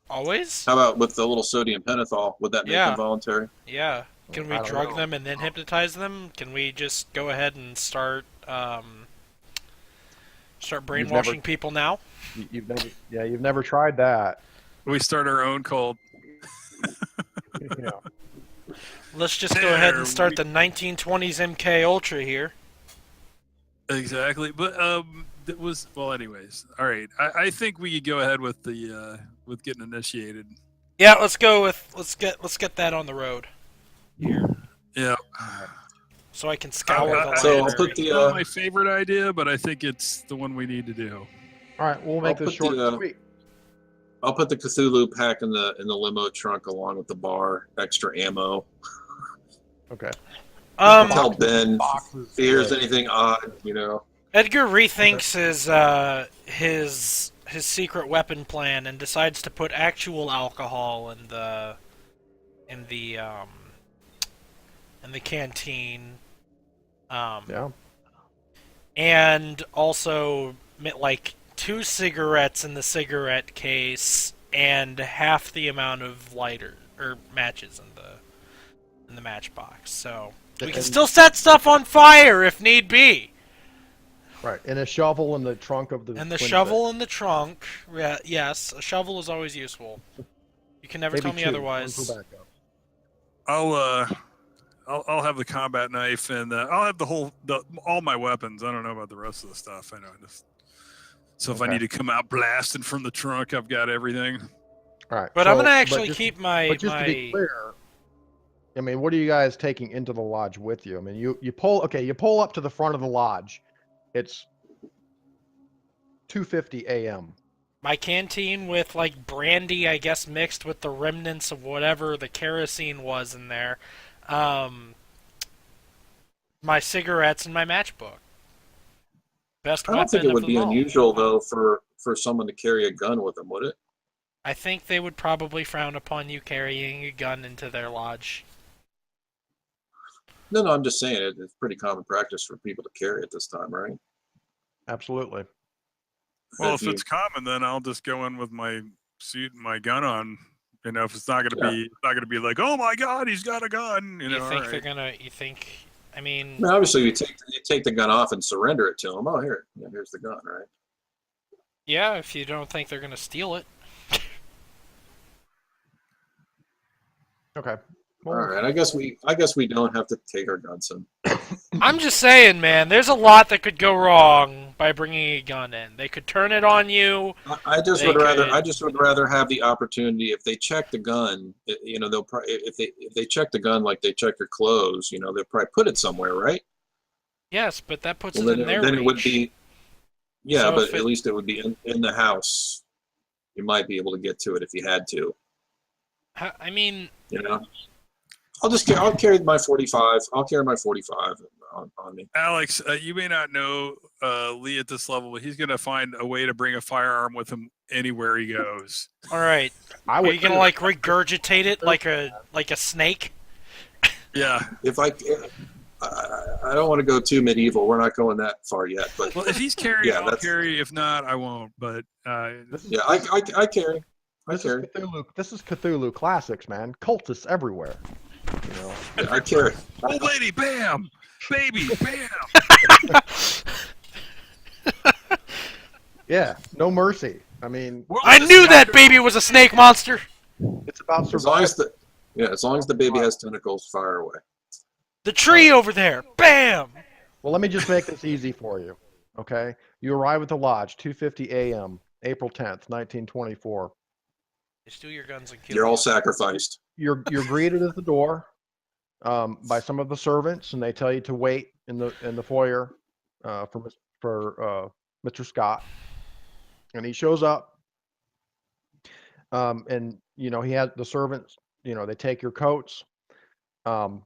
Always? How about with the little sodium pentothal? Would that make Yeah. them voluntary? Yeah. Can we I don't drug know. them and then hypnotize them? Can we just go ahead and start brainwashing never- people now? You've never tried that. We start our own cult. Yeah. Let's just go ahead and start we- the 1920s MK Ultra here. Exactly, but that was well. Anyways, all right. I think we could go ahead with the with getting initiated. Yeah, let's get that on the road here, Yeah. so I can scour the I- So I'll library. put the, it's not my favorite idea, but I think it's the one we need to do. All right, we'll make I'll this put short the, and sweet. I'll put the Cthulhu pack in the limo trunk along with the bar, extra ammo. Okay. Tell Ben Boxes. if he hears anything odd, Edgar rethinks his secret weapon plan and decides to put actual alcohol in the canteen. Yeah. And also like 2 cigarettes in the cigarette case and half the amount of lighter or matches in the matchbox. So we can And- still set stuff on fire if need be. Right. And a shovel in the trunk of the. And the twin shovel in the trunk. Yeah, yes, a shovel is always useful. You can never Maybe tell me two, otherwise. one for backup. I'll have the combat knife and I'll have all my weapons. I don't know about the rest of the stuff. I know so if I Okay. need to come out blasting from the trunk, I've got everything. All right. But I'm gonna actually just, keep my But just to be clear, I mean, what are you guys taking into the lodge with you? I mean, you pull up to the front of the lodge. It's 2:50 a.m. my canteen with like brandy, I guess, mixed with the remnants of whatever the kerosene was in there. My cigarettes and my matchbook. Best I don't weapon think it of would them be all. unusual though for someone to carry a gun with them, would it? I think they would probably frown upon you carrying a gun into their lodge. No, I'm just saying it's pretty common practice for people to carry at this time, right? Absolutely. Well, If if you- it's common, then I'll just go in with my suit and my gun on. If it's not gonna be, it's not gonna be like, oh my god, he's got a gun. You all think right. they're gonna? You think? I mean, I mean, obviously, you take the gun off and surrender it to them. Oh, here's the gun, right? yeah. If you don't think they're gonna steal it, Okay. All right. I guess we don't have to take our guns in. I'm just saying, man. There's a lot that could go wrong by bringing a gun in. They could turn it on you. I just They would rather could- I just would rather have the opportunity if they check the gun. They'll probably if they check the gun like they check your clothes. They'll probably put it somewhere, right? Yes, but that puts Well, it in their then reach. it would be. Yeah, So but if at it- least it would be in the house. You might be able to get to it if you had to. I mean, I'll carry my 45. I'll carry my 45 on me. Alex, you may not know Lee at this level, but he's gonna find a way to bring a firearm with him anywhere he goes. all right. I Are would you gonna like regurgitate it like a snake? Yeah. If I I don't want to go too medieval. We're not going that far yet. But Well, if he's carrying, Yeah, I'll that's- carry. If not, I won't. But This is, yeah, I carry. I this is carry. Cthulhu. This is Cthulhu classics, man. Cultists everywhere. You know. Yeah, I carry. old lady, bam, baby, bam. Yeah, no mercy. I mean, What I was knew this? that baby was a snake monster. it's about As long survival. as long as the baby has tentacles, fire away. The tree over there, bam. Well, let me just make this easy for you. Okay, you arrive at the lodge, 2:50 a.m., April 10th, 1924. They steal your guns and kill You're all you. sacrificed. You're greeted at the door by some of the servants, and they tell you to wait in the foyer for Mr. Scott. And he shows up, and he has the servants. They take your coats, and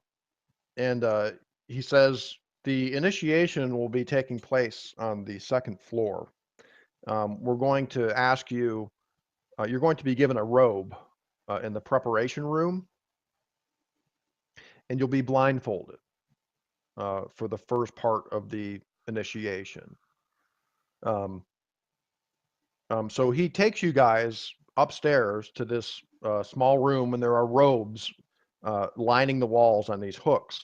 he says the initiation will be taking place on the second floor. We're going to ask you. You're going to be given a robe in the preparation room, and you'll be blindfolded for the first part of the initiation. So he takes you guys upstairs to this small room, and there are robes lining the walls on these hooks.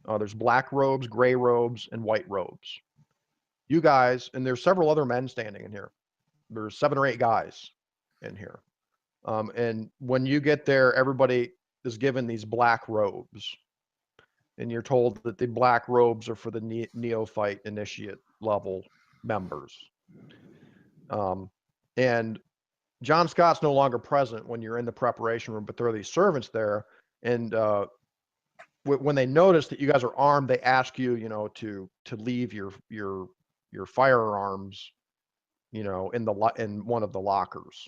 There's black robes, gray robes, and white robes. You guys, and there's several other men standing in here. There's 7 or 8 guys in here. And when you get there, everybody is given these black robes. And you're told that the black robes are for the neophyte initiate level members. And John Scott's no longer present when you're in the preparation room, but there are these servants there. And when they notice that you guys are armed, they ask you, to leave your firearms, in one of the lockers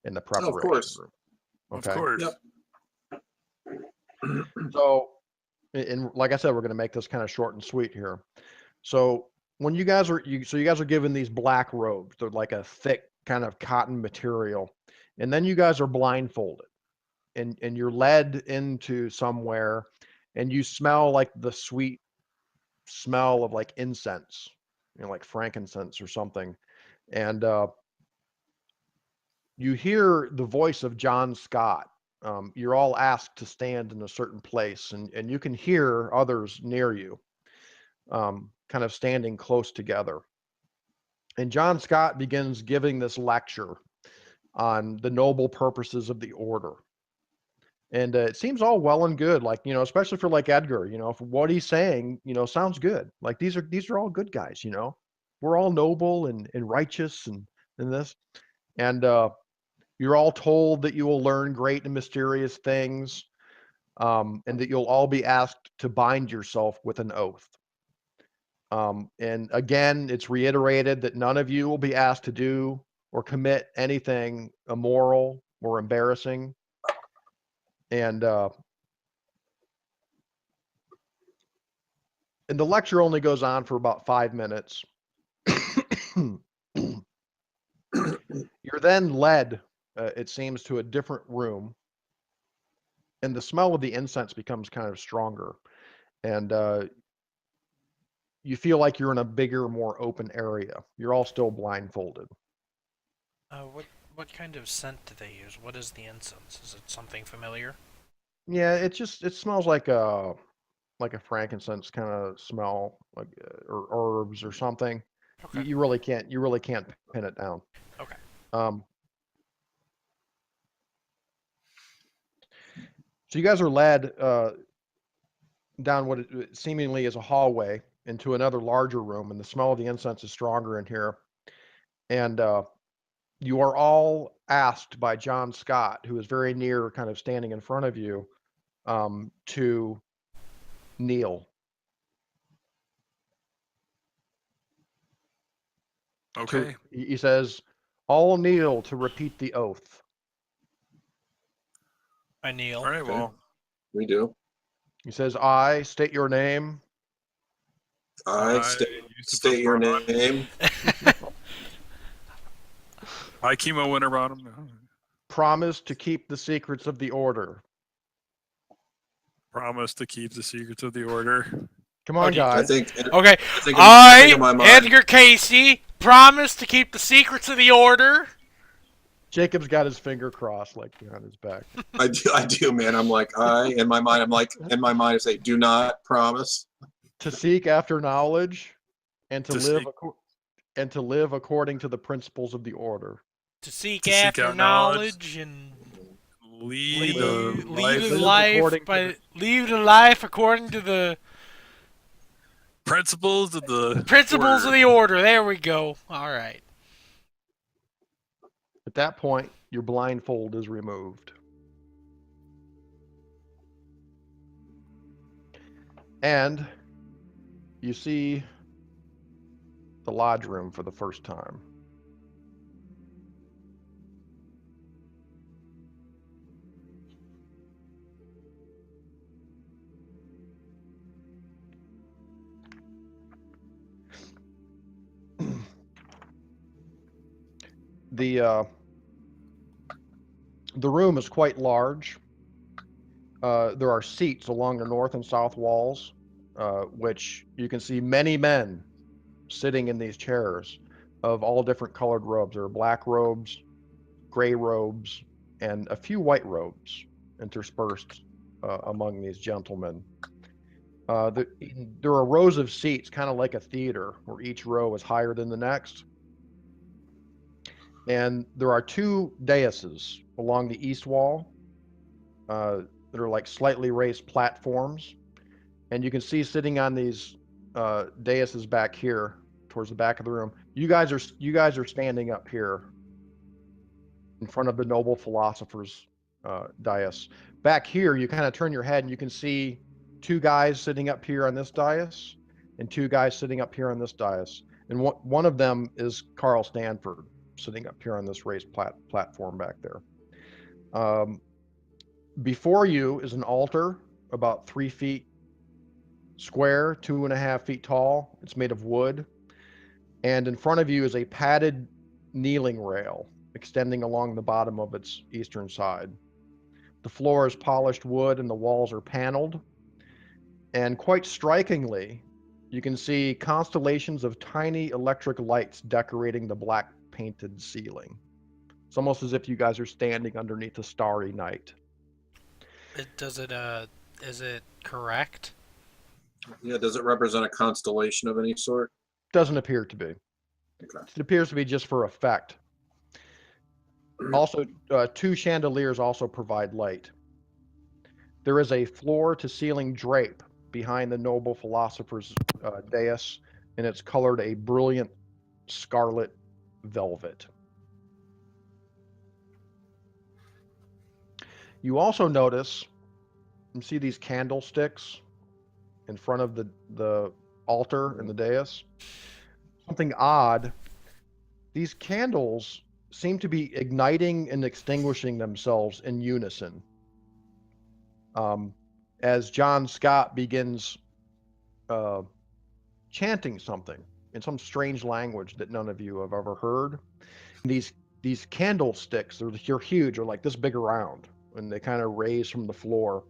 in the preparation course. room. Of course. Yep. So, and like I said, we're going to make this kind of short and sweet here. So when you guys are given these black robes. They're like a thick kind of cotton material, and then you guys are blindfolded, and you're led into somewhere, and you smell like the sweet smell of like incense, like frankincense or something, and you hear the voice of John Scott. You're all asked to stand in a certain place, and you can hear others near you, kind of standing close together. And John Scott begins giving this lecture on the noble purposes of the order. And it seems all well and good, like, especially for like Edgar, for what he's saying, sounds good. Like these are all good guys, we're all noble and righteous and this. And you're all told that you will learn great and mysterious things, and that you'll all be asked to bind yourself with an oath. And again, it's reiterated that none of you will be asked to do or commit anything immoral or embarrassing. And the lecture only goes on for about 5 minutes. You're then led, it seems, to a different room, and the smell of the incense becomes kind of stronger. And you feel like you're in a bigger, more open area. You're all still blindfolded. What kind of scent do they use? What is the incense? Is it something familiar? Yeah, it smells like a frankincense kind of smell, like or herbs or something. Okay. You really can't pin it down. Okay. So you guys are led down what seemingly is a hallway into another larger room, and the smell of the incense is stronger in here. And you are all asked by John Scott, who is very near, kind of standing in front of you, to kneel. Okay. He says, all kneel to repeat the oath. I kneel. All right. Okay. Well, We do. He says, I state your name. I state your name. I chemo Winterbottom. Promise to keep the secrets of the order. Promise to keep the secrets of the order. Come on, Okay. I guys. think. Okay. I think in my mind. Edgar Casey, promise to keep the secrets of the order. Jacob's got his finger crossed, like behind his back. I do, man. I'm like, in my mind, I say, do not promise. To seek after knowledge, and To seek- to live according to the principles of the order. To seek To seek after out knowledge. knowledge and Lead Live- a lead life a live life according to by lead a life according to the principles of the principles order. of the order. There we go. All right. At that point, your blindfold is removed. And you see the lodge room for the first time. The room is quite large. There are seats along the north and south walls, which you can see many men sitting in these chairs of all different colored robes. There are black robes, gray robes, and a few white robes interspersed among these gentlemen. There are rows of seats, kind of like a theater, where each row is higher than the next. And there are two daises along the east wall that are like slightly raised platforms. And you can see sitting on these daises back here, towards the back of the room. You guys are standing up here in front of the noble philosophers dais. Back here, you kind of turn your head and you can see two guys sitting up here on this dais, and two guys sitting up here on this dais. And one of them is Carl Stanford, sitting up here on this raised platform back there. Before you is an altar about 3 feet square, 2.5 feet tall. It's made of wood. And in front of you is a padded kneeling rail extending along the bottom of its eastern side. The floor is polished wood and the walls are paneled. And quite strikingly, you can see constellations of tiny electric lights decorating the black painted ceiling. It's almost as if you guys are standing underneath a starry night. Is it correct? Yeah, does it represent a constellation of any sort? Doesn't appear to be. Okay. It appears to be just for effect. Also, two chandeliers also provide light. There is a floor-to-ceiling drape behind the noble philosopher's dais, and it's colored a brilliant scarlet velvet. You also notice, you see these candlesticks in front of the altar and the dais. Something odd. These candles seem to be igniting and extinguishing themselves in unison. As John Scott begins chanting something in some strange language that none of you have ever heard. These candlesticks, they're huge, they're like this big around, and they kind of raise from the floor.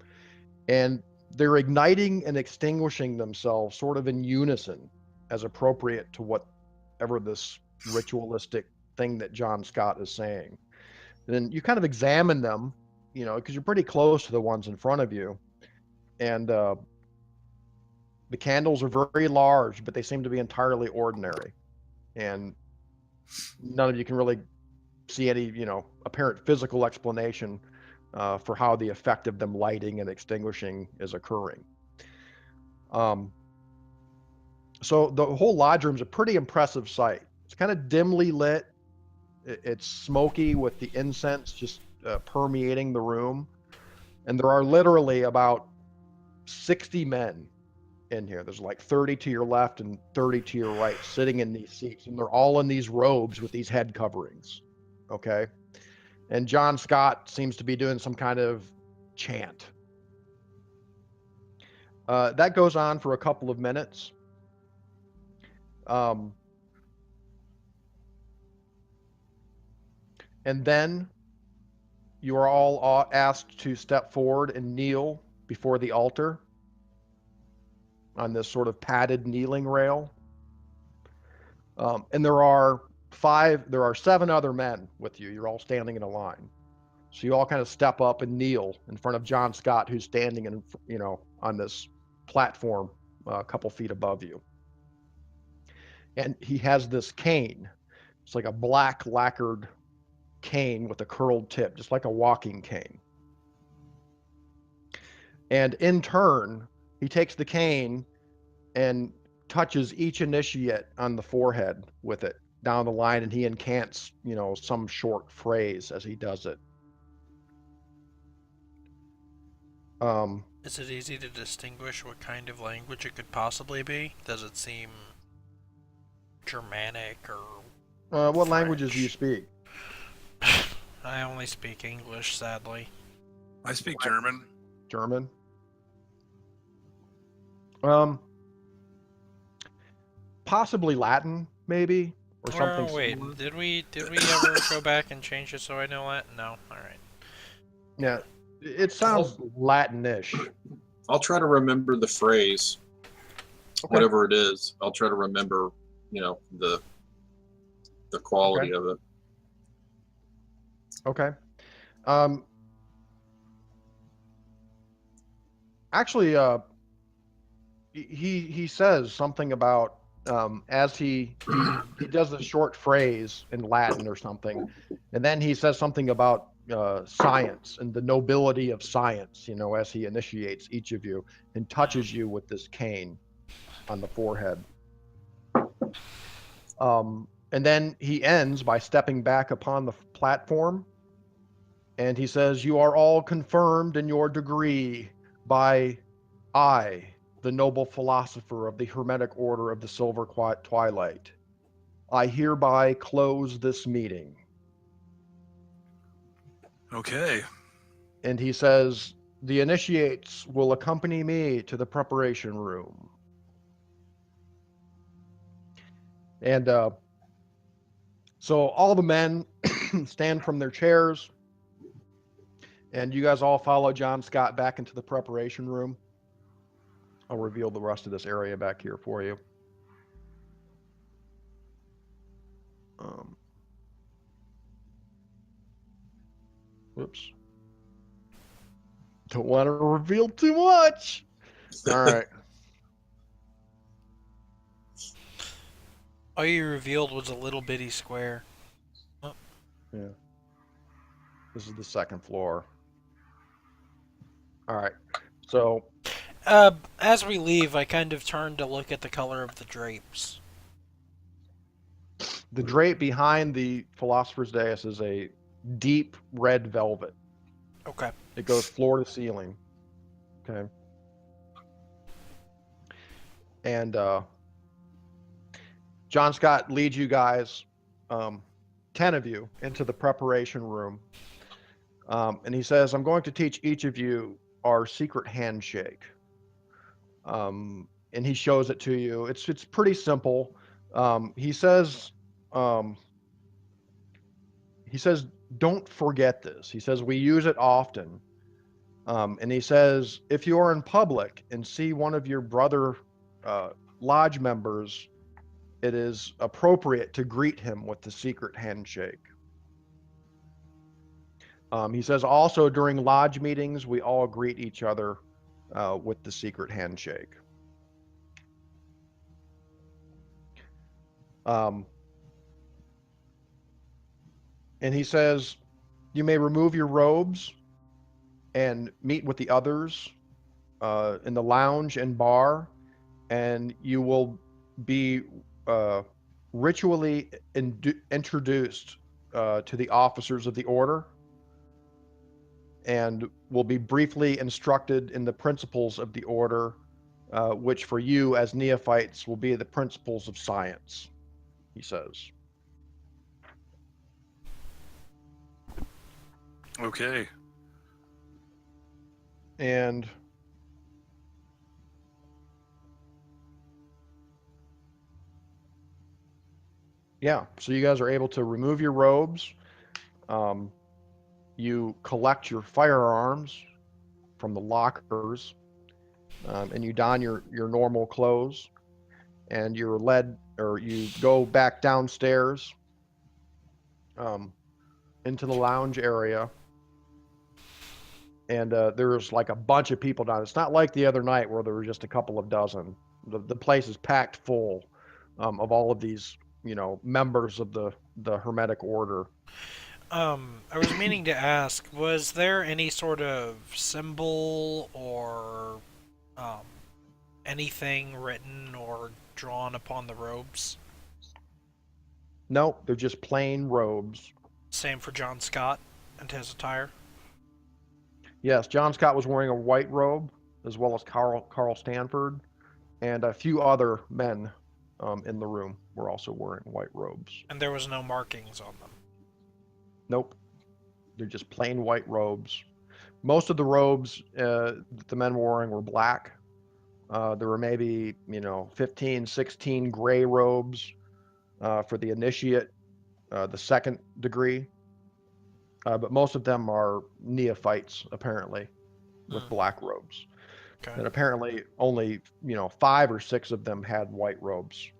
And they're igniting and extinguishing themselves sort of in unison as appropriate to whatever this ritualistic thing that John Scott is saying. And then you kind of examine them, because you're pretty close to the ones in front of you. And the candles are very large, but they seem to be entirely ordinary. And none of you can really see any, apparent physical explanation for how the effect of them lighting and extinguishing is occurring. So the whole lodge room is a pretty impressive sight. It's kind of dimly lit. It's smoky with the incense just permeating the room. And there are literally about 60 men in here. There's like 30 to your left and 30 to your right sitting in these seats. And they're all in these robes with these head coverings. Okay. And John Scott seems to be doing some kind of chant. That goes on for a couple of minutes. And then you are all asked to step forward and kneel before the altar on this sort of padded kneeling rail. And there are 7 other men with you. You're all standing in a line. So you all kind of step up and kneel in front of John Scott, who's standing on this platform a couple feet above you. And he has this cane. It's like a black lacquered cane with a curled tip, just like a walking cane. And in turn, he takes the cane and touches each initiate on the forehead with it down the line, and he incants, some short phrase as he does it. Is it easy to distinguish what kind of language it could possibly be? Does it seem Germanic or What languages do you speak? I only speak English, sadly. I speak German. German. Possibly Latin, maybe, or something. Oh, wait, similar. did we ever go back and change it so I know Latin? No. All right. Yeah, it sounds Latinish. I'll try to remember the phrase, whatever it is. I'll try to remember, the quality of it. Okay. Actually, he says something about as he does a short phrase in Latin or something, and then he says something about science and the nobility of science, as he initiates each of you and touches you with this cane on the forehead. And then he ends by stepping back upon the platform, and he says, "You are all confirmed in your degree by I, the noble philosopher of the Hermetic Order of the Silver Twilight. I hereby close this meeting." Okay. And he says, "The initiates will accompany me to the preparation room." And so all the men stand from their chairs, and you guys all follow John Scott back into the preparation room. I'll reveal the rest of this area back here for you. Whoops. Don't want to reveal too much. All right. All you revealed was a little bitty square. Yeah. This is the second floor. All right. So, As we leave, I kind of turn to look at the color of the drapes. the drape behind the Philosopher's Dais is a deep red velvet. Okay. It goes floor to ceiling. Okay. And John Scott leads you guys, 10 of you, into the preparation room. And he says, "I'm going to teach each of you our secret handshake." And he shows it to you. It's pretty simple. He says, "Don't forget this." He says, "We use it often." And he says, "If you are in public and see one of your brother lodge members, it is appropriate to greet him with the secret handshake." He says, "Also during lodge meetings, we all greet each other with the secret handshake." And he says, "You may remove your robes and meet with the others in the lounge and bar, and you will be ritually introduced to the officers of the order, and will be briefly instructed in the principles of the order, which for you as neophytes will be the principles of science," he says. Okay. And yeah, so you guys are able to remove your robes. You collect your firearms from the lockers, and you don your normal clothes, and you're led, or you go back downstairs into the lounge area. And there's like a bunch of people down. It's not like the other night where there were just a couple of dozen. The place is packed full of all of these, members of the Hermetic Order. I was meaning to ask, was there any sort of symbol or anything written or drawn upon the robes? No, they're just plain robes. Same for John Scott and his attire? Yes, John Scott was wearing a white robe, as well as Carl Stanford, and a few other men in the room were also wearing white robes. And there was no markings on them? Nope. They're just plain white robes. Most of the robes that the men were wearing were black. There were maybe, 15, 16 gray robes for the initiate, the second degree. But most of them are neophytes, apparently, with black robes. Okay. And apparently only, 5 or 6 of them had white robes.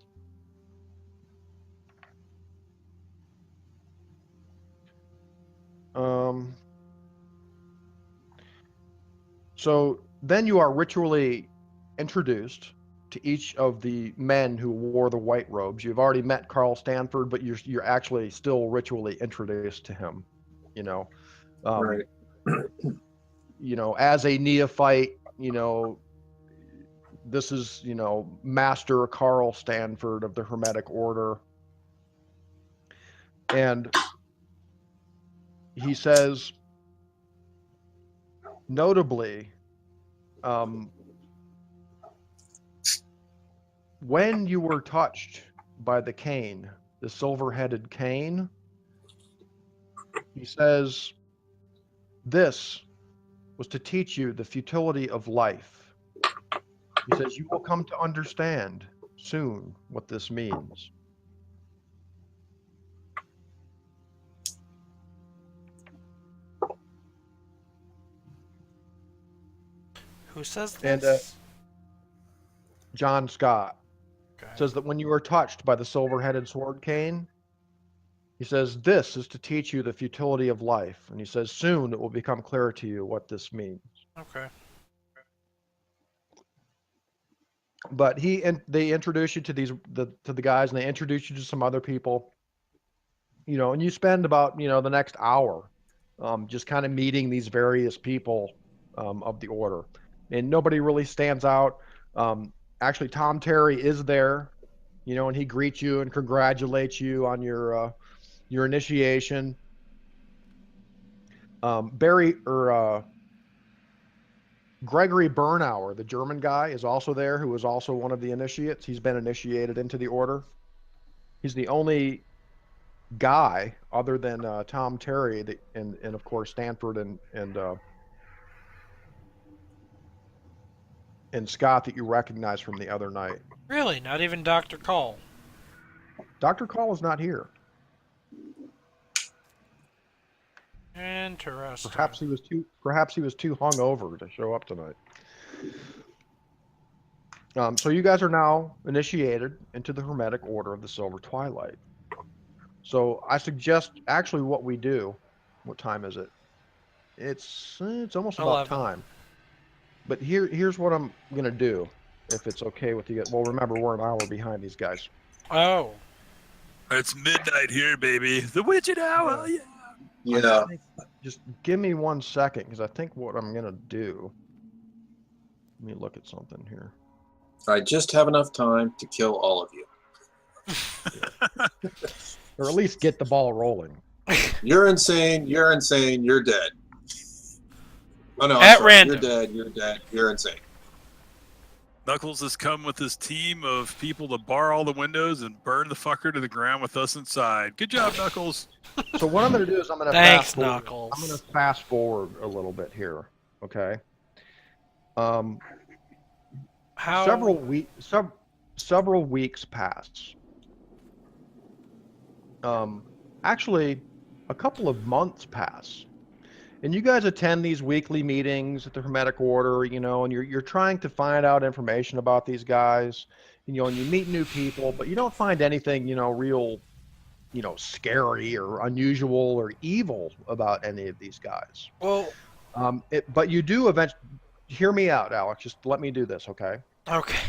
So then you are ritually introduced to each of the men who wore the white robes. You've already met Carl Stanford, but you're actually still ritually introduced to him. Right. As a neophyte, this is, Master Carl Stanford of the Hermetic Order. And he says, notably, when you were touched by the cane, the silver-headed cane, he says, this was to teach you the futility of life. He says, you will come to understand soon what this means. Who says this? And John Scott Okay. says that when you are touched by the silver-headed sword cane, he says, this is to teach you the futility of life. And he says, soon it will become clear to you what this means. Okay. But they introduce you to the guys, and they introduce you to some other people, and you spend about, the next hour just kind of meeting these various people of the order. And nobody really stands out. Actually, Tom Terry is there, and he greets you and congratulates you on your initiation. Gregory Bernauer, the German guy, is also there, who is also one of the initiates. He's been initiated into the order. He's the only guy other than Tom Terry and of course Stanford and Scott that you recognize from the other night. Really? Not even Dr. Call? Dr. Call is not here. Interesting. Perhaps he was too hungover to show up tonight. So you guys are now initiated into the Hermetic Order of the Silver Twilight. So I suggest actually what we do. What time is it? It's almost 11. about time. But here's what I'm gonna do, if it's okay with you. Well, remember we're an hour behind these guys. Oh. It's midnight here, baby. The witching hour. Yeah. Yeah. Just give me 1 second, because I think what I'm gonna do. Let me look at something here. I just have enough time to kill all of you. Or at least get the ball rolling. You're insane. You're insane. You're dead. Oh no! At random. You're dead. You're dead. You're insane. Knuckles has come with his team of people to bar all the windows and burn the fucker to the ground with us inside. Good job, Knuckles. So what I'm going to do is I'm going to Thanks, fast forward. Knuckles. I'm going to fast forward a little bit here. Okay. How? Several weeks pass. Actually, a couple of months pass, And you guys attend these weekly meetings at the Hermetic Order, and you're trying to find out information about these guys, and you meet new people, but you don't find anything, real, scary or unusual or evil about any of these guys. Well, But you do eventually, hear me out, Alex, just let me do this, okay? okay.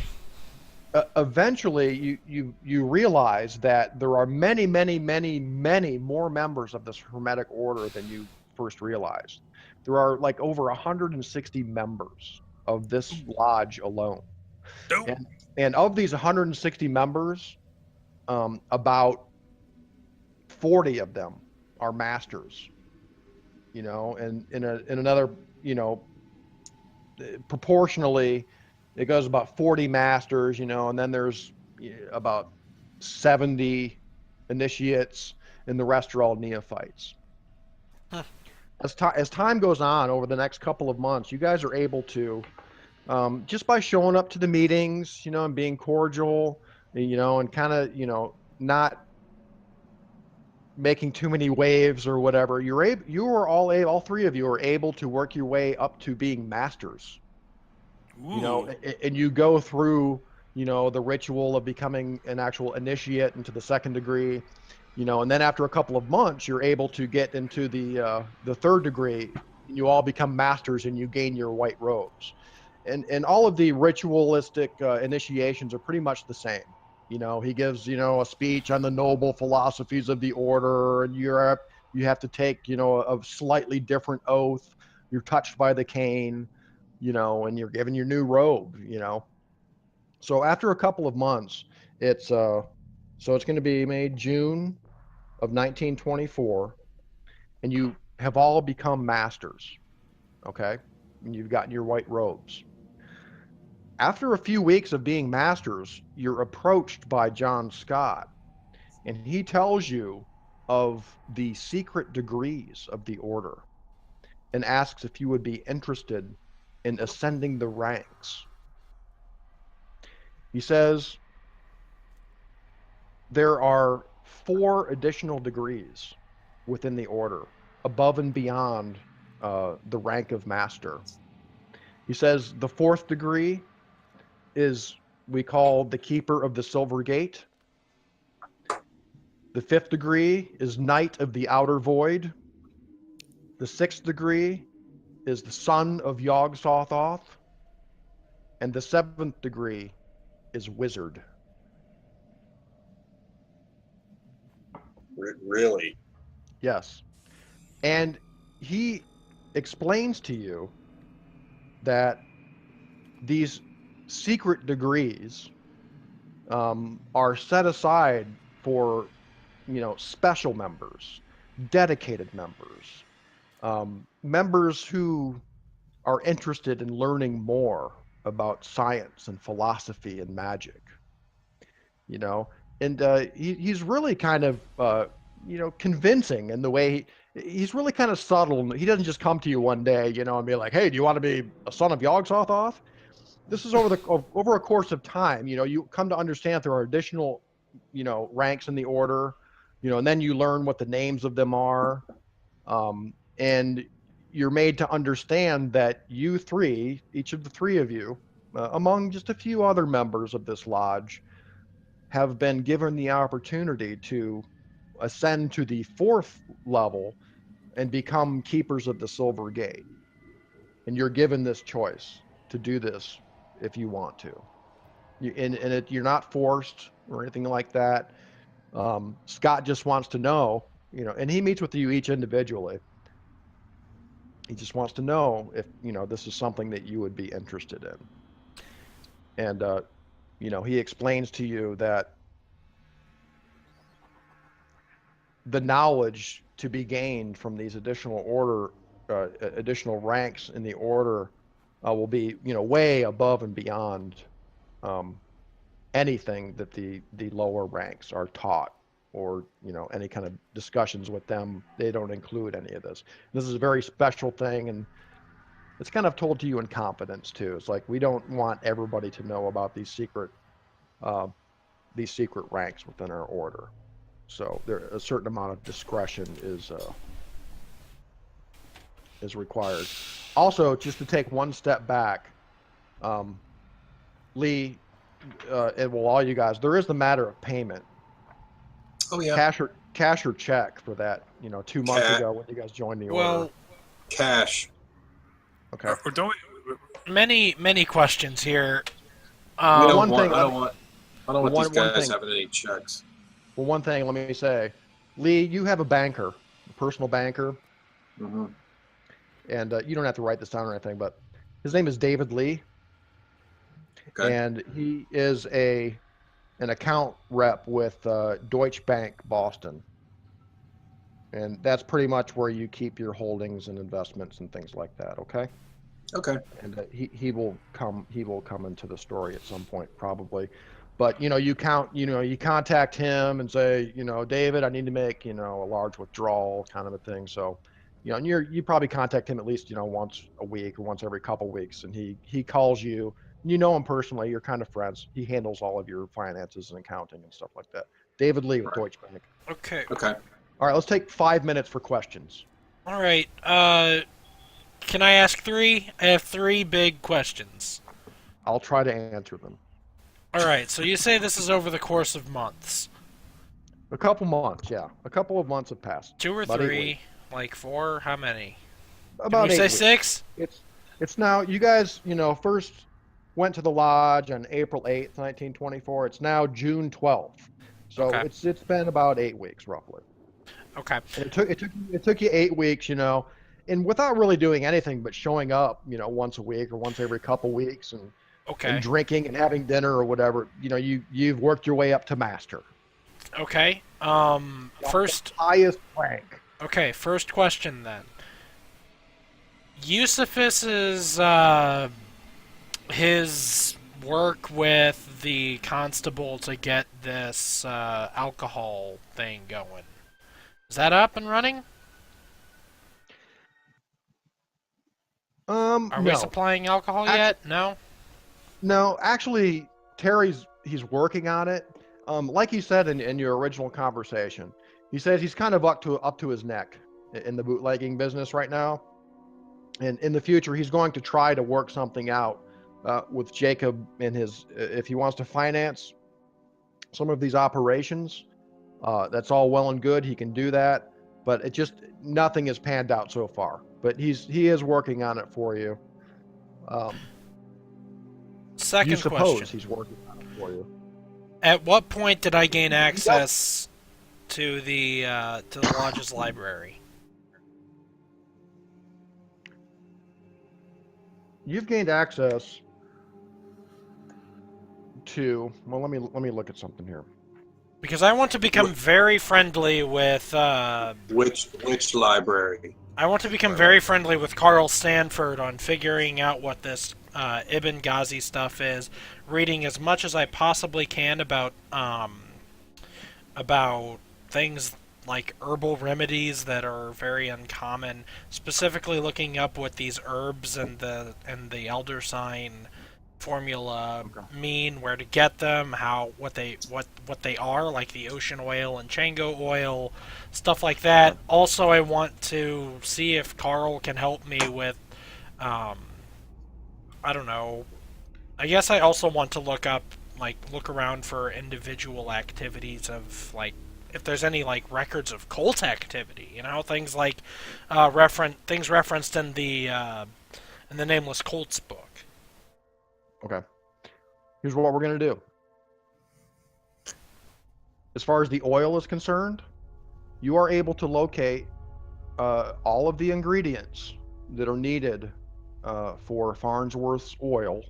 Eventually you realize that there are many, many, many, many more members of this Hermetic Order than you first realized. There are like over 160 members of this lodge alone. Dope. And of these 160 members, about 40 of them are masters, and in another, proportionally, it goes about 40 masters, and then there's about 70 initiates, and the rest are all neophytes. Huh. As time goes on over the next couple of months, you guys are able to, just by showing up to the meetings, and being cordial, and kind of, not making too many waves or whatever, all three of you are able to work your way up to being masters. Ooh. And you go through, the ritual of becoming an actual initiate into the second degree, and then after a couple of months, you're able to get into the third degree. You all become masters and you gain your white robes. And all of the ritualistic initiations are pretty much the same. He gives, a speech on the noble philosophies of the order, and you have to take, a slightly different oath. You're touched by the cane, and you're given your new robe, So after a couple of months, it's going to be May, June of 1924, and you have all become masters, okay? And you've gotten your white robes. After a few weeks of being masters, you're approached by John Scott, and he tells you of the secret degrees of the order and asks if you would be interested in ascending the ranks. He says there are 4 additional degrees within the order, above and beyond the rank of master. He says the 4th degree is we call the Keeper of the Silver Gate. The 5th degree is Knight of the Outer Void. The 6th degree is the Son of Yog-Sothoth. And the 7th degree is Wizard. Really? Yes. And he explains to you that these secret degrees are set aside for, special members, dedicated members, members who are interested in learning more about science and philosophy and magic, and he's really kind of, convincing in the way he's really kind of subtle. He doesn't just come to you one day, and be like, hey, do you want to be a son of Yog-Sothoth? This is over a course of time. You come to understand there are additional, ranks in the order, and then you learn what the names of them are, and you're made to understand that you three, each of the 3 of you, among just a few other members of this lodge, have been given the opportunity to ascend to the 4th level and become keepers of the Silver Gate. And you're given this choice to do this if you want to. You're not forced or anything like that. Scott just wants to know, and he meets with you each individually. He just wants to know if, this is something that you would be interested in. And, he explains to you that the knowledge to be gained from these additional ranks in the order will be, way above and beyond anything that the lower ranks are taught, or any kind of discussions with them. They don't include any of this. This is a very special thing, and it's kind of told to you in confidence too. It's like, we don't want everybody to know about these secret ranks within our order. So there, a certain amount of discretion is is required. Also, just to take one step back, Lee, and well, all you guys, there is the matter of payment. Oh yeah. Cash or check for that, 2 months ago when you guys joined the order. Well, Cash. Okay. Or don't many questions here. I one don't thing- want these one guys thing- having any checks. Well, one thing, let me say, Lee, you have a banker, a personal banker, Hmm. and you don't have to write this down or anything, but his name is David Lee, Okay. and he is an account rep with Deutsche Bank Boston, and that's pretty much where you keep your holdings and investments and things like that. Okay. Okay. And he will come into the story at some point probably, but you contact him and say, David, I need to make a large withdrawal kind of a thing. So and you probably contact him at least once a week or once every couple weeks, and he calls you. You know him personally, you're kind of friends. He handles all of your finances and accounting and stuff like that. David Lee with Right. Deutsche Bank. Okay. Okay. All right, let's take 5 minutes for questions. All right. Can I ask 3? I have 3 big questions. I'll try to answer them. All right. So you say this is over the course of months. A couple months, yeah. A couple of months have passed. 2 or About 8 3? weeks. Like 4? How many? About Did we 8 say weeks. 6? It's now, you guys, first went to the lodge on April 8th, 1924. It's now June 12th. So Okay. it's been about 8 weeks roughly. Okay. And it took you 8 weeks, and without really doing anything but showing up, once a week or once every couple weeks and Okay. drinking and having dinner or whatever, you've worked your way up to master. Okay. First. Highest rank. Okay. First question then. Eusephus's his work with the constable to get this alcohol thing going. Is that up and running? Are No. we supplying alcohol yet? No. No, actually, he's working on it. Like you said in your original conversation, he says he's kind of up to his neck in the bootlegging business right now, and in the future he's going to try to work something out with Jacob and if he wants to finance some of these operations. That's all well and good. He can do that, but nothing has panned out so far. But he is working on it for you. Second you suppose question. he's working on it for you. At what point did I gain access to the lodge's library? You've gained access to. Well, let me look at something here. Because I want to become very friendly with. Which library? I want to become very friendly with Carl Stanford on figuring out what this Ibn Ghazi stuff is, reading as much as I possibly can about things like herbal remedies that are very uncommon, specifically looking up what these herbs and the elder sign formula mean, where to get them, what they are, like the ocean oil and Chango oil, stuff like that. Also, I want to see if Carl can help me with, I don't know. I guess I also want to look around for individual activities of, if there's any, records of cult activity, things like, things referenced in the Nameless Cults book. Okay. Here's what we're going to do. As far as the oil is concerned, you are able to locate all of the ingredients that are needed for Farnsworth's oil,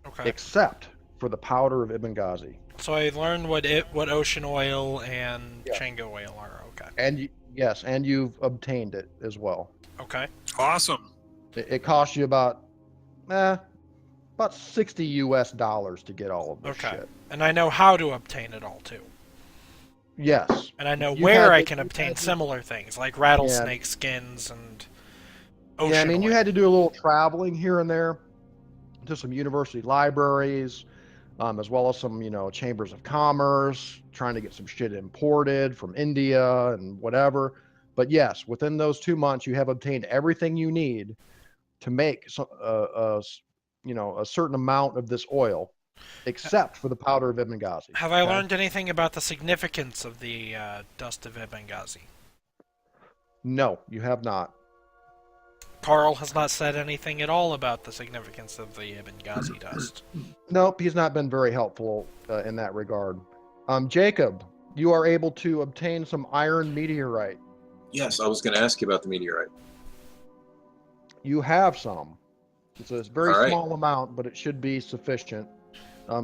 Okay. except for the powder of Ibn Ghazi. So I learned what ocean oil and Chango oil are. Okay. And you've obtained it as well. Okay. Awesome. It costs you about $60 US to get all of this shit. And I know how to obtain it all too. Yes. And I know You where had I to- can you obtain had to- similar things, like rattlesnake skins and ocean Yeah, I mean, you oil. had to do a little traveling here and there to some university libraries, as well as some, chambers of commerce, trying to get some shit imported from India and whatever. But yes, within those 2 months, you have obtained everything you need to make a certain amount of this oil, except for the powder of Ibn Ghazi. Have I okay? learned anything about the significance of the dust of Ibn Ghazi? No, you have not. Carl has not said anything at all about the significance of the Ibn Ghazi dust. Nope, he's not been very helpful in that regard. Jacob, you are able to obtain some iron meteorite. Yes, I was going to ask you about the meteorite. You have some. It's a very All right. small amount, but it should be sufficient.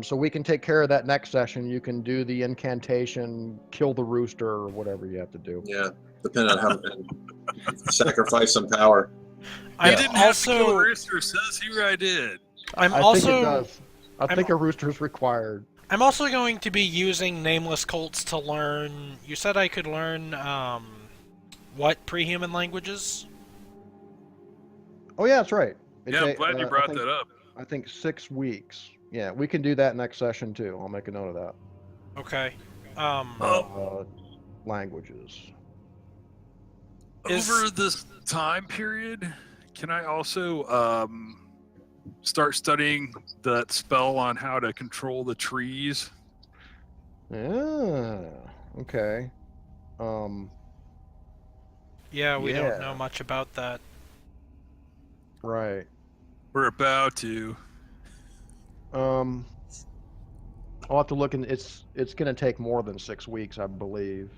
So we can take care of that next session. You can do the incantation, kill the rooster, or whatever you have to do. Yeah, depending on how sacrifice some power. I I'm didn't have to kill a also. rooster. Says here I did. I'm I also. think it does. I I'm- think a rooster is required. I'm also going to be using nameless cults to learn. You said I could learn what pre-human languages? Oh yeah, that's right. Yeah, I'm glad you brought that up. I think 6 weeks. Yeah, we can do that next session too. I'll make a note of that. Okay. Languages. Over this time period, can I also start studying that spell on how to control the trees? Yeah. Okay. Yeah, we Yeah. don't know much about that. Right. We're about to. I'll have to look in. It's going to take more than 6 weeks, I believe.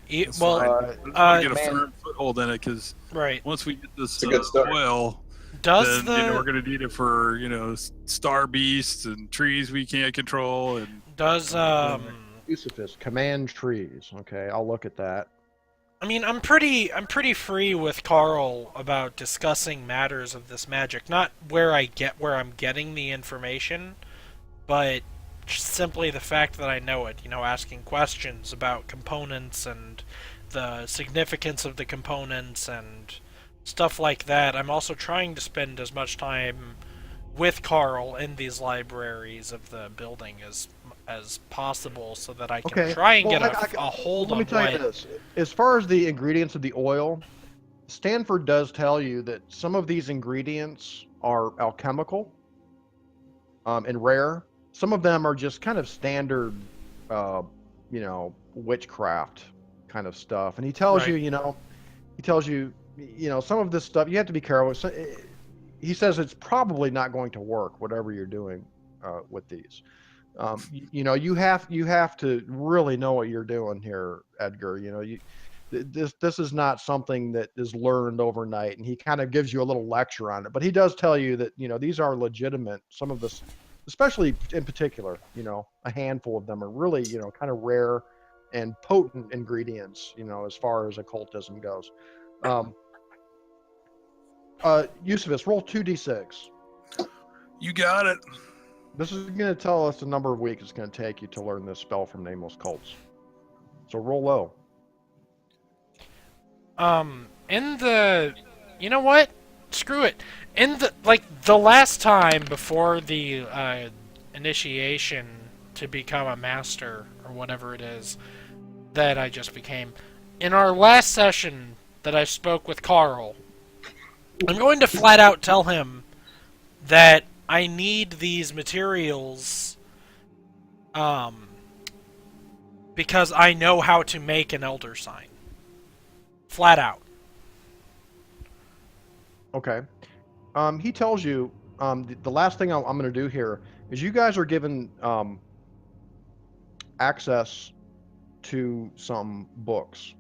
That's Well, fine. I just want to get a man. firm foothold in it because right. once we get this It's a good start. oil, Does then the we're going to need it for star beasts and trees we can't control and does Yusufis, command trees. Okay, I'll look at that. I mean, I'm pretty free with Carl about discussing matters of this magic. Not where I'm getting the information, but just simply the fact that I know it. Asking questions about components and the significance of the components and stuff like that. I'm also trying to spend as much time with Carl in these libraries of the building as possible, so that I can try and get a hold Let me on tell you this. As far as the ingredients of the oil, Stanford does tell you that some of these ingredients are alchemical and rare. Some of them are just kind of standard, witchcraft kind of stuff. And he tells Right. you, some of this stuff, you have to be careful. So, he says it's probably not going to work, whatever you're doing with these. You have to really know what you're doing here, Edgar. This is not something that is learned overnight, and he kind of gives you a little lecture on it. But he does tell you that these are legitimate. Some of this, especially in particular, a handful of them are really kind of rare and potent ingredients. As far as occultism goes. Yusufis, roll 2d6. you got it. This is going to tell us the number of weeks it's going to take you to learn this spell from Nameless Cults. So roll low. You know what? Screw it. In the last time before the initiation to become a master or whatever it is that I just became, in our last session that I spoke with Carl, I'm going to flat out tell him that I need these materials because I know how to make an elder sign. Flat out. Okay. He tells you the last thing I'm going to do here is you guys are given access to some books.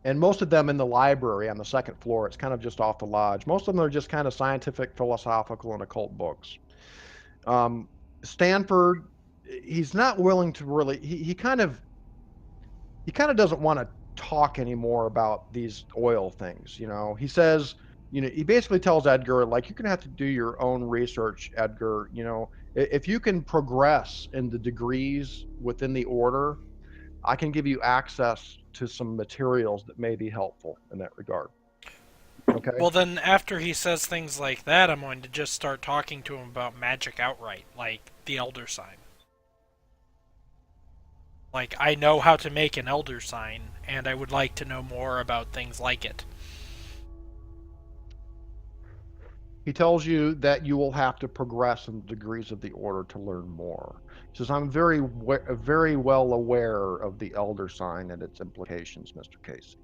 And most of them in the library on the second floor. It's kind of just off the lodge. Most of them are just kind of scientific, philosophical, and occult books. Stanford, he's not willing to really. He kind of doesn't want to talk anymore about these oil things. He says, he basically tells Edgar, like, you're gonna have to do your own research, Edgar. If you can progress in the degrees within the order, I can give you access to some materials that may be helpful in that regard. Okay. Well, then after he says things like that, I'm going to just start talking to him about magic outright, like the Elder Sign. Like, I know how to make an elder sign, and I would like to know more about things like it. He tells you that you will have to progress in the degrees of the order to learn more. He says, I'm very well aware of the elder sign and its implications, Mr. Casey.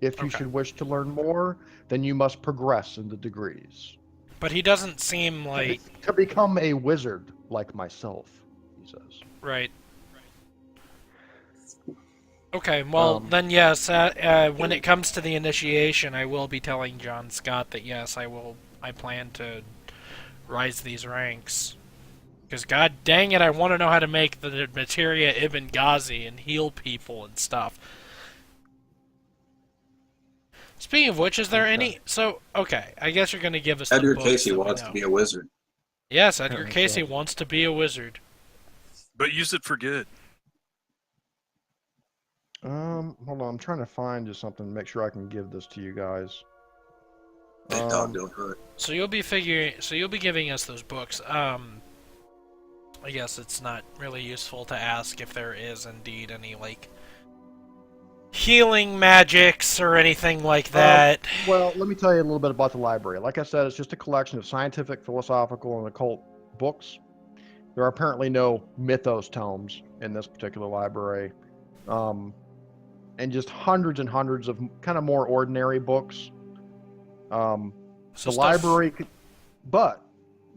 If you Okay. should wish to learn more, then you must progress in the degrees. But he doesn't seem To, like... to become a wizard like myself, he says. Right. Okay, well, then yes, when it comes to the initiation, I will be telling John Scott that yes, I plan to rise these ranks. Because god dang it, I want to know how to make the materia Ibn Ghazi and heal people and stuff. Speaking of which, is there any... So, okay, I guess you're going to give us Edgar the books Casey that we wants know. to be a wizard. Yes, Edgar Yeah, Casey so- wants to be a wizard. But use it for good. Hold on, I'm trying to find just something to make sure I can give this to you guys. That dog don't hurt. So you'll be giving us those books. I guess it's not really useful to ask if there is indeed any, like, healing magics or anything like that. Well, let me tell you a little bit about the library. Like I said, it's just a collection of scientific, philosophical, and occult books. There are apparently no mythos tomes in this particular library. And just hundreds and hundreds of kind of more ordinary books. So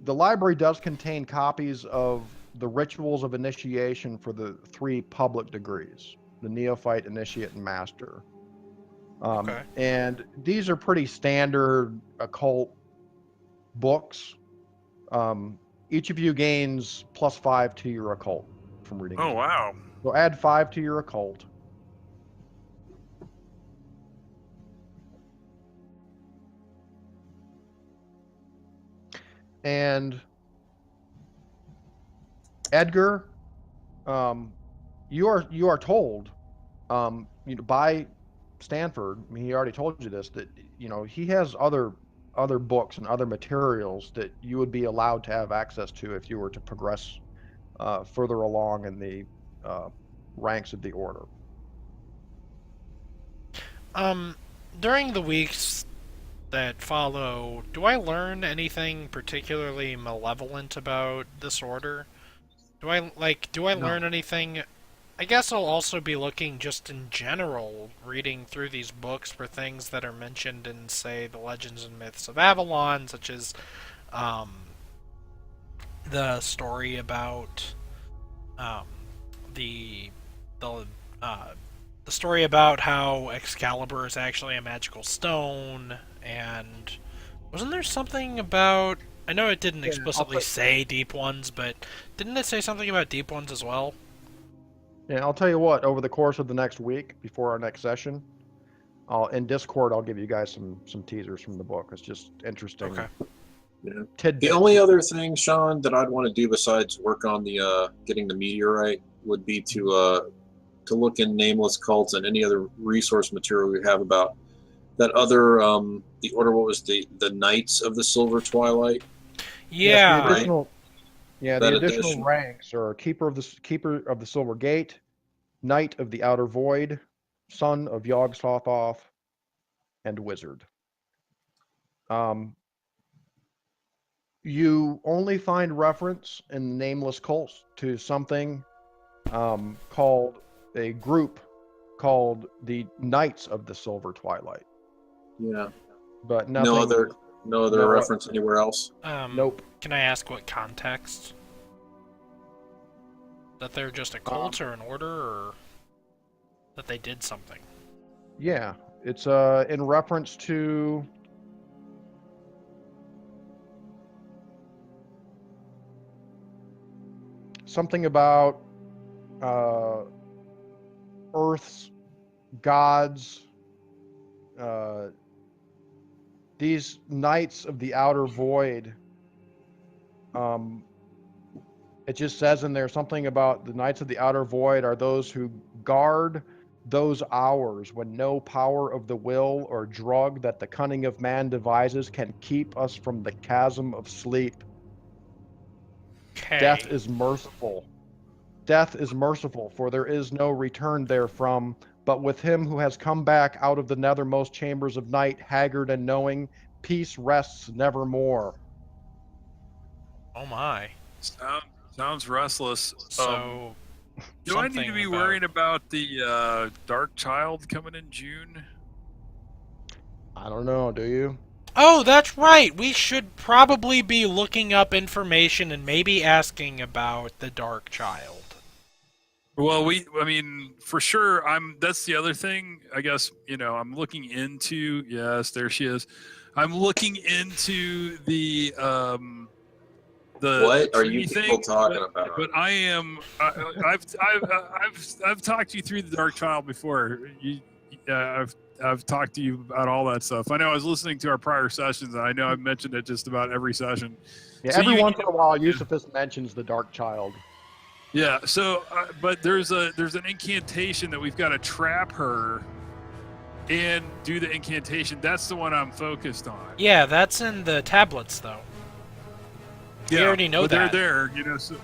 The library does contain copies of the rituals of initiation for the 3 public degrees, the neophyte, initiate, and master. Okay. And these are pretty standard occult books. Each of you gains +5 to your occult from reading. Oh, these. wow. So add 5 to your occult. And Edgar, you are told, by Stanford. I mean, he already told you this, that he has other books and other materials that you would be allowed to have access to if you were to progress further along in the ranks of the order. During the weeks that follow, do I learn anything particularly malevolent about this order? Do I learn anything? I guess I'll also be looking just in general, reading through these books for things that are mentioned in, say, the Legends and Myths of Avalon, such as the story about the story about how Excalibur is actually a magical stone, and wasn't there something about... I know it didn't explicitly say Deep Ones, but didn't it say something about Deep Ones as well? Yeah, I'll tell you what, over the course of the next week, before our next session, in Discord, I'll give you guys some teasers from the book. It's just interesting. Okay. Yeah. Tidbits. The only other thing, Sean, that I'd want to do besides work on the getting the meteorite would be to look in Nameless Cults and any other resource material we have about that other the order. What was the Knights of the Silver Twilight? Yeah. Yes, the That additional addition. ranks are Keeper of the Silver Gate, Knight of the Outer Void, Son of Yog Sothoth, and Wizard. You only find reference in Nameless Cults to something called a group called the Knights of the Silver Twilight, Yeah. but nothing. No other reference anywhere else. Nope. Can I ask what context? That they're just a cult or an order, or that they did something? Yeah, it's in reference to something about Earth's gods. These Knights of the Outer Void. It just says in there something about the Knights of the Outer Void are those who guard those hours when no power of the will or drug that the cunning of man devises can keep us from the chasm of sleep. Okay. Death is merciful. death is merciful, for there is no return therefrom. But with him who has come back out of the nethermost chambers of night, haggard and knowing, peace rests nevermore. Oh my. Sounds restless. So, Do I need to something be about- worrying about the Dark Child coming in June? I don't know, do you? Oh, that's right. We should probably be looking up information and maybe asking about the Dark Child. Well, I mean, for sure, that's the other thing, I guess, I'm looking into, yes, there she is. I'm looking into the What are you tree people thing, talking about? But I am, I've talked to you through the Dark Child before. I've talked to you about all that stuff. I know I was listening to our prior sessions, and I know I've mentioned it just about every session. Yeah, So every you- once in a while, Eusephus mentions the Dark Child. Yeah. So, but there's an incantation that we've got to trap her and do the incantation. That's the one I'm focused on. Yeah, that's in the tablets, though. We already know but that. They're there. So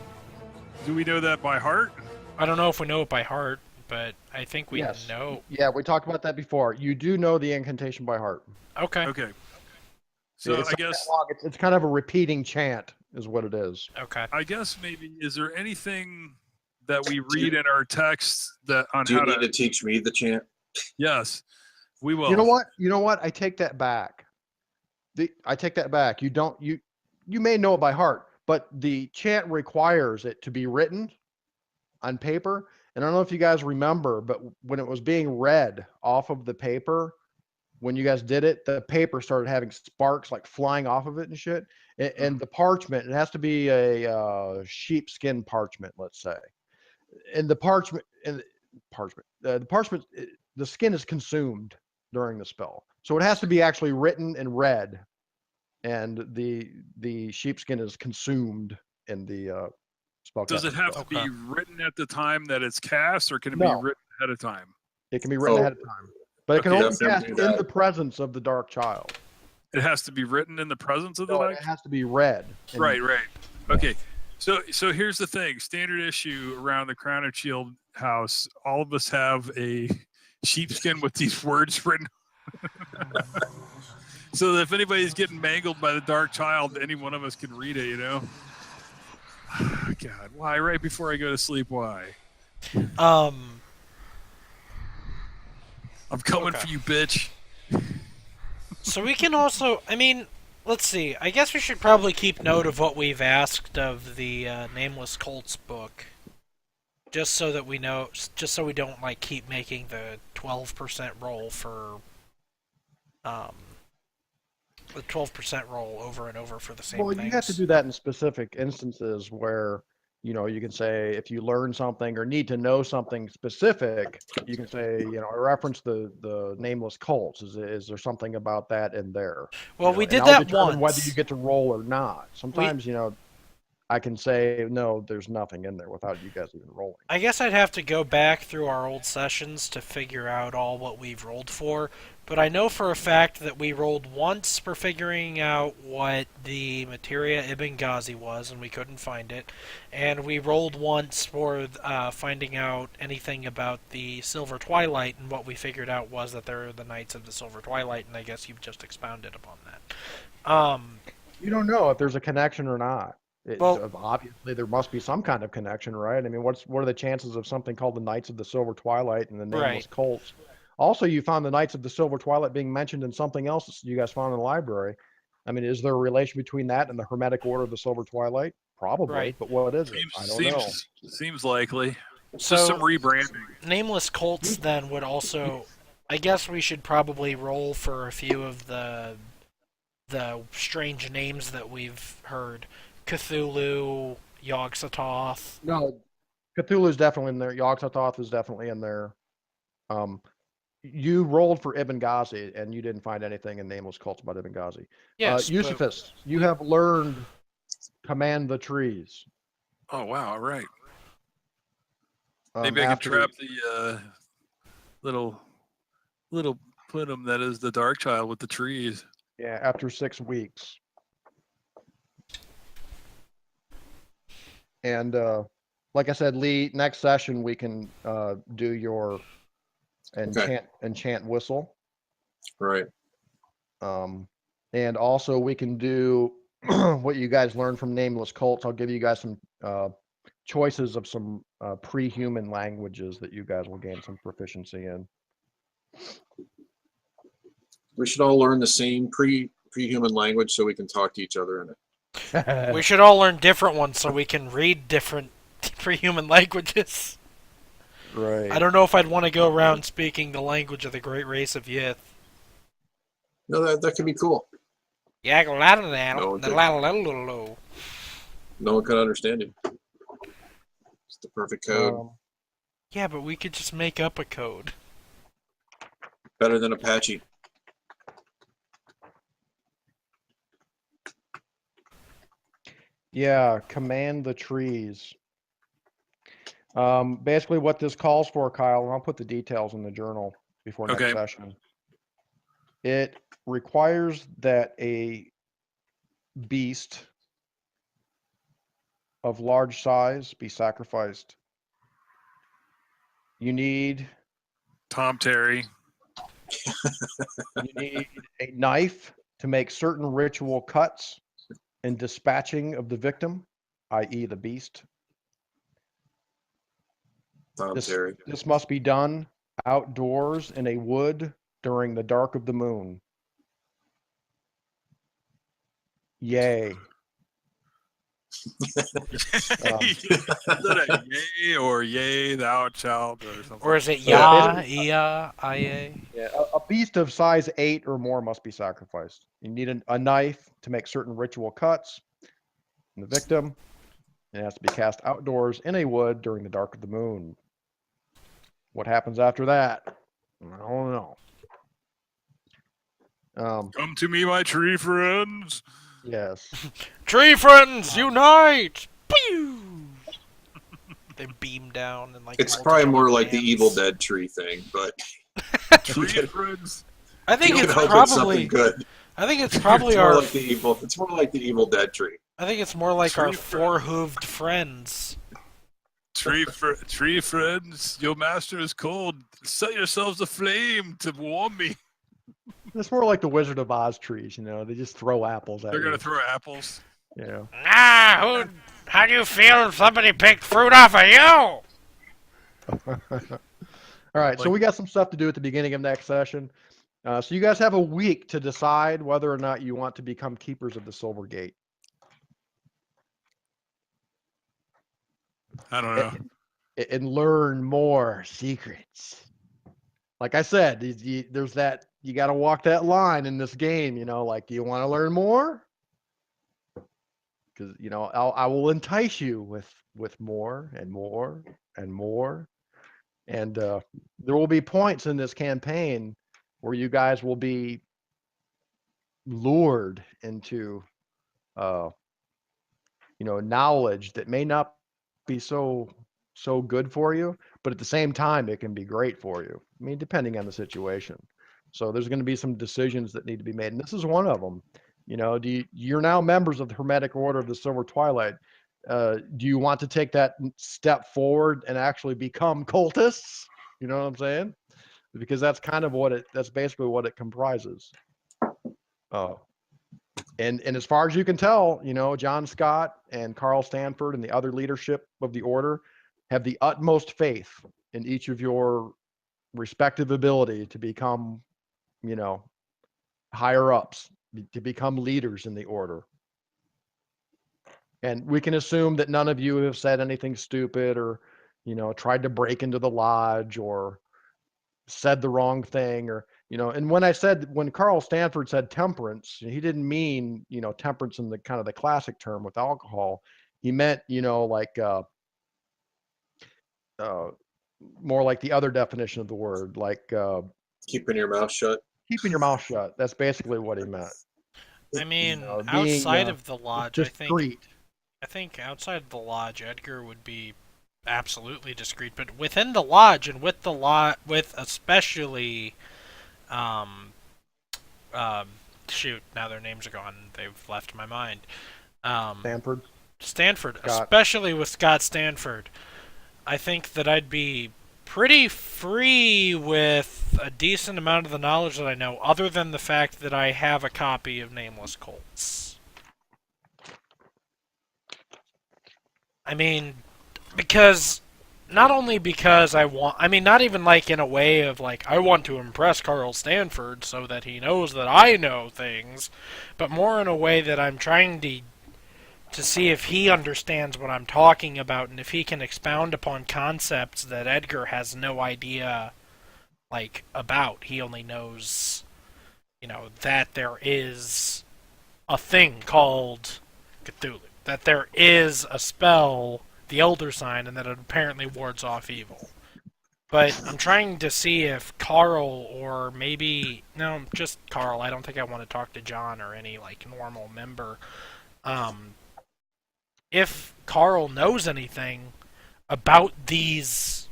do we know that by heart? I don't know if we know it by heart, but I think we Yes. know. Yeah, we talked about that before. You do know the incantation by heart. Okay. Okay. So It's I not guess that long. It's kind of a repeating chant, is what it is. Okay. I guess maybe is there anything that we read in our text that on Do you how need to teach me the chant? Yes, we will. You know what? You know what? I take that back. I take that back. You may know it by heart, but the chant requires it to be written on paper. And I don't know if you guys remember, but when it was being read off of the paper, when you guys did it, the paper started having sparks like flying off of it and shit. And the parchment, it has to be a sheepskin parchment, let's say. And the parchment, the skin is consumed during the spell, so it has to be actually written and read, and the sheepskin is consumed in the spell. Does it have to Okay. be written at the time that it's cast, or can it No. be written ahead of time? It can be written Oh. ahead of time, but it can Okay. only be cast Definitely in that. the presence of the Dark Child. It has to be written in the presence of the No, Dark. it has to be read. And- Right. Okay. So here's the thing: standard issue around the Crown and Shield house. All of us have a sheepskin with these words written. So that if anybody's getting mangled by the Dark Child, any one of us can read it. God, why? Right before I go to sleep, why? I'm coming Okay. for you, bitch. So we can also, I mean, let's see. I guess we should probably keep note of what we've asked of the Nameless Cults book, just so that we know, just so we don't like keep making the 12% roll for, the 12% roll over and over for the same Well, things. you have to do that in specific instances where, you can say if you learn something or need to know something specific, you can say, I reference the nameless cults. Is there something about that in there? Well, we And did I'll that determine once. whether you get to roll or not. Sometimes, I can say, no, there's nothing in there without you guys even rolling. I guess I'd have to go back through our old sessions to figure out all what we've rolled for, but I know for a fact that we rolled once for figuring out what the Materia Ibn Ghazi was, and we couldn't find it, and we rolled once for finding out anything about the Silver Twilight, and what we figured out was that they're the Knights of the Silver Twilight, and I guess you've just expounded upon that. You don't know if there's a connection or not. Well- Obviously, there must be some kind of connection, right? I mean, what are the chances of something called the Knights of the Silver Twilight and the nameless Right. cults? Also, you found the Knights of the Silver Twilight being mentioned in something else that you guys found in the library. I mean, is there a relation between that and the Hermetic Order of the Silver Twilight? Probably, Right. but what is it? I don't know. Seems likely. So, Just some rebranding. Nameless Cults then would also... I guess we should probably roll for a few of the strange names that we've heard. Cthulhu, Yog-Sothoth. No, Cthulhu is definitely in there. Yog-Sothoth is definitely in there. You rolled for Ibn Ghazi, and you didn't find anything in Nameless Cults about Ibn Ghazi. Yes, but Eusephus, you have learned Command the Trees. Oh wow! All right. Maybe I can after- trap the little put that is the Dark Child with the trees. Yeah, after 6 weeks. And like I said, Lee, next session we can do your enchant whistle. Right. And also we can do what you guys learned from Nameless Cults. I'll give you guys some choices of some pre-human languages that you guys will gain some proficiency in. We should all learn the same pre-human language so we can talk to each other in it. We should all learn different ones so we can read different pre-human languages. Right. I don't know if I'd want to go around speaking the language of the great race of Yith. No, that could be cool. Yeah, No one can understand you. It's the perfect code. Yeah, but we could just make up a code. Better than Apache. Yeah, command the trees. Basically what this calls for, Kyle, and I'll put the details in the journal before next session. It requires that a beast of large size be sacrificed. You need Tom Terry. You need a knife to make certain ritual cuts and dispatching of the victim, i.e. the beast. This must be done outdoors in a wood during the dark of the moon. Yay. Is it a yay or yay thou child or something? Or is it ya, ia, ia? Yeah, a beast of size 8 or more must be sacrificed. You need a knife to make certain ritual cuts in the victim. It has to be cast outdoors in a wood during the dark of the moon. What happens after that? I don't know. Come to me, my tree friends. Yes. Tree friends, unite! Pew! They beam down and like. It's probably more like the Evil Dead tree thing, but. Tree friends. I think it's probably good. I think it's probably it's more like the evil. It's more like the Evil Dead tree. I think it's more like our four-hooved friends. Tree friends, your master is cold. Set yourselves aflame to warm me. It's more like the Wizard of Oz trees, you know. They just throw apples at you. They're going to throw apples. Yeah. How do you feel if somebody picked fruit off of you? All right, so we got some stuff to do at the beginning of next session. So you guys have a week to decide whether or not you want to become keepers of the Silver Gate. I don't know. And learn more secrets. Like I said, there's that, you got to walk that line in this game, you know, like, do you want to learn more? Because, you know, I will entice you with more and more and more. And there will be points in this campaign where you guys will be lured into, you know, knowledge that may not be so good for you, but at the same time, it can be great for you. I mean, depending on the situation. So there's going to be some decisions that need to be made, and this is one of them. You know, you're now members of the Hermetic Order of the Silver Twilight. Do you want to take that step forward and actually become cultists? You know what I'm saying? Because that's kind of that's basically what it comprises. And as far as you can tell, you know, John Scott and Carl Stanford and the other leadership of the order have the utmost faith in each of your respective ability to become, you know, higher ups, to become leaders in the order. And we can assume that none of you have said anything stupid or, you know, tried to break into the lodge or said the wrong thing, or, you know, and when Carl Stanford said temperance, he didn't mean, you know, temperance in the kind of the classic term with alcohol. He meant, you know, like more like the other definition of the word, like keeping your mouth shut. Keeping your mouth shut. That's basically what he meant. I mean, outside of the lodge, discreet. I think outside of the lodge, Edgar would be absolutely discreet, but within the lodge and with especially, shoot, now their names are gone. They've left my mind. Stanford. Stanford, Scott. especially with Scott Stanford, I think that I'd be pretty free with a decent amount of the knowledge that I know, other than the fact that I have a copy of Nameless Cults. I mean, because not only because not even like in a way of like I want to impress Carl Stanford so that he knows that I know things, but more in a way that I'm trying to see if he understands what I'm talking about and if he can expound upon concepts that Edgar has no idea like about. He only knows, that there is a thing called Cthulhu, that there is a spell, the Elder Sign, and that it apparently wards off evil. But I'm trying to see if Carl, or maybe no, just Carl. I don't think I want to talk to John or any like normal member. If Carl knows anything about these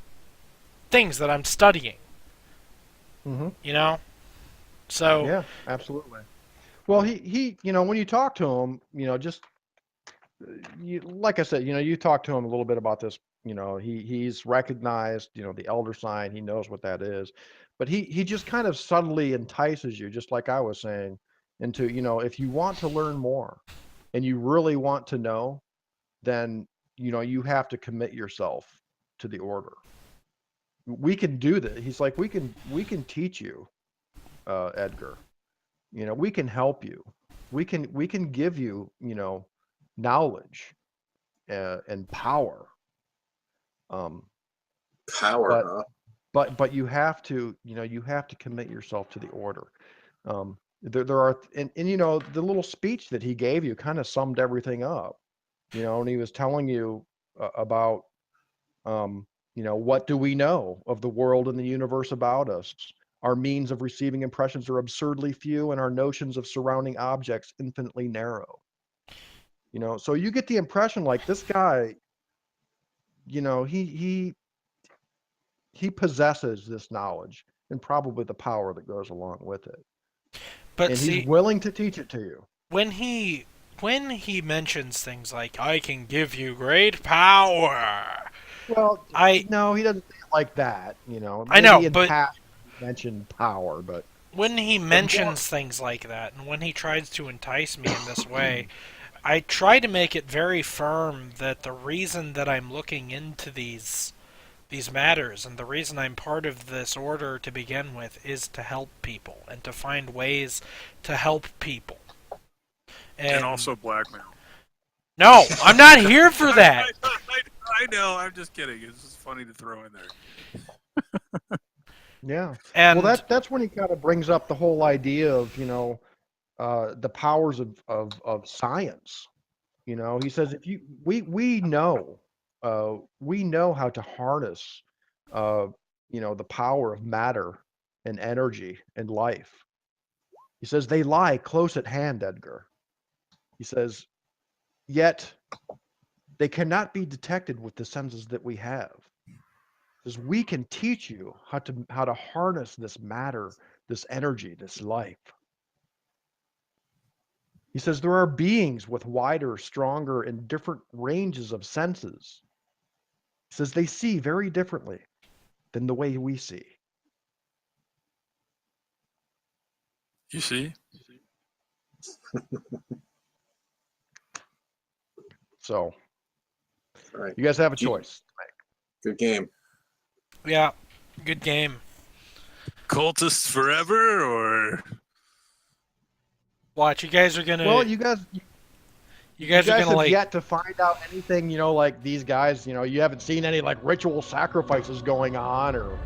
things that I'm studying, So Yeah, absolutely. Well, he when you talk to him, just like I said, you talk to him a little bit about this. He's recognized, the elder sign. He knows what that is, but he just kind of subtly entices you, just like I was saying, into if you want to learn more, and you really want to know, then you have to commit yourself to the order. We can do that. He's like, we can teach you, Edgar. We can help you. We can give you, knowledge, and power. Um, Power, but huh? but you have to, commit yourself to the order. There are, and the little speech that he gave you kind of summed everything up. And he was telling you, about, what do we know of the world and the universe about us? Our means of receiving impressions are absurdly few, and our notions of surrounding objects infinitely narrow. So you get the impression like this guy, he possesses this knowledge and probably the power that goes along with it, but and he's see, willing to teach it to you. when he mentions things like "I can give you great power," Well, I no, he doesn't say it like that. I know, Maybe in but past he mentioned power, but when he more. mentions things like that, and when he tries to entice me in this way, I try to make it very firm that the reason that I'm looking into these matters and the reason I'm part of this order to begin with is to help people and to find ways to help people. And also blackmail. No, I'm not here for that. I know. I'm just kidding. It's just funny to throw in there. Yeah. And Well, that's when he kind of brings up the whole idea of, the powers of science. He says, if you we know, how to harness, the power of matter and energy and life. He says they lie close at hand, Edgar. He says, yet they cannot be detected with the senses that we have. Because we can teach you how to harness this matter, this energy, this life. He says there are beings with wider, stronger, and different ranges of senses. He says they see very differently than the way we see. You see? So, All right. you guys have a choice to make. Good game. yeah, good game. Cultists forever, or Watch, you guys are gonna. Well, you guys are gonna have like. yet to find out anything, like these guys, you haven't seen any like ritual sacrifices going on or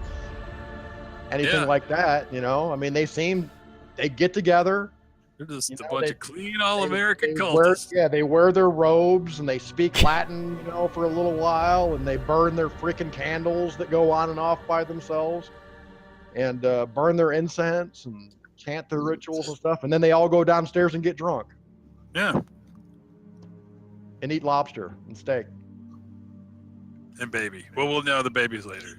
anything like that, I mean, they get together. they're just a know, bunch they- of clean all-American wear, cultists. they wear their robes and they speak Latin, for a little while, and they burn their freaking candles that go on and off by themselves, and burn their incense and chant their rituals and stuff, and then they all go downstairs and get drunk Yeah, and eat lobster and steak. and baby. Well, we'll know the babies later.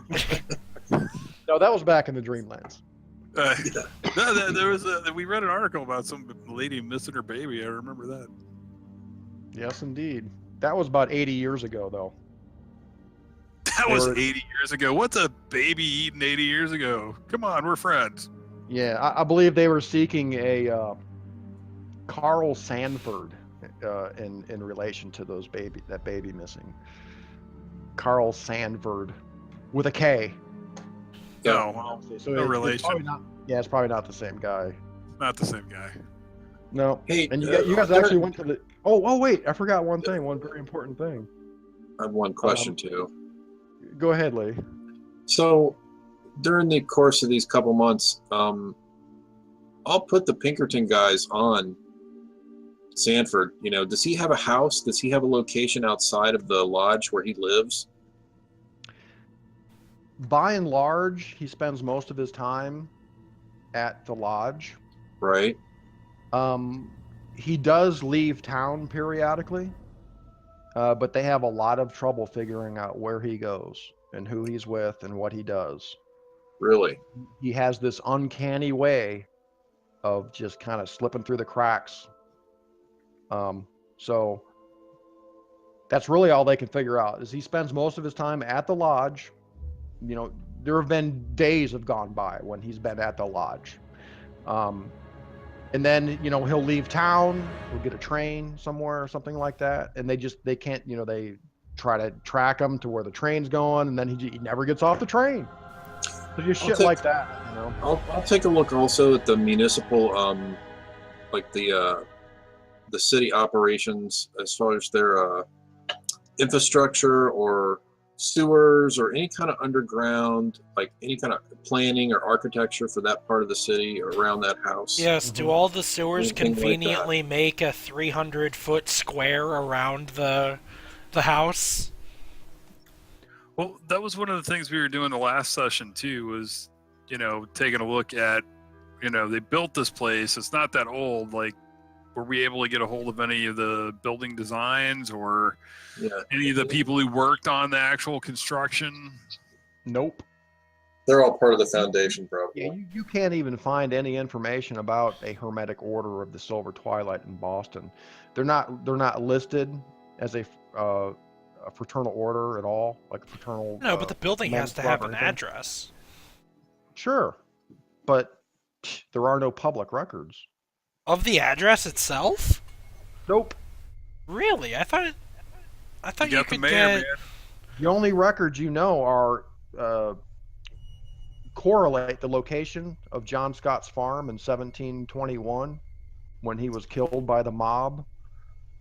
No, that was back in the Dreamlands. No, there was we read an article about some lady missing her baby. I remember that. Yes, indeed. That was about 80 years ago, though. That They was were- 80 years ago. What's a baby eating 80 years ago? Come on, we're friends. Yeah, I believe they were seeking a Carl Sanford in relation to that baby missing. Carl Sanford with a K. Yeah. No, well, So no it's relation. probably not. Yeah, it's probably not the same guy. not the same guy. No. Hey, And you guys actually went to the. Oh wait, I forgot one thing. One very important thing. I have one question too. Go ahead, Lee. So during the course of these couple months, I'll put the Pinkerton guys on Sanford. You know, does he have a house? Does he have a location outside of the lodge where he lives? By and large, he spends most of his time at the lodge. Right. He does leave town periodically, but they have a lot of trouble figuring out where he goes and who he's with and what he does. Really? He has this uncanny way of just kind of slipping through the cracks. So that's really all they can figure out is he spends most of his time at the lodge. You know, there have been days have gone by when he's been at the lodge. And then, you know, he'll leave town, he'll get a train somewhere or something like that. And they can't, you know, they try to track him to where the train's going. And then he never gets off the train. So just shit like that, you know. I'll take a look also at the municipal, like the city operations as far as their infrastructure or sewers or any kind of underground, like any kind of planning or architecture for that part of the city or around that house. Yes, do all the sewers Anything like that. conveniently make a 300-foot square around the house? Well, that was one of the things we were doing the last session too, was, you know, taking a look at, you know, they built this place. It's not that old. Like, were we able to get a hold of any of the building designs or any of the people who worked on the actual construction? Nope. They're all part of the foundation, probably. Yeah, you can't even find any information about a Hermetic Order of the Silver Twilight in Boston. They're not listed as a fraternal order at all, like a fraternal. No, but the building has men's to club have or an anything. address. Sure, but there are no public records. Of the address itself? Nope. Really? I thought You you got the could mayor, get... man. The only records you know are correlate the location of John Scott's farm in 1721 when he was killed by the mob.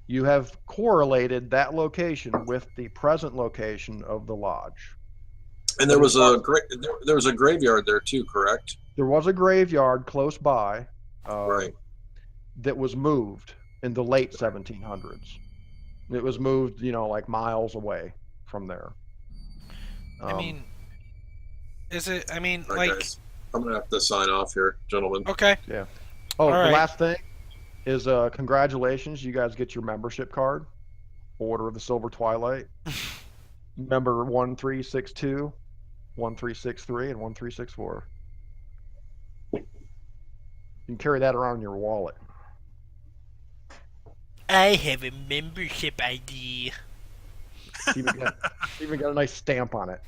You have correlated that location with the present location of the lodge. And there was a graveyard there too, correct? There was a graveyard close by, Right. that was moved in the late 1700s. It was moved, you know, like miles away from there. I mean, is it... I mean, All right, like... guys. I'm gonna have to sign off here, gentlemen. Okay. Oh, All the right. last thing is congratulations. You guys get your membership card. Order of the Silver Twilight. Number 1362, 1363, and 1364. You can carry that around in your wallet. I have a membership ID. It's even got a nice stamp on it.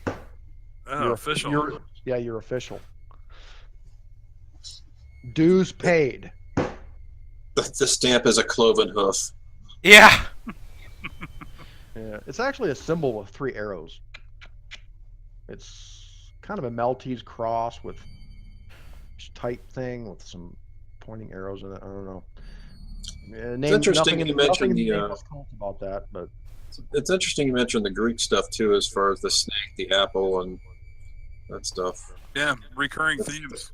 Oh, You're official. You're official. Dues paid. The stamp is a cloven hoof. Yeah. Yeah, it's actually a symbol of 3 arrows. It's kind of a Maltese cross with type thing with some pointing arrows in it. I don't know. It's interesting you mentioned about that, but It's interesting you mentioned the Greek stuff too, as far as the snake, the apple, and that stuff. Yeah, recurring themes.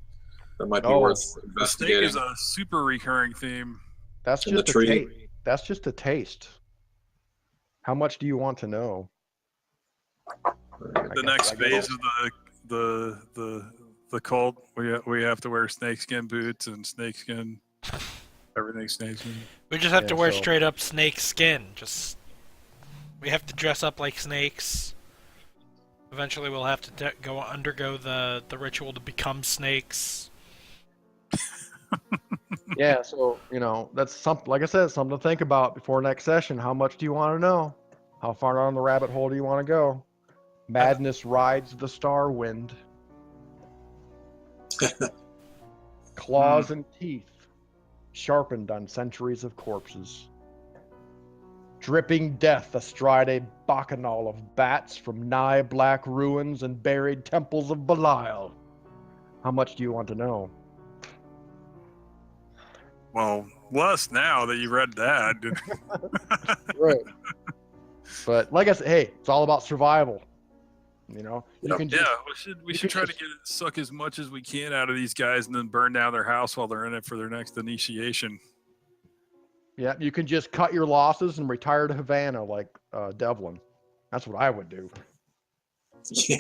That might be Oh, worth The snake investigating. is a super recurring theme. that's And the just tree. that's just a taste. How much do you want to know? The next phase of the cult, we have to wear snakeskin boots and snakeskin everything snakeskin. We just have Yeah, to wear so- straight up snake skin. We have to dress up like snakes. Eventually, we'll have to undergo the ritual to become snakes. Yeah, so you know that's something. Like I said, something to think about before next session. How much do you want to know? How far down the rabbit hole do you want to go? Madness rides the star wind. Claws and teeth, sharpened on centuries of corpses. Dripping death astride a bacchanal of bats from nigh black ruins and buried temples of Belial. How much do you want to know? Well, less now that you read that. Right. But like I said, hey, it's all about survival. You know, you Yep. can Yeah, just, we should try to suck as much as we can out of these guys and then burn down their house while they're in it for their next initiation. yeah, you can just cut your losses and retire to Havana like Devlin. That's what I would do. Yeah.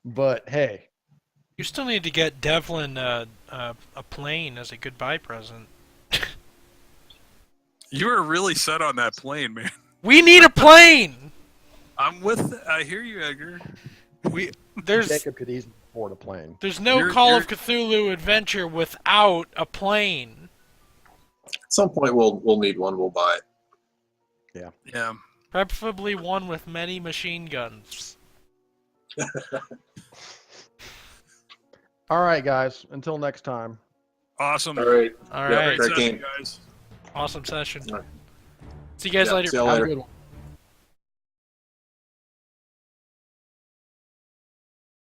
But hey, You still need to get Devlin a plane as a goodbye present. You were really set on that plane, man. We need a plane. I hear you, Edgar. There's Jacob could easily afford a plane. there's no Call of Cthulhu adventure without a plane. At some point, we'll need one. We'll buy it. Yeah. Preferably one with many machine guns. All right, guys. Until next time. Awesome. All right. All Yeah, right. Great Great session, game. guys. Awesome session. All right. See you guys Yeah, later. see y'all Have a later. good one.